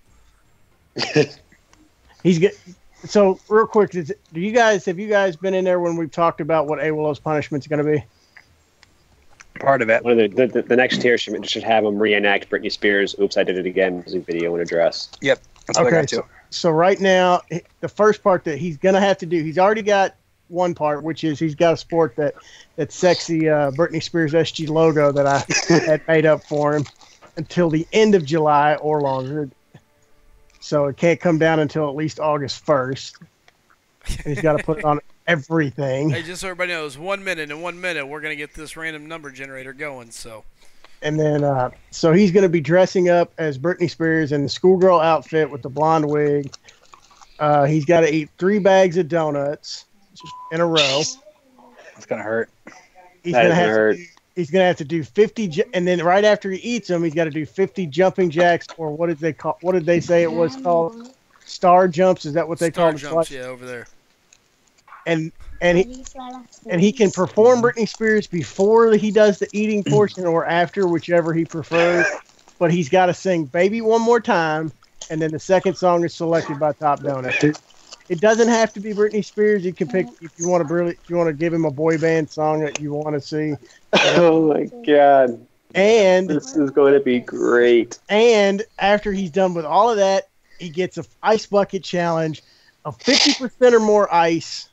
He's get. So real quick, have you guys been in there when we've talked about what A. Willow's punishment's going to be? Part of it. One of the next tier should have him reenact Britney Spears' "Oops, I Did It Again" music video and address. Yep. That's what I got too. So right now, the first part that he's going to have to do, he's already got one part, which is he's got to sport that sexy Britney Spears SG logo that I had made up for him until the end of July or longer. So it can't come down until at least August 1st. And he's got to put it on everything. Hey, just so everybody knows, 1 minute. In 1 minute, we're going to get this random number generator going. So. And then, so he's going to be dressing up as Britney Spears in the schoolgirl outfit with the blonde wig. He's got to eat 3 bags of donuts in a row. It's going to hurt. He's going to have he's going to have to do 50, and then right after he eats them, he's got to do 50 jumping jacks, or what did they call? What did they say it was called? Star jumps? Is that what they call it? Star jumps, yeah, over there. And he can perform Britney Spears before he does the eating portion or after, whichever he prefers. But he's got to sing "Baby One More Time," and then the second song is selected by Top Donut. It doesn't have to be Britney Spears. You can pick if you want to give him a boy band song that you want to see. Oh my God! And this is going to be great. And after he's done with all of that, he gets a ice bucket challenge of 50% or more ice.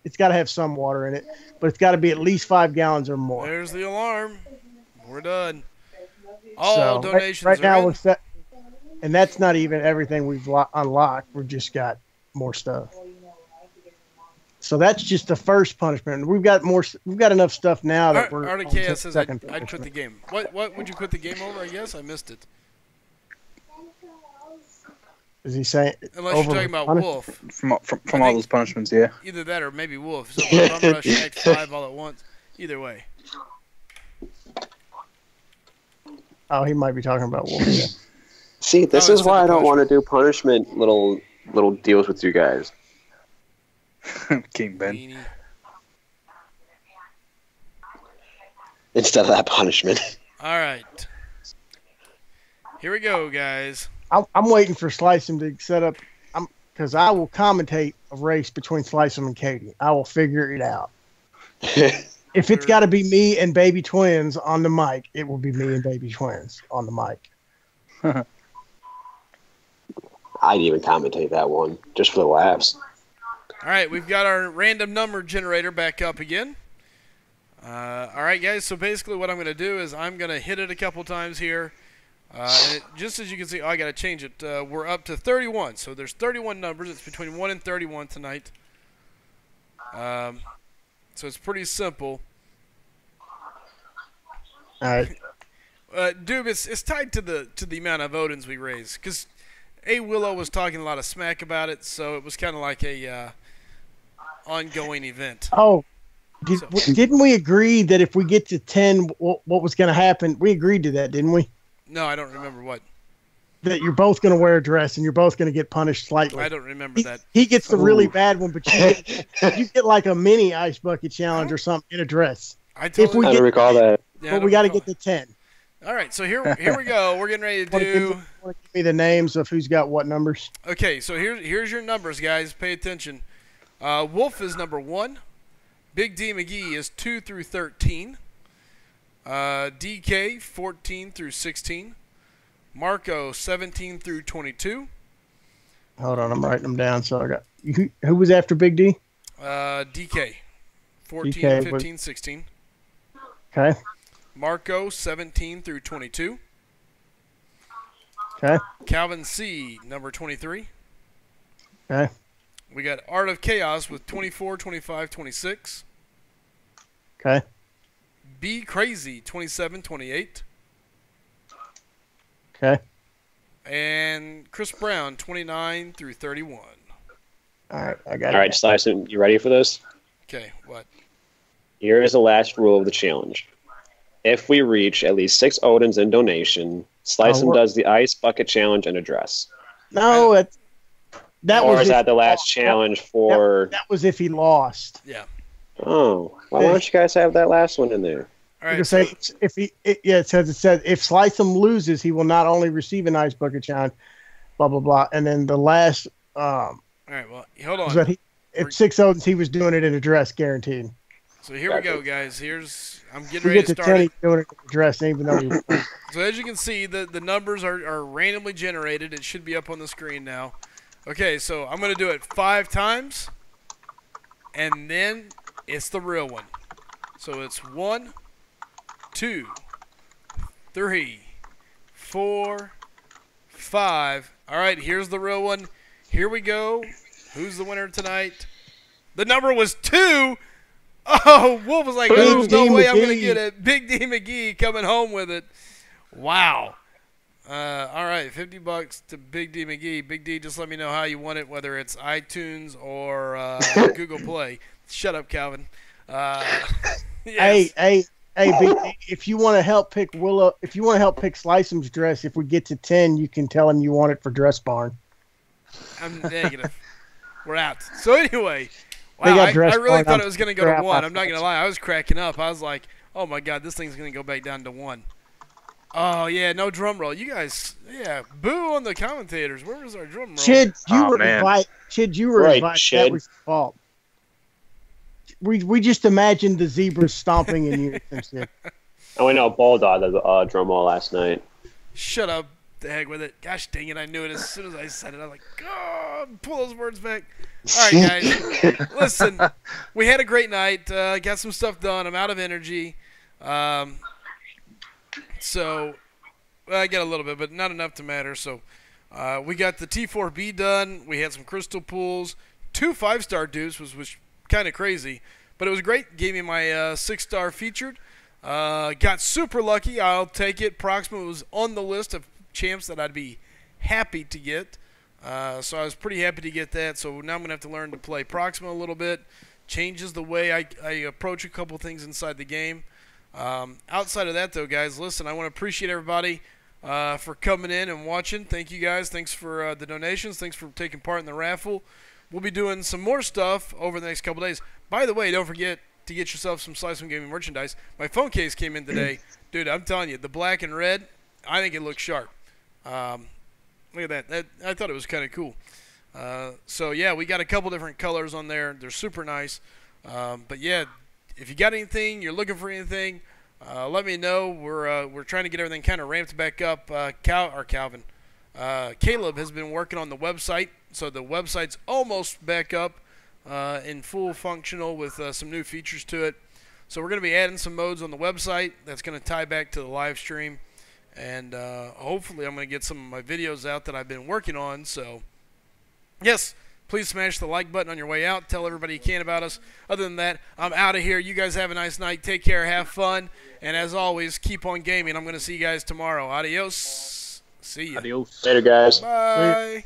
It's got to have some water in it, but it's got to be at least 5 gallons or more. There's the alarm. We're done. All donations right now in. we're set, and that's not even everything we've unlocked. We've just got more stuff. So that's just the first punishment. We've got more. We've got enough stuff now that we're. RDKS says I'd quit the game. What would you quit the game over? I guess I missed it. Is he saying? Unless you're talking about Wolf. From all those punishments, yeah. Either that or maybe Wolf. So Bum Rush X5 all at once. Either way. Oh, he might be talking about Wolf. Yeah. See, this is why I don't want to do punishment little deals with you guys. King Ben. Instead of that punishment. All right. Here we go, guys. I'm waiting for Slycem to set up, because I will commentate a race between Slycem and Katie. I will figure it out. If it's got to be me and Baby Twins on the mic, it will be me and Baby Twins on the mic. I'd even commentate that one just for the laughs. All right, we've got our random number generator back up again. All right, guys, so basically what I'm going to do is I'm going to hit it a couple times here. And just as you can see, I got to change it. We're up to 31, so there's 31 numbers. It's between 1 and 31 tonight. So it's pretty simple. All right. Doob, it's tied to the amount of Odins we raise, because Willo was talking a lot of smack about it, so it was kind of like a ongoing event. Oh, didn't we agree that if we get to 10, what was going to happen? We agreed to that, didn't we? No, I don't remember what. That you're both going to wear a dress and you're both going to get punished slightly. I don't remember that. He gets the really bad one, but you get like a mini ice bucket challenge or something in a dress. I don't recall that. Yeah, but we got to get to 10. All right, so here we go. We're getting ready to do. Want to give me the names of who's got what numbers? Okay, so here's your numbers, guys. Pay attention. Wolf is number 1. Big D McGee is 2 through 13. DK 14 through 16. Marco 17 through 22. Hold on, I'm writing them down. So I got who was after Big D? DK 14, DK 15, 16. Okay. Marco 17 through 22. Okay. Calvin C, number 23. Okay. We got Art of Chaos with 24, 25, 26. Okay. Be Crazy 27, 28. Okay. And Chris Brown 29 through 31. All right, I got it. All right, Slycem, you ready for this? Okay, what? Here is the last rule of the challenge. If we reach at least 6 Odins in donation, Slycem does the ice bucket challenge in a dress. No, or is that the last challenge for? That was if he lost. Yeah. Oh, why don't you guys have that last one in there? All right. It says if Slycem loses, he will not only receive an ice bucket challenge, blah blah blah, and then the last. All right. Well, hold on. That at 6 Odins, he was doing it in a dress, guaranteed. So here we go, guys. I'm getting ready to start 10, it. he's doing it in a dress, even though he. So as you can see, the numbers are randomly generated. It should be up on the screen now. Okay, so I'm going to do it 5 times, and then it's the real one. So it's 1, 2, 3, 4, 5. All right, here's the real one. Here we go. Who's the winner tonight? The number was 2. Oh, Wolf was like, there's no way I'm going to get it. Big D McGee coming home with it. Wow. All right, $50 to Big D McGee. Big D, just let me know how you want it, whether it's iTunes or Google Play. Shut up, Calvin. Yes. Hey, Hey, BT, if you want to help pick Willo, if you want to help pick Slycem's dress, if we get to 10, you can tell him you want it for Dress Barn. I'm negative. We're out. So anyway, They wow, got I Dress really Barn. thought it was going to go to crap, 1. I I'm not going to lie. I was cracking up. I was like, oh, my God, this thing's going to go back down to 1. Oh, yeah, no drum roll. You guys, yeah, boo on the commentators. Where was our drum roll? Chid, you Oh, were man. invited. Chid, you were Right, invited. Chid. That was your fault. We just imagined the zebras stomping in unison, Chid. Oh, I know Bulldog the drum roll last night. Shut up. The heck with it. Gosh dang it, I knew it as soon as I said it. I was like, God, pull those words back. All right, guys. Listen, we had a great night. Got some stuff done. I'm out of energy. So I got a little bit, but not enough to matter. So we got the T4B done. We had some crystal pools. 2 5-star dues, was kind of crazy. But it was great. Gave me my 6-star featured. Got super lucky. I'll take it. Proxima was on the list of champs that I'd be happy to get. So I was pretty happy to get that. So now I'm going to have to learn to play Proxima a little bit. Changes the way I approach a couple things inside the game. Outside of that, though, guys, listen, I want to appreciate everybody for coming in and watching. Thank you, guys. Thanks for the donations. Thanks for taking part in the raffle. We'll be doing some more stuff over the next couple days. By the way, don't forget to get yourself some Slycem Gaming merchandise. My phone case came in today. Dude, I'm telling you, the black and red, I think it looks sharp. Look at that. I thought it was kind of cool. So, yeah, we got a couple different colors on there. They're super nice. But, yeah, if you got anything, you're looking for anything, let me know. We're trying to get everything kind of ramped back up. Caleb has been working on the website, so the website's almost back up in full functional with some new features to it. So we're going to be adding some modes on the website that's going to tie back to the live stream. And hopefully I'm going to get some of my videos out that I've been working on. So, yes, please smash the like button on your way out. Tell everybody you can about us. Other than that, I'm out of here. You guys have a nice night. Take care. Have fun. And as always, keep on gaming. I'm going to see you guys tomorrow. Adios. See you. Adios. Later, guys. Bye.